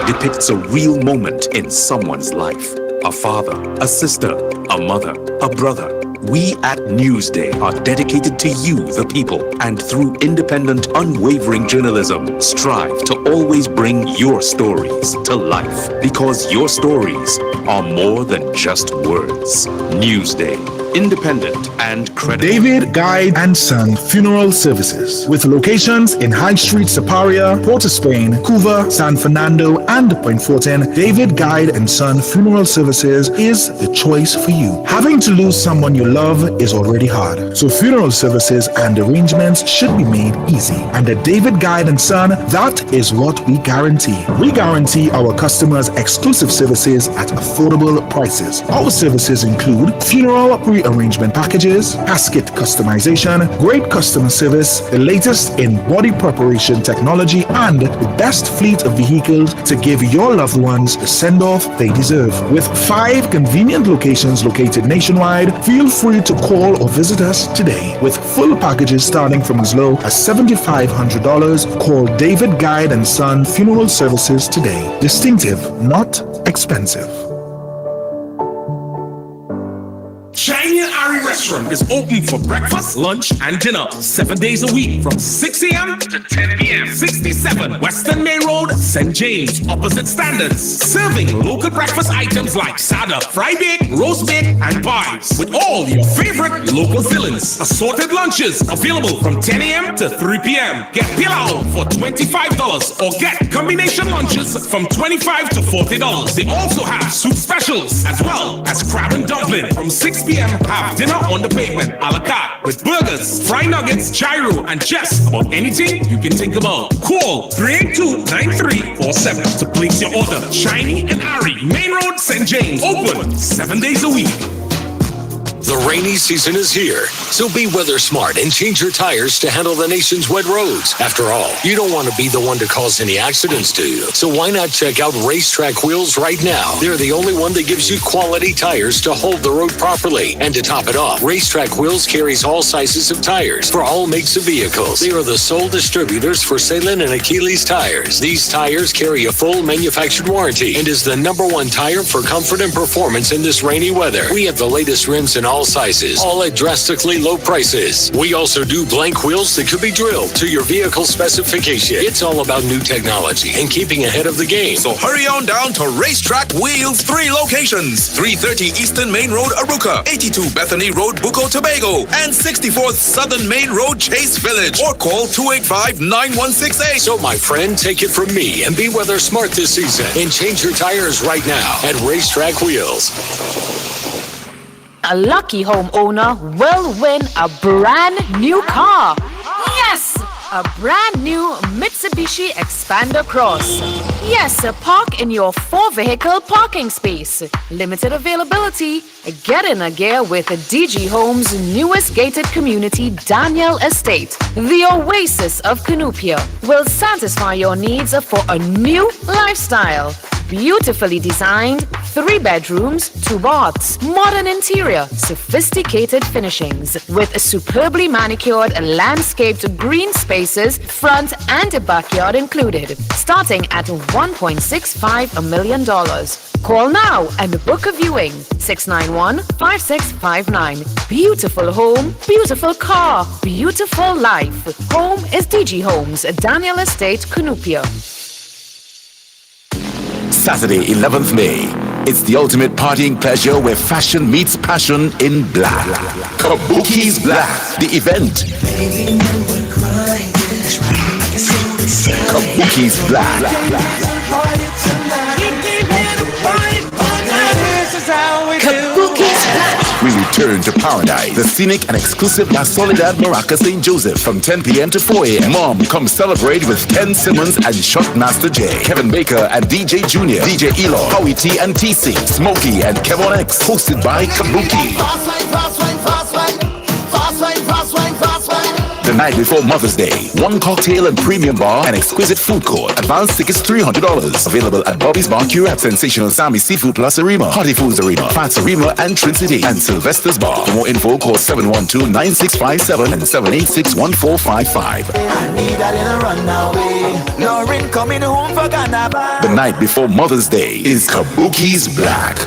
depicts a real moment in someone's life. A father, a sister, a mother, a brother. We at Newsday are dedicated to you, the people, and through independent, unwavering journalism, strive to will always bring your stories to life, because your stories are more than just words. Newsday, independent and credible. David Guide and Son Funeral Services, with locations in High Street, Saparia, Port of Spain, Couva, San Fernando, and Point Fortin. David Guide and Son Funeral Services is the choice for you. Having to lose someone you love is already hard, so funeral services and arrangements should be made easy. And at David Guide and Son, that is what we guarantee. We guarantee our customers exclusive services at affordable prices. Our services include funeral pre-arrangement packages, casket customization, great customer service, the latest in body preparation technology, and the best fleet of vehicles to give your loved ones the send-off they deserve. With 5 convenient locations located nationwide, feel free to call or visit us today. With full packages starting from as low as $7,500, call David Guide and Son Funeral Services today. Distinctive, not expensive. Shiny and Ari Restaurant is open for breakfast, lunch, and dinner 7 days a week from 6 a.m. to 10 p.m. 67 Western Main Road, St. James, opposite Standards. Serving local breakfast items like sada, fried bake, roast bake, and pies, with all your favorite local fillings. Assorted lunches available from 10 a.m. to 3 p.m. Get pilau for $25 or get combination lunches from $25 to $40. They also have soup specials as well as crab and dumpling from 6 p.m. Have dinner on the pavement, a la carte, with burgers, fried nuggets, gyro, and just about anything you can think about. Call 382-9347 to place your order. Shiny and Ari, Main Road, St. James. Open 7 days a week. The rainy season is here, so be weather smart and change your tires to handle the nation's wet roads. After all, you don't want to be the one to cause any accidents, do you? So why not check out Racetrack Wheels right now? They're the only one that gives you quality tires to hold the road properly. And to top it off, Racetrack Wheels carries all sizes of tires for all makes of vehicles. They are the sole distributors for Salem and Achilles tires. These tires carry a full manufactured warranty and is the #1 tire for comfort and performance in this rainy weather. We have the latest rims in all sizes, all at drastically low prices. We also do blank wheels that could be drilled to your vehicle specification. It's all about new technology and keeping ahead of the game. So hurry on down to Racetrack Wheels, 3 locations: 330 Eastern Main Road, Aruca, 82 Bethany Road, Bucco, Tobago, and 64th Southern Main Road, Chase Village, or call 285-9168. So my friend, take it from me and be weather smart this season and change your tires right now at Racetrack Wheels. A lucky homeowner will win a brand new car. Yes! A brand new Mitsubishi Expander Cross. Yes, park in your 4-vehicle parking space. Limited availability. Get in a gear with DG Homes' newest gated community, Daniel Estate. The oasis of Cunupia will satisfy your needs for a new lifestyle. Beautifully designed, 3 bedrooms, 2 baths, modern interior, sophisticated finishings, with superbly manicured landscaped green spaces, front and backyard included, starting at $1.65 million. Call now and book a viewing. 691-5659. Beautiful home, beautiful car, beautiful life. Home is DG Homes, Daniel Estate, Cunupia. Saturday, 11th May. It's the ultimate partying pleasure where fashion meets passion in black. Kabuki's Black, the event. Kabuki's Black. Kabuki's Black. We return to paradise, the scenic and exclusive La Soledad Maraca St. Joseph from 10 p.m. to 4 a.m. Mom, come celebrate with Ken Simmons and Shotmaster J, Kevin Baker and DJ Junior, DJ Elo, Howie T and TC, Smokey and Kevin X, hosted by Kabuki. The night before Mother's Day, 1 cocktail and premium bar and exquisite food court. Advance tickets $300. Available at Bobby's Bar, Curate, Sensational Sammy Seafood Plus Arima, Hearty Foods Arima, Fats Arima, and Trinity, and Sylvester's Bar. For more info, call 712-9657 and 786-1455. The night before Mother's Day is Kabuki's Black.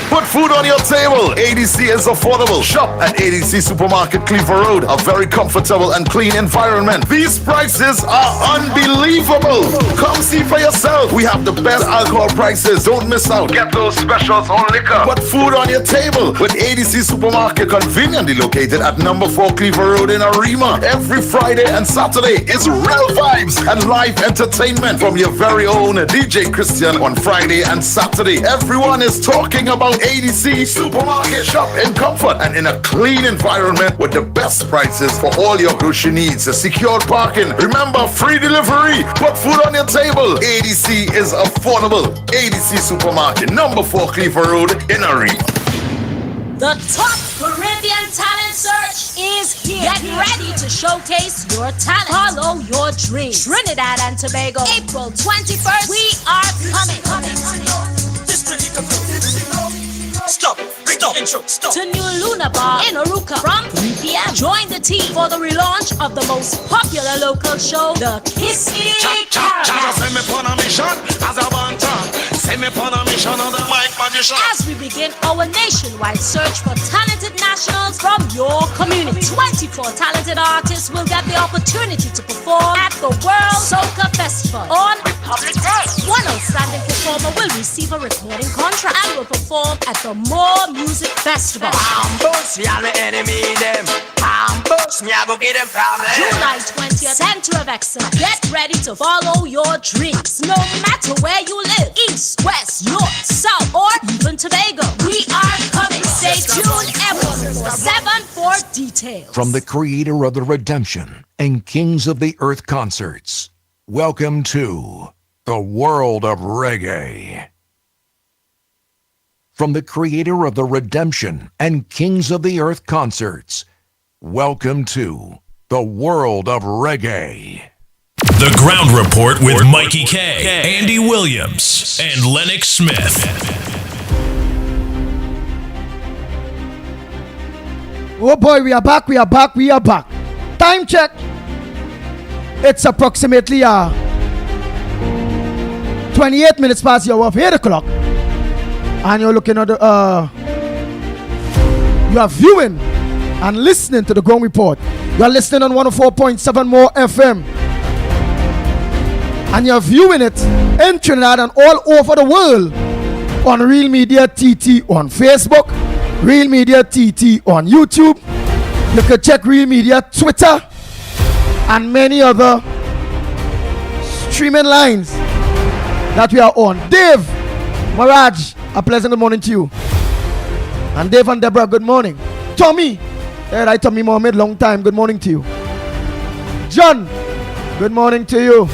Put food on your table. ADC is affordable. Shop at ADC Supermarket, Cleaver Road. A very comfortable and clean environment. These prices are unbelievable. Come see for yourself. We have the best alcohol prices. Don't miss out. Get those specials on liquor. Put food on your table with ADC Supermarket, conveniently located at number 4 Cleaver Road in Arima. Every Friday and Saturday is real vibes and live entertainment from your very own DJ Christian on Friday and Saturday. Everyone is talking about ADC Supermarket. Shop in comfort and in a clean environment with the best prices for all your grocery needs. Secured parking. Remember, free delivery. Put food on your table. ADC is affordable. ADC Supermarket, number 4 Cleaver Road in Arima. The top Caribbean talent search is here. Get ready to showcase your talent. Follow your dreams. Trinidad and Tobago, April 21st. We are coming. Stop. Intro. Stop. To New Luna Bar in Aruka from 3 p.m. Join the team for the relaunch of the most popular local show, The Kissy As we begin our nationwide search for talented nationals from your community. 24 talented artists will get the opportunity to perform at the World Soca Festival on Republic Day. One outstanding performer will receive a recording contract and will perform at the More Music Festival. July 20th, Center of Excellence. Get ready to follow your dreams. No matter where you live, east, west, north, south, or even Tobago. We are coming. Stay tuned every 7 for details. From the creator of the Redemption and Kings of the Earth concerts, welcome to the world of reggae. From the creator of the Redemption and Kings of the Earth concerts, welcome to the world of reggae. The Ground Report with Mikey K, Andy Williams, and Lennox Smith. Oh boy, we are back. Time check. It's approximately 28 minutes past the hour of 8 o'clock. And you're looking at the, you are viewing and listening to the Ground Report. You are listening on 104.7 More FM. And you're viewing it in Trinidad and all over the world on Real Media TT on Facebook, Real Media TT on YouTube. You can check Real Media Twitter and many other streaming lines that we are on. Dave, Maraj, a pleasant good morning to you. And Dave and Deborah, good morning. Tommy, hey, right, Tommy Mohammed, long time, good morning to you. John, good morning to you.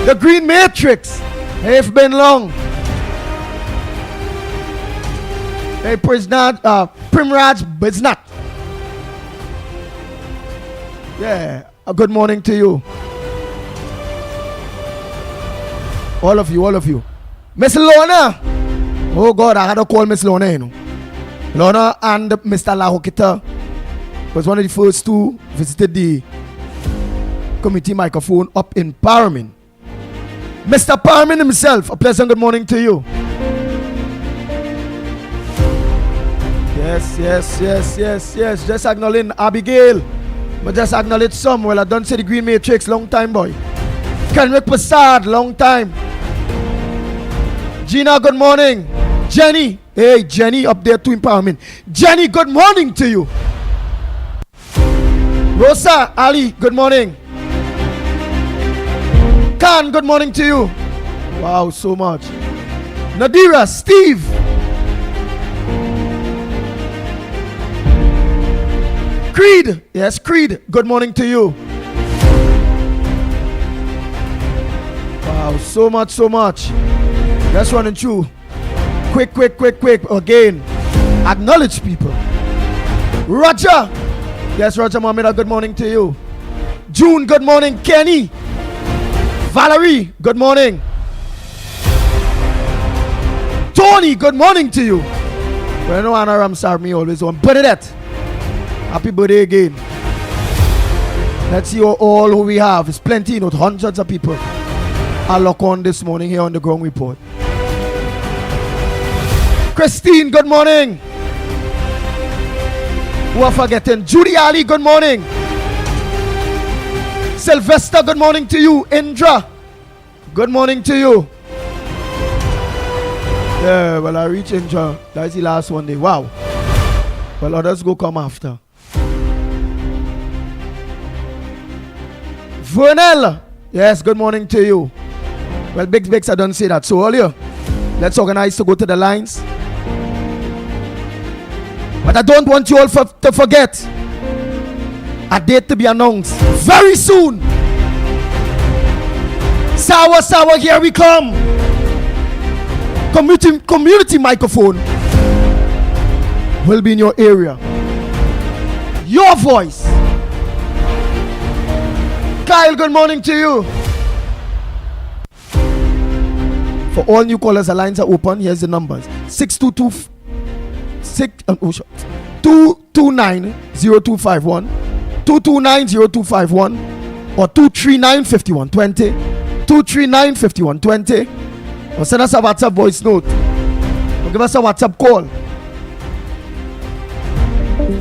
The Green Matrix, hey, it's been long. Hey, Primraj Biznat. Yeah, a good morning to you. All of you. Miss Lorna. Oh God, I had to call Miss Lorna, you know. Lorna and Mr. Lahokita was one of the first to visited the committee microphone up in Paramin. Mr. Paramin himself, a pleasant good morning to you. Yes. Just acknowledging Abigail. But just acknowledge some. Well, I don't say the Green Matrix, long time, boy. Kenrick Prasad, long time. Gina, good morning. Jenny, hey, Jenny up there to empowerment. Jenny, good morning to you. Rosa, Ali, good morning. Khan, good morning to you. Wow, so much. Nadira, Steve. Creed, yes, Creed, good morning to you. Wow, so much. Let's run and chew. Quick. Again, acknowledge people. Roger. Yes, Roger Mohammed, good morning to you. June, good morning. Kenny. Valerie, good morning. Tony, good morning to you. Well, no, Anna Ramsar, me always on. Bernadette, happy birthday again. Let's see all who we have. It's plenty, hundreds of people are locked on this morning here on the Ground Report. Christine, good morning. Who are forgetting? Judy Ali, good morning. Sylvester, good morning to you. Indra, good morning to you. Yeah, well, I reach Indra. That's the last one day. Wow. Well, others go come after. Vernell, yes, good morning to you. Well, Biggs, I don't say that. So earlier, let's organize to go to the lines. But I don't want you all to forget a date to be announced very soon. Sour, here we come. Community microphone will be in your area. Your voice. Kyle, good morning to you. For all new callers, the lines are open. Here's the numbers: 229-0251, 229-0251, or 239-5120, 239-5120, or send us a WhatsApp voice note, or give us a WhatsApp call,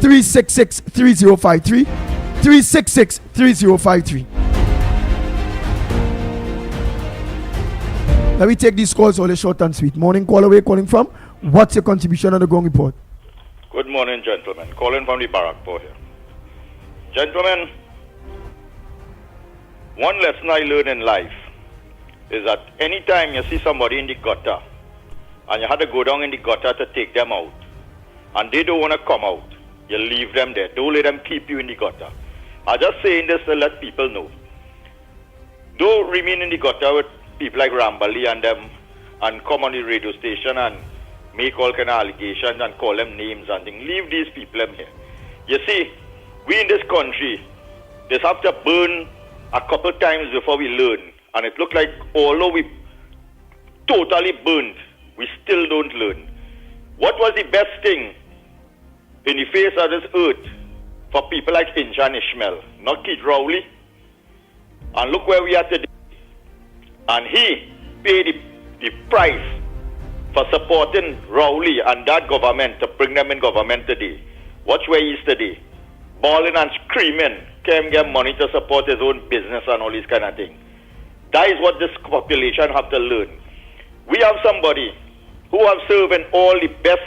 366-3053, 366-3053. Let me take these calls all short and sweet. Morning caller, where calling from? What's your contribution on the ground report? Good morning, gentlemen. Calling from the Barrackport here. Gentlemen, one lesson I learned in life is that anytime you see somebody in the gutter and you had to go down in the gutter to take them out and they don't want to come out, you leave them there. Don't let them keep you in the gutter. I'm just saying this to let people know. Don't remain in the gutter with people like Rambali and them and come on the radio station and make all kind of allegations and call them names and things. Leave these people here. You see, we in this country just have to burn a couple times before we learn. And it looked like although we totally burned, we still don't learn. What was the best thing in the face of this earth for people like Inja and Ishmael? Not Keith Rowley. And look where we are today. And he paid the price for supporting Rowley and that government to bring them in government today. Watch where he is today. Bawling and screaming, can't get money to support his own business and all these kind of things. That is what this population have to learn. We have somebody who have served in all the best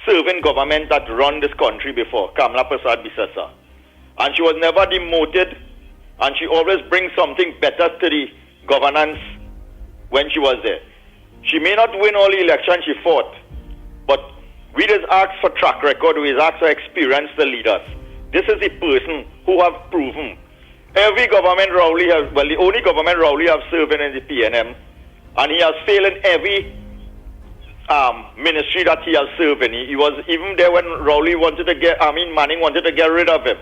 serving government that run this country before, Kamla Prasad Bisasa. And she was never demoted, and she always brings something better to the governance when she was there. She may not win all the elections she fought, but we just ask for track record, we just ask for experience to lead us. This is the person who have proven. Every government Rowley has, well, the only government Rowley have served in the PNM, and he has failed in every ministry that he has served in. He was even there when Rowley wanted to Manning wanted to get rid of him.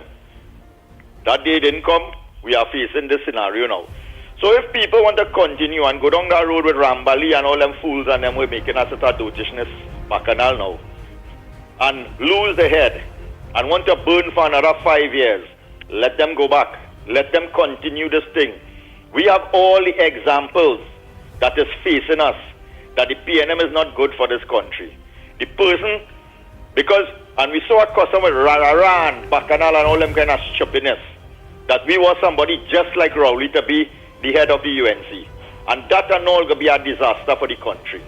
That day didn't come. We are facing this scenario now. So if people want to continue and go down that road with Rambali and all them fools and them, we're making us a dotishness bacchanal now, and lose the head and want to burn for another 5 years, let them go back. Let them continue this thing. We have all the examples that is facing us, that the PNM is not good for this country. The person, because, and we saw a custom with Rararan, Bacchanal and all them kind of stupidness, that we want somebody just like Rowley to be the head of the UNC. And that and all going to be a disaster for the country.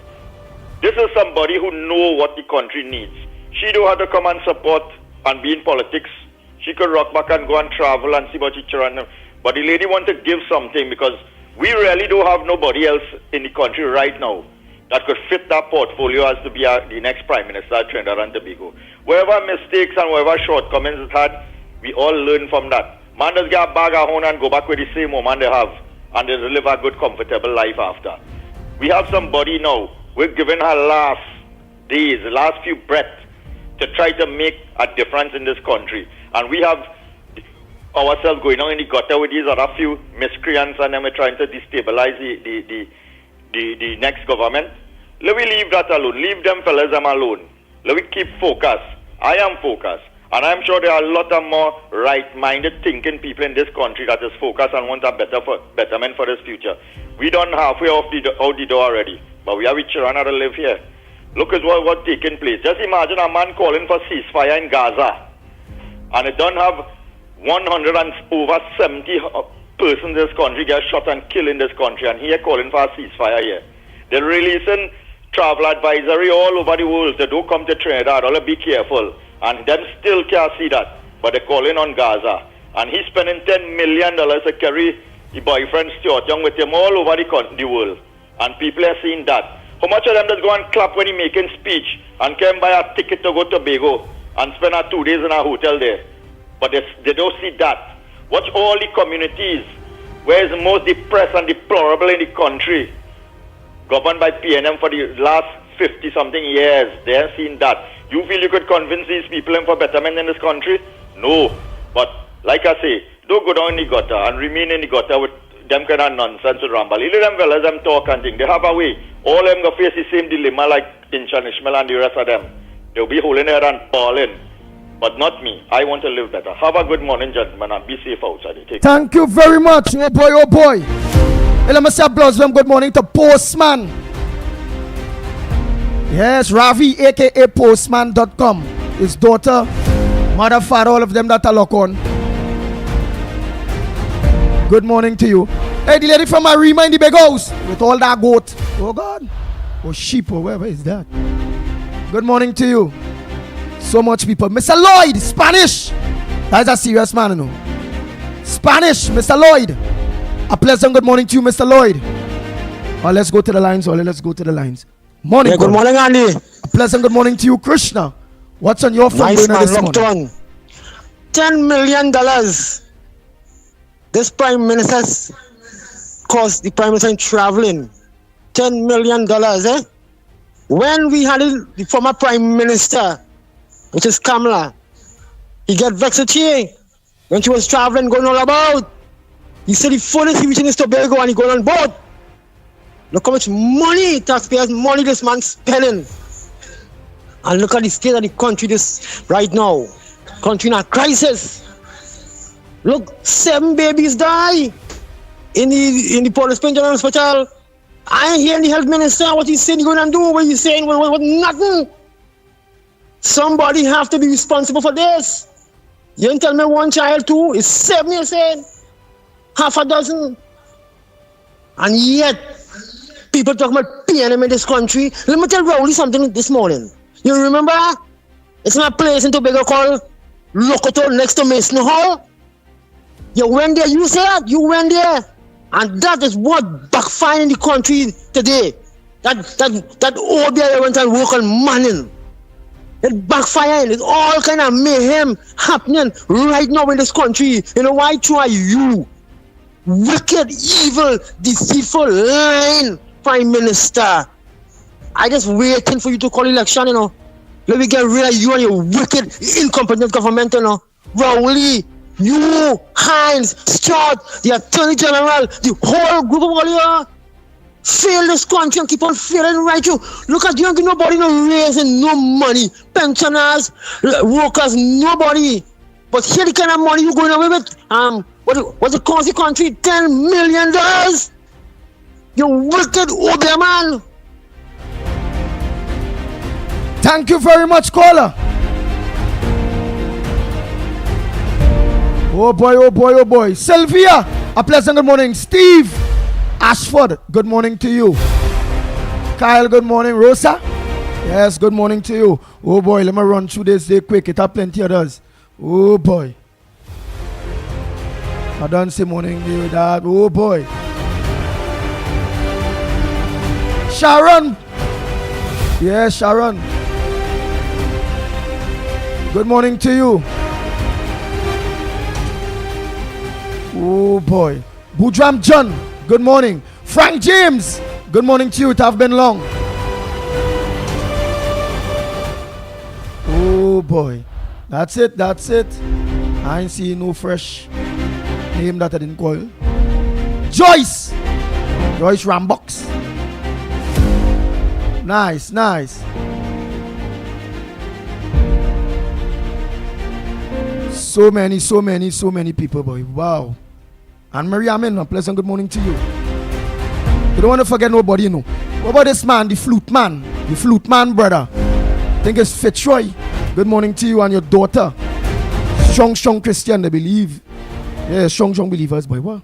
This is somebody who knows what the country needs. She don't have to come and support and be in politics. She could rock back and go and travel and see what she run. But the lady want to give something, because we really don't have nobody else in the country right now that could fit that portfolio as to be the next Prime Minister of Trinidad and Tobago. Whatever mistakes and whatever shortcomings it had, we all learn from that. Man just get a bag of home and go back with the same woman they have, and they live a good, comfortable life after. We have somebody now, we're giving her last days, the last few breaths, to try to make a difference in this country. And we have ourselves going on in the gutter with these other few miscreants, and then we're trying to destabilize the next government. Let me leave that alone. Leave them fellas alone. Let me keep focused. I am focused. And I'm sure there are a lot of more right-minded thinking people in this country that is focused and want a betterment for this future. We done halfway out the door already, but we have children to live here. Look at what's taking place. Just imagine a man calling for ceasefire in Gaza. And it don't have 170 persons in this country get shot and killed in this country. And here calling for a ceasefire here. They're releasing travel advisory all over the world. They don't come to Trinidad. All be careful. And them still can't see that. But they're calling on Gaza. And he's spending $10 million to carry the boyfriend Stuart Young with him all over the world. And people are seeing that. How much of them just go and clap when he making speech and can buy a ticket to go to Tobago and spend 2 days in a hotel there? But they don't see that. Watch all the communities where is the most depressed and deplorable in the country, governed by PNM for the last 50-something years. They have seen that. You feel you could convince these people for betterment in this country? No. But like I say, don't go down in the gutter and remain in the gutter with them kind of nonsense with Rambal. Let them fellas them talk and think. They have a way. All them go face the same dilemma like Incha Ishmael and the rest of them. They'll be holding their hand and balling. But not me. I want to live better. Have a good morning, gentlemen, and be safe outside. Thank you very much. Oh boy, oh boy. Let me say good morning to Postman. Yes, Ravi, aka Postman.com. His daughter, mother, father, all of them that are locked on. Good morning to you. Hey, the lady from Arima in the big house with all that goat. Oh God. Or sheep or whatever is that. Good morning to you. So much people. Mr. Lloyd, Spanish. That's a serious man, you know. Spanish, Mr. Lloyd. A pleasant good morning to you, Mr. Lloyd. Let's go to the lines, Ollie. Let's go to the lines. Morning. Yeah, good morning, Andy. A pleasant good morning to you, Krishna. What's on your phone nice burner this morning? $10 million. This Prime Minister's cost the Prime Minister in traveling. $10 million, eh? When we had the former Prime Minister, which is Kamala, he got vexed with her when she was traveling, going all about. He said the fullest he reaching is Tobago and he going on board. Look how much money, taxpayers' money this man's spending. And look at the state of the country this right now. Country in a crisis. Look, 7 babies die in the Port Spain General Hospital. I ain't hearing the health minister what he's saying he's going to do. What he's saying, what nothing. Somebody have to be responsible for this. You didn't tell me one child too. It's 7 you're saying. Half a dozen. And yet, people talking about PNM in this country. Let me tell Rowley something this morning. You remember? It's my place in Tobago called Lokoto next to Mason Hall. You went there, you said you went there. And that is what backfired in the country today. That old guy went and work on Manning. It backfired. It's all kind of mayhem happening right now in this country. You know why? Try you. Wicked, evil, deceitful, lying Prime Minister. I just waiting for you to call election, you know. Let me get rid of you and your wicked, incompetent government, you know. Rowley, you, Hines, Stuart, the Attorney General, the whole group of all you fail this country and keep on failing right you. Look at you and give nobody no raising, no money. Pensioners, workers, nobody. But here the kind of money you going away with, what's it cost the country? $10 million. You wicked old man. Thank you very much, caller. Oh boy, oh boy, oh boy. Sylvia, a pleasant good morning. Steve Ashford, good morning to you. Kyle, good morning. Rosa, yes, good morning to you. Oh boy, let me run through this day quick. It have plenty of others. Oh boy. I don't say morning, Dad. Oh boy. Sharon. Yes, Sharon. Good morning to you. Oh boy. Boudram John, good morning. Frank James, good morning to you. It have been long. Oh boy. That's it. I ain't seeing no fresh name that I didn't call. Joyce Rambox. Nice. So many people, boy. Wow. And Marie Amin, a pleasant good morning to you. You don't want to forget nobody, you know. What about this man, the flute man? The flute man, brother. I think it's Fitzroy. Good morning to you and your daughter. Strong Christian, they believe. Yeah, strong believers, boy. What?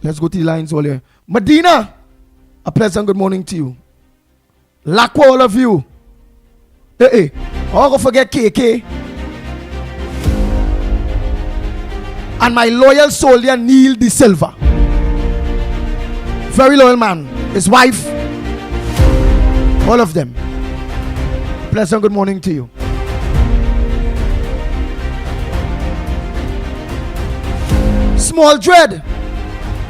Let's go to the lines all here. Medina, a pleasant good morning to you. Lakwa, all of you. Hey. I'll go forget KK. And my loyal soldier, Neil De Silva. Very loyal man. His wife. All of them. Pleasant good morning to you. Small Dread.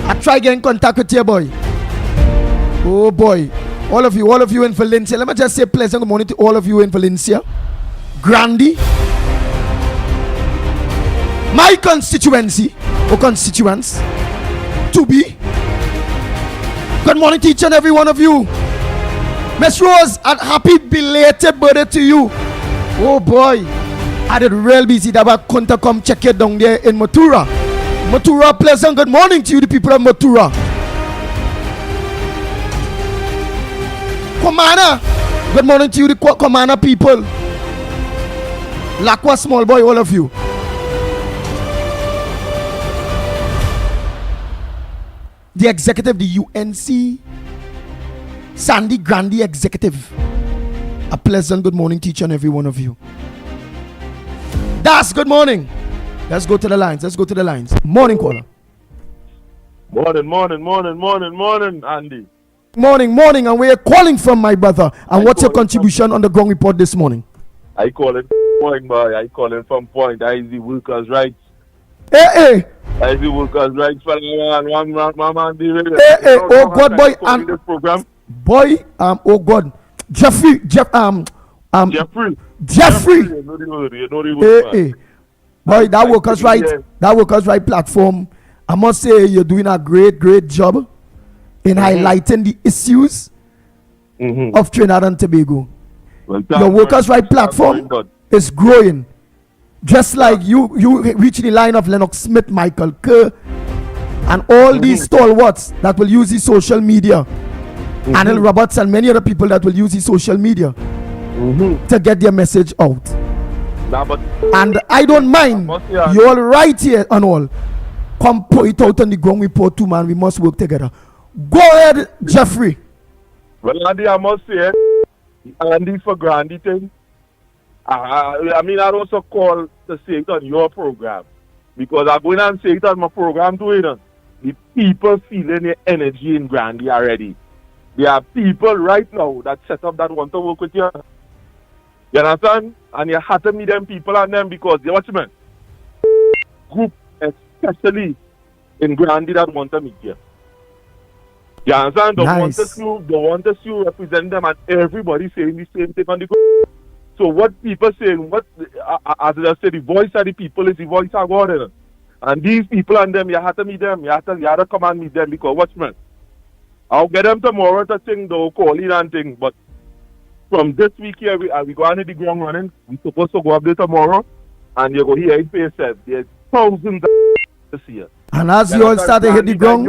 I try getting in contact with you, boy. Oh boy. All of you in Valencia. Let me just say pleasant good morning to all of you in Valencia. Grandi. My constituency. Or constituents. To be. Good morning to each and every one of you. Miss Rose, a happy belated birthday to you. Oh boy. I did real busy that I couldn't come check it down there in Matura. Matura, pleasant good morning to you, the people of Matura. Commander, good morning to you, the Commander people. Lakwa, small boy, all of you. The executive, the UNC Sandy Grandi executive. A pleasant good morning to each and every one of you. Das, good morning. Let's go to the lines. Morning, caller. Morning, Andy. Morning, and where are you calling from, my brother? And what's your contribution on the ground report this morning? I call it Point, boy. I call it from Point. I see workers' rights. Hey. I see workers' rights for one man. Hey. Oh God, boy, and this program. Boy, oh God, Jeffrey. Hey. Boy, that workers' right platform. I must say you're doing a great job in highlighting the issues of Trinidad and Tobago. Well, your workers' right platform is growing. Just like you reach the line of Lennox Smith, Michael Kerr, and all these stalwarts that will use the social media. Anil Roberts and many other people that will use the social media to get their message out. And I don't mind. You all right here and all. Come put it out on the ground report too, man. We must work together. Go ahead, Jeffrey. Well, Andy, I must say, Andy for Grandy thing. I mean, I'd also call to say it on your program. Because I'm going and say it on my program too, you know. The people feeling the energy in Grandy already. There are people right now that set up that want to work with you. You understand? And you have to meet them people and them because they watch me. Group, especially in Grandy, that want to meet you. You understand? They want to see you represent them, and everybody saying the same thing on the group. So what people saying, as I say, the voice of the people is the voice of God. You know? And these people and them, you have to meet them. You have to come and meet them because watch me. I'll get them tomorrow to sing the calling and thing, but from this week here, we go on to the ground running. We're supposed to go up there tomorrow, and you go here in PSF. There's thousands this year. And as you all start to hit the ground,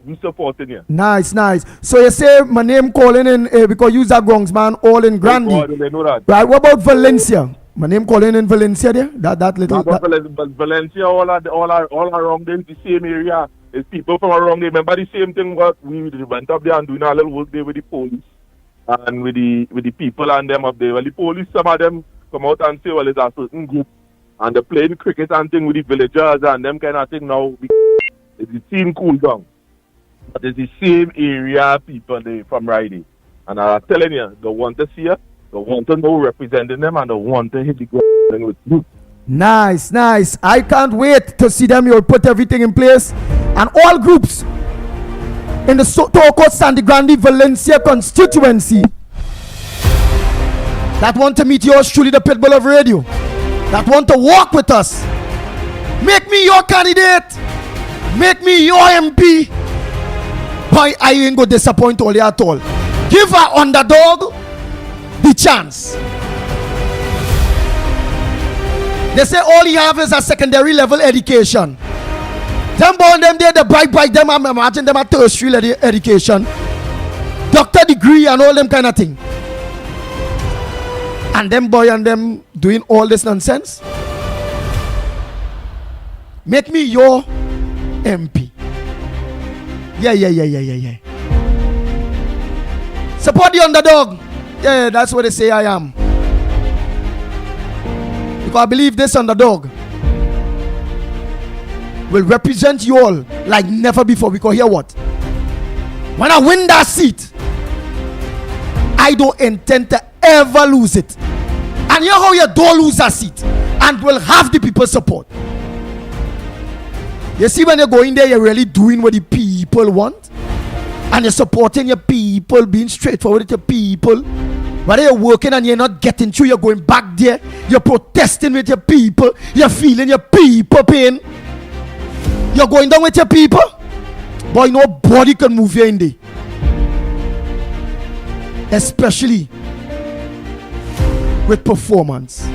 we supporting you. Nice. So you say my name calling in because you are grounds man, all in Grandy. Oh, they know that. Right. What about Valencia? My name calling in Valencia there. That little. Valencia, all around there, the same area. It's people from around there. Remember the same thing what we went up there and doing a little work there with the police and with the people and them up there. Well, the police, some of them come out and say, well, it's a certain group and they're playing cricket and thing with the villagers and them kind of thing now. It's the scene cool down. But it's the same area people they from riding. And I'm telling you, they want to see you, they want to know representing them, and they want to hit the ground with you. Nice. I can't wait to see them. You'll put everything in place. And all groups in the Toko Sandy Grande Valencia constituency that want to meet yours truly, the Pitbull of Radio, that want to walk with us. Make me your candidate. Make me your MP. Boy, I ain't going to disappoint all you at all. Give our underdog the chance. They say all he have is a secondary level education. Them born them there, the bright them, I'm imagine them a tertiary education. Doctor degree and all them kind of thing. And them boy and them doing all this nonsense? Make me your MP. Yeah. Support the underdog. Yeah, that's what they say I am. Because I believe this underdog will represent you all like never before. Because hear what? When I win that seat, I don't intend to ever lose it. And you know how you don't lose that seat and will have the people's support. You see, when you go in there, you're really doing what the people want. And you're supporting your people, being straightforward with your people. Whether you're working and you're not getting through, you're going back there. You're protesting with your people. You're feeling your people pain. You're going down with your people. Boy, nobody can move you in there. Especially with performance.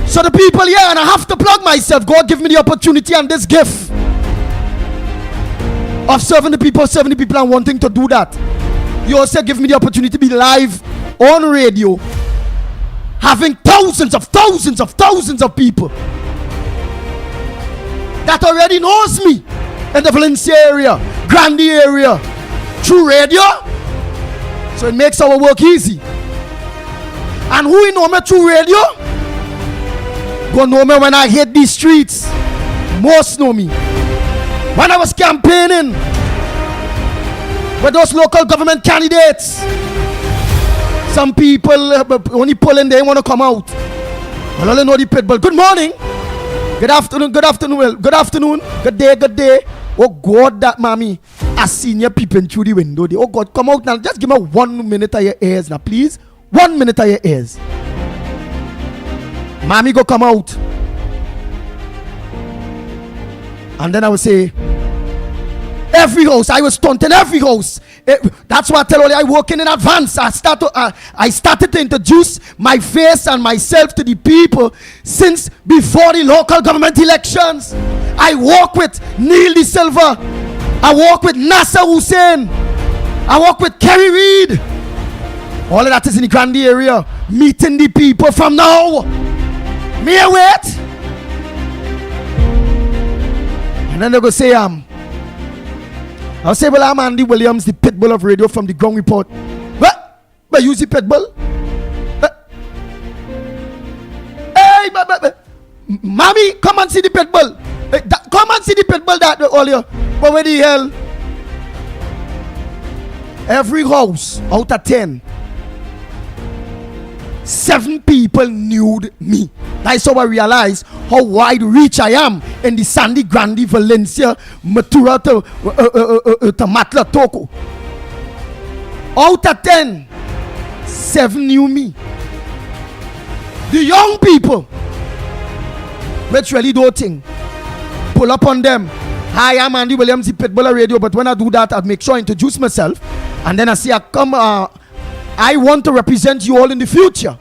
So the people here, and I have to plug myself. God give me the opportunity and this gift of serving the people and wanting to do that. You also give me the opportunity to be live on radio, having thousands of people that already knows me in the Valencia area, Grande area, through radio. So it makes our work easy. And who you know me through radio? Go know me when I hit these streets. Most know me. When I was campaigning with those local government candidates, some people only pulling, they want to come out. Well, I know the pitbull. Good morning. Good afternoon. Good day. Oh God, that mommy, I seen you peeping through the window. Oh God, come out now. Just give me 1 minute of your ears now, please. 1 minute of your ears. Mommy go come out. And then I would say, every house, I was taunting every house. That's why I tell you, I work in advance. I started to introduce my face and myself to the people since before the local government elections. I work with Neil De Silva. I work with Nasser Hussein. I work with Kerry Reid. All of that is in the Grande area. Meeting the people from now. Me wait. And then they go say, I'll say, well, I'm Andy Williams, the pitbull of radio from the Ground Report. What? But use the pitbull? Hey, mommy, come and see the pitbull. Come and see the pitbull that earlier. But where the hell? Every house out of 10, 7 people knew me. That's how I realized how wide reach I am in the Sandy Grande, Valencia, Matura to Matla Toko. Out of 10, 7 knew me. The young people, which really don't think, pull up on them. Hi, I'm Andy Williams, the Pitbull Radio. But when I do that, I make sure I introduce myself, and then I say, I want to represent you all in the future.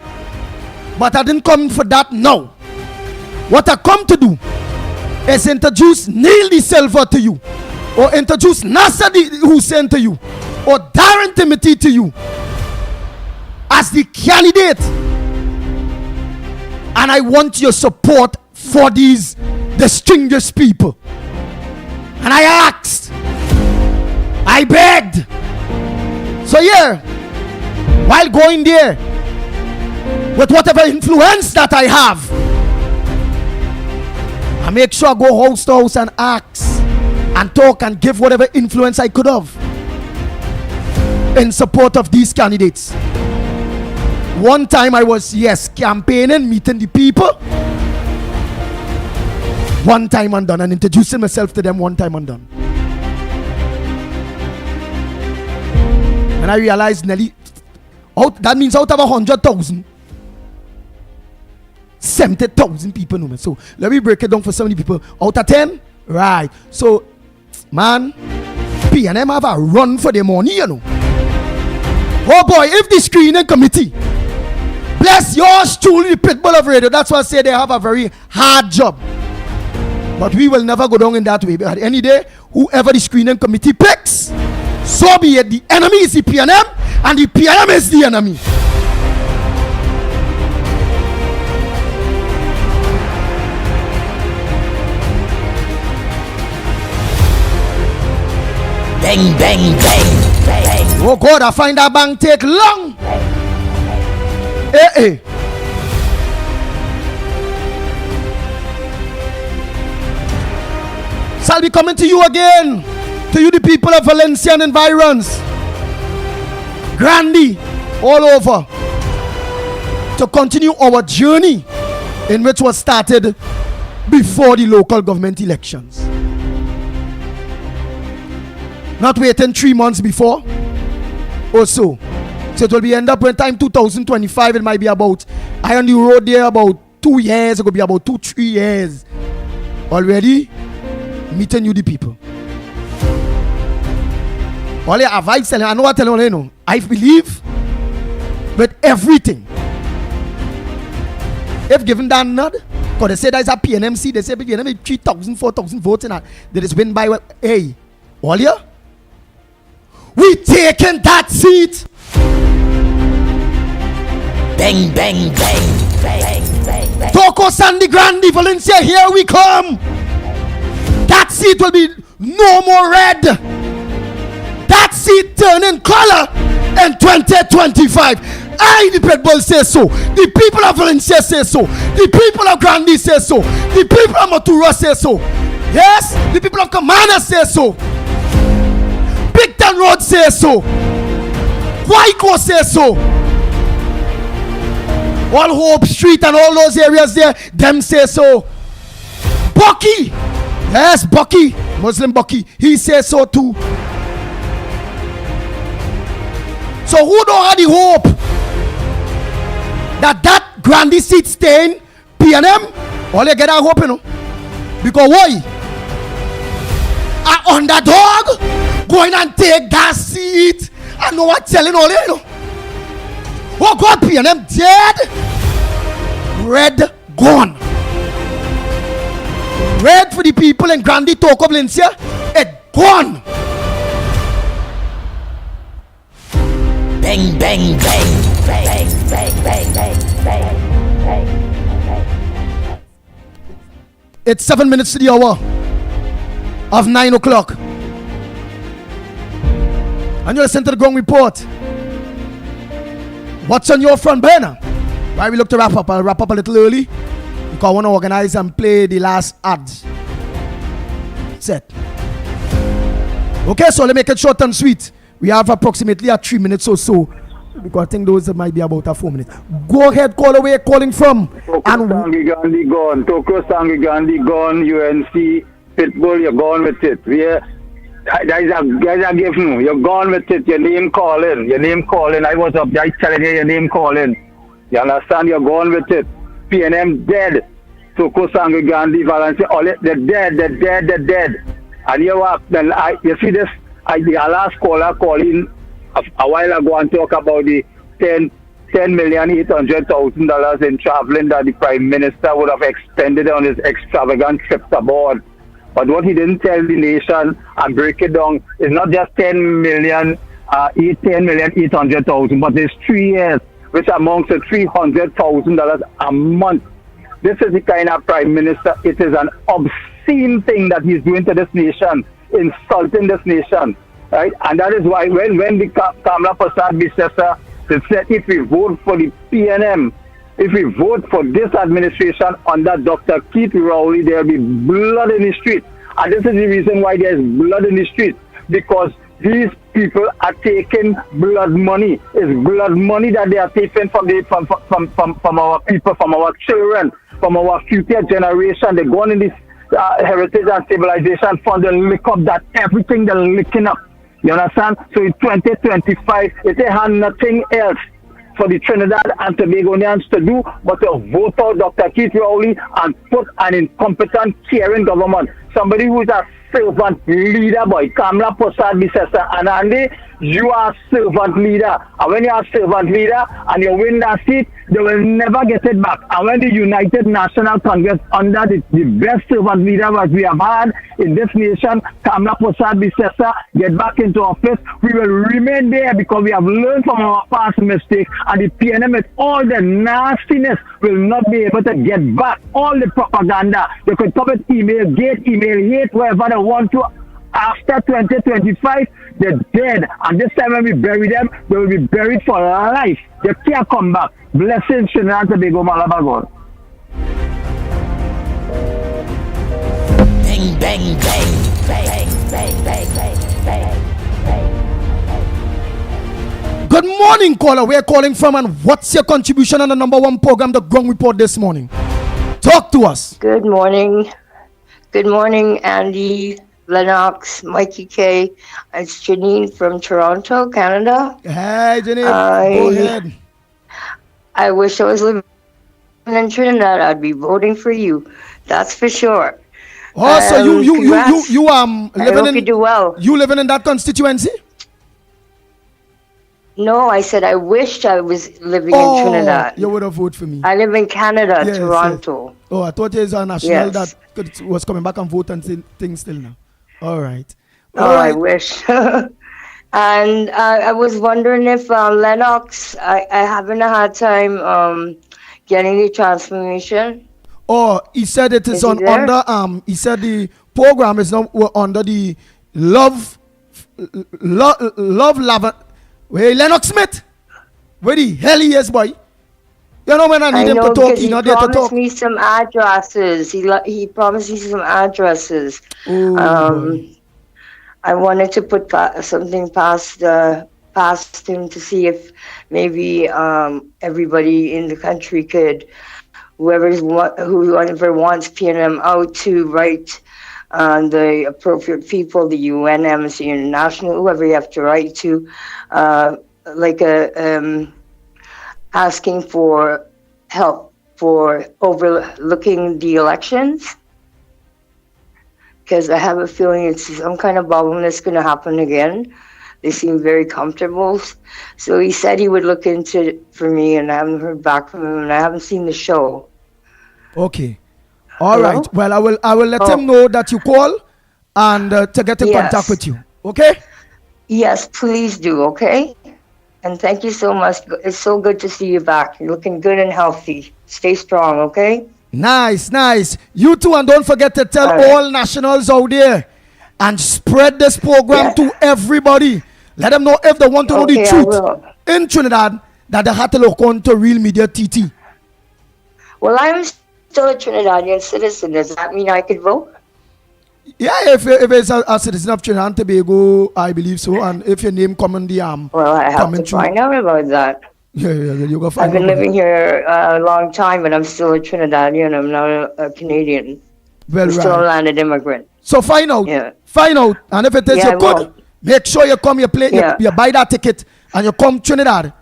But I didn't come for that now. What I come to do is introduce Neil De Silva to you, or introduce Nasser Hussein to you, or Darren Timothy to you as the candidate. And I want your support for these distinguished people. And I asked, I begged. So yeah, while going there, with whatever influence that I have, I make sure I go house to house and ask and talk and give whatever influence I could have in support of these candidates. One time I was, campaigning, meeting the people. One time and done, and introducing myself to them one time and done. And I realized nearly, that means out of 100,000, 70,000 people know me. So let me break it down for 70 people. Out of 10, right. So, man, P&M have a run for their money, you know. Oh boy, if the screening committee, bless yours truly, the Pitbull of Radio, that's why I say they have a very hard job. But we will never go down in that way. But any day, whoever the screening committee picks, so be it. The enemy is the P&M, and the PNM is the enemy. Bang, bang, bang, bang. Oh God, I find that bank take long. Eh. Shall be coming to you again, to you the people of Valencia and environs, Grandy, all over, to continue our journey in which was started before the local government elections. Not waiting 3 months before or so. So it will be end up in time 2025. It might be about, I on the road there about 2 years. It could be about 2-3 years already meeting you the people. All your advice, I know what I tell you, know. I believe with everything. If given that nod, because they say there's a PNMC, they say PNM 3,000, 4,000 votes in that. That is win by, hey, all you? We taking that seat. Bang, bang, bang, bang, bang, bang. Toko Sandy Grande, Valencia, here we come. That seat will be no more red. That seat turning color in 2025. I, the Pitbull, say so. The people of Valencia say so. The people of Grande say so. The people of Matura say so. Yes, the people of Kamana say so. Bigton Road say so. Waiko say so. All Hope Street and all those areas there, them say so. Bucky, yes, Bucky, Muslim Bucky, he says so too. So who don't have the hope that Grande seat staying PNM? All you get that hope, you know. Because why? An underdog going and take that seat. I know what telling all you know. Oh God, PNM dead. Red gone. Red for the people in Grande Toko Valencia. It gone. Bang, bang, bang, bang, bang, bang, bang, bang, bang. It's 7 minutes to the hour of 9 o'clock. And you're listening to the Ground Report. What's on your front burner? Right, we look to wrap up. I'll wrap up a little early because I want to organize and play the last ads. Set. Okay, so let me make it short and sweet. We have approximately 3 minutes or so because I think those might be about 4 minutes. Go ahead, call away, calling from. And Gandhi gone. Toko Sangi Gandhi gone. UNC Pitbull, you're gone with it. Guys are giving you. You're gone with it. Your name calling. I was up there telling you your name calling. You understand? You're gone with it. PNM dead. Toko Sangi Gandhi Valencia. All it, they're dead. And you see this? The last caller calling a while ago and talk about the $10,800,000 in traveling that the Prime Minister would have expended on his extravagant trips abroad. But what he didn't tell the nation and break it down is not just $10,800,000, but there's 3 years, which amounts to $300,000 a month. This is the kind of Prime Minister. It is an obscene thing that he's doing to this nation, insulting this nation, right? And that is why when the Kamla Prasad Bisesa said if we vote for the PNM, if we vote for this administration under Dr. Keith Rowley, there will be blood in the street. And this is the reason why there is blood in the street, because these people are taking blood money. It's blood money that they are taking from our people, from our children, from our future generation. They're going in this Heritage and Stabilization Fund and lick up that everything they're licking up. You understand? So in 2025, they have nothing else for the Trinidad and Tobagonians to do but to vote out Dr. Keith Rowley and put an incompetent, caring government, somebody who is a servant leader boy, Kamla Prasad Bisesa, and you are servant leader. And when you are servant leader and you win that seat, they will never get it back. And when the United National Congress, under the best servant leader that we have had in this nation, Kamla Prasad Bisesa, get back into office, we will remain there because we have learned from our past mistakes. And the PNM, with all the nastiness, will not be able to get back all the propaganda. They could come with email hate, wherever they want to. After 2025, they're dead. And this time when we bury them, they will be buried for life. They can't come back. Blessings, Trinidad and Tobago, Malabar. Bang, bang, bang, bang, bang, bang, bang, bang. Good morning, caller. Where are you calling from, and what's your contribution on the number one program, The Ground Report, this morning? Talk to us. Good morning. Good morning, Andy, Lennox, Mikey K. It's Janine from Toronto, Canada. Hey, Janine. Go ahead. I wish I was living in Trinidad. I'd be voting for you. That's for sure. Oh, so you living in? You do well. You living in that constituency? No, I said I wished I was living in Trinidad. You would have voted for me. I live in Canada, Yes, Toronto. yes. Oh, I thought it was a national Yes. that was coming back and vote and things still now. All right. Oh, I wish. And I was wondering if Lennox, I haven't had time getting the transformation. Oh, he said it is he on there? under he said the program is now under the love. Wait, Lennox Smith. Where the hell he is, boy? You know when I need him to talk, he's not there to talk. He promised me some addresses. He promised me some addresses. I wanted to put something past him to see if maybe everybody in the country could, whoever wants PNM out, to write the appropriate people, the UN, Amnesty International, whoever you have to write to, asking for help for overlooking the elections. Because I have a feeling it's some kind of bubble that's going to happen again. They seem very comfortable. So he said he would look into it for me, and I haven't heard back from him, and I haven't seen the show. Okay. All right. Well, I will let him know that you call and to get in contact with you. Okay? Yes, please do, okay? And thank you so much. It's so good to see you back. You're looking good and healthy. Stay strong, okay? Nice, nice. You too, and don't forget to tell all nationals out there and spread this program to everybody. Let them know if they want to know the truth in Trinidad that they have to look on to Real Media TT. Well, I'm still a Trinidadian citizen. Does that mean I could vote? Yeah, if it's a citizen of Trinidad and Tobago, I believe so. And if your name come in the well, I have to find out about that. Yeah, you go find I've been living here a long time, but I'm still a Trinidadian. I'm not a Canadian. Well, I'm still a landed immigrant. So find out. Yeah. Find out. And if it is you good, make sure you come, you play, you buy that ticket, and you come Trinidad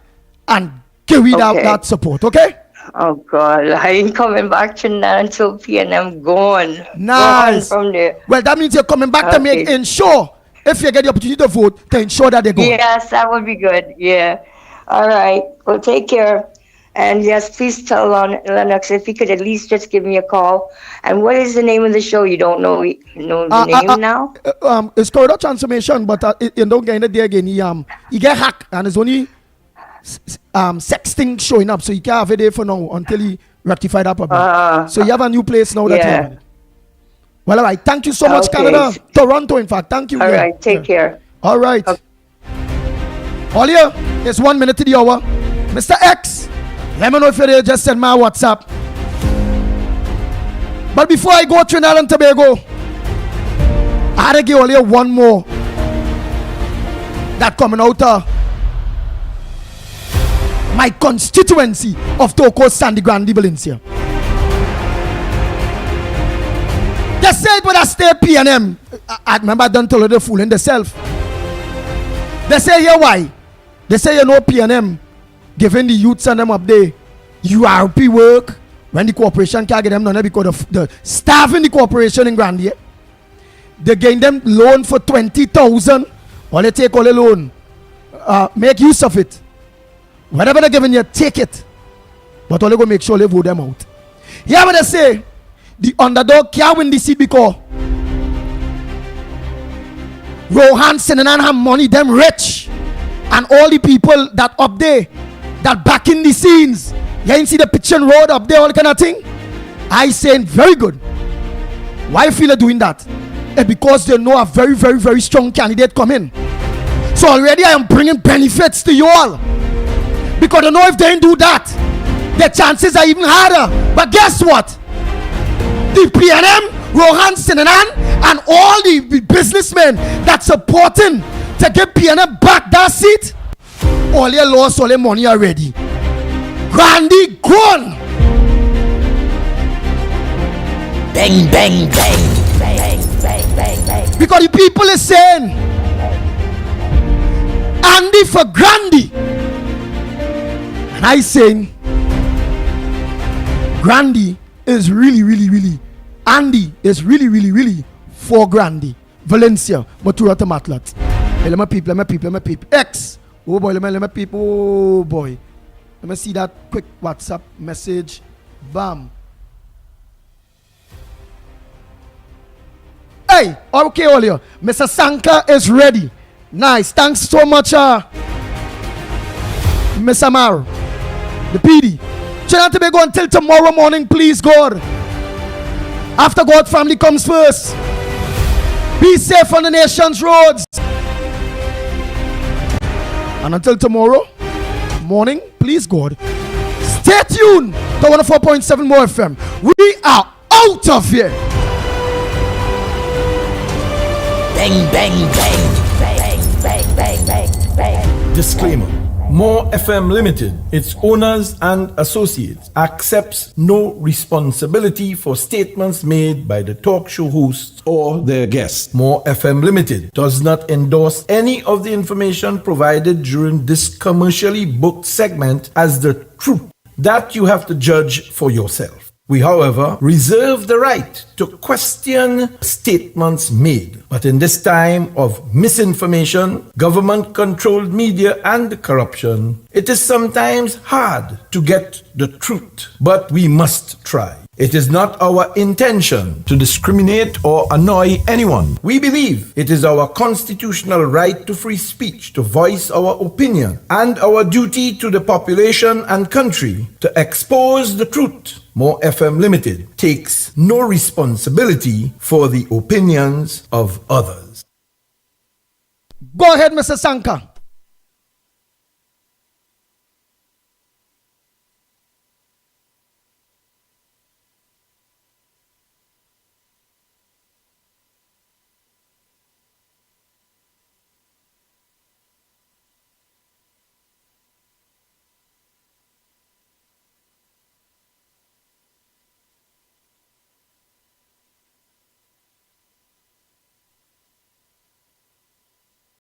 and carry that support, okay? Oh, God. I ain't coming back Trinidad until PNM gone. Nice. Gone from there. Well, that means you're coming back to make ensure, if you get the opportunity to vote, to ensure that they go. Yes, that would be good. Yeah. All right. Well, take care. And yes, please tell Lennox if he could at least just give me a call. And what is the name of the show? You don't know the name now? It's Corridor Transformation, but you don't get it there again. He get hacked, and it's only sexting showing up, so you can't have it there for now until he rectify that problem. So you have a new place now that you have. Well, all right. Thank you so much, Canada. Toronto, in fact. Thank you. All right. Take care. All right. All here, it's 1 minute to the hour. Mr. X, let me know if you're there. Just send my WhatsApp. But before I go Trinidad and Tobago, I had to give all you one more that coming out of my constituency of Toko Sandy Grande Valencia. They said when I stay PNM, I remember I done told the fool in themselves. They say here why? They say you know PNM giving the youths and them up there URP work when the corporation can't get them done because of the staff in the corporation in Grande. They gain them loan for 20,000 or they take all the loan make use of it. Whatever they're giving you, take it. But only go make sure they vote them out. Hear what they say? The underdog can't win the seat because Rohan Sinanan have money, them rich. And all the people that up there, that back in the scenes, you ain't see the pitching road up there, all kind of thing. I saying very good. Why feel they're doing that? Because they know a very, very, very strong candidate come in. So already I am bringing benefits to you all. Because they know if they didn't do that, the chances are even harder. But guess what? The PNM, Rohan Sinanan, and all the businessmen that supporting to get PNM back that seat, all your lost all your money already. Grandy gone. Bang, bang, bang, bang, bang, bang, bang. Because the people is saying, Andy for Grandy. And I saying, Grandy is really, really, really, Andy is really, really, really for Grandy. Valencia, Matura Matlat. Let me peep. X. Oh boy, let me peep. Oh boy. Let me see that quick WhatsApp message. Bam. Hey, okay, Olio. Mr. Sanka is ready. Nice. Thanks so much, Miss Amar. The PD. Trinidad and Tobago until tomorrow morning, please, God. After God, family comes first. Be safe on the nation's roads. And until tomorrow morning, please, God, stay tuned to 104.7 More FM. We are out of here. Bang, bang, bang, bang, bang, bang, bang, bang. Disclaimer. More FM Limited, its owners and associates, accepts no responsibility for statements made by the talk show hosts or their guests. More FM Limited does not endorse any of the information provided during this commercially booked segment as the truth. That you have to judge for yourself. We, however, reserve the right to question statements made. But in this time of misinformation, government-controlled media, and corruption, it is sometimes hard to get the truth. But we must try. It is not our intention to discriminate or annoy anyone. We believe it is our constitutional right to free speech, to voice our opinion, and our duty to the population and country to expose the truth. More FM Limited takes no responsibility for the opinions of others. Go ahead, Mr. Sanka.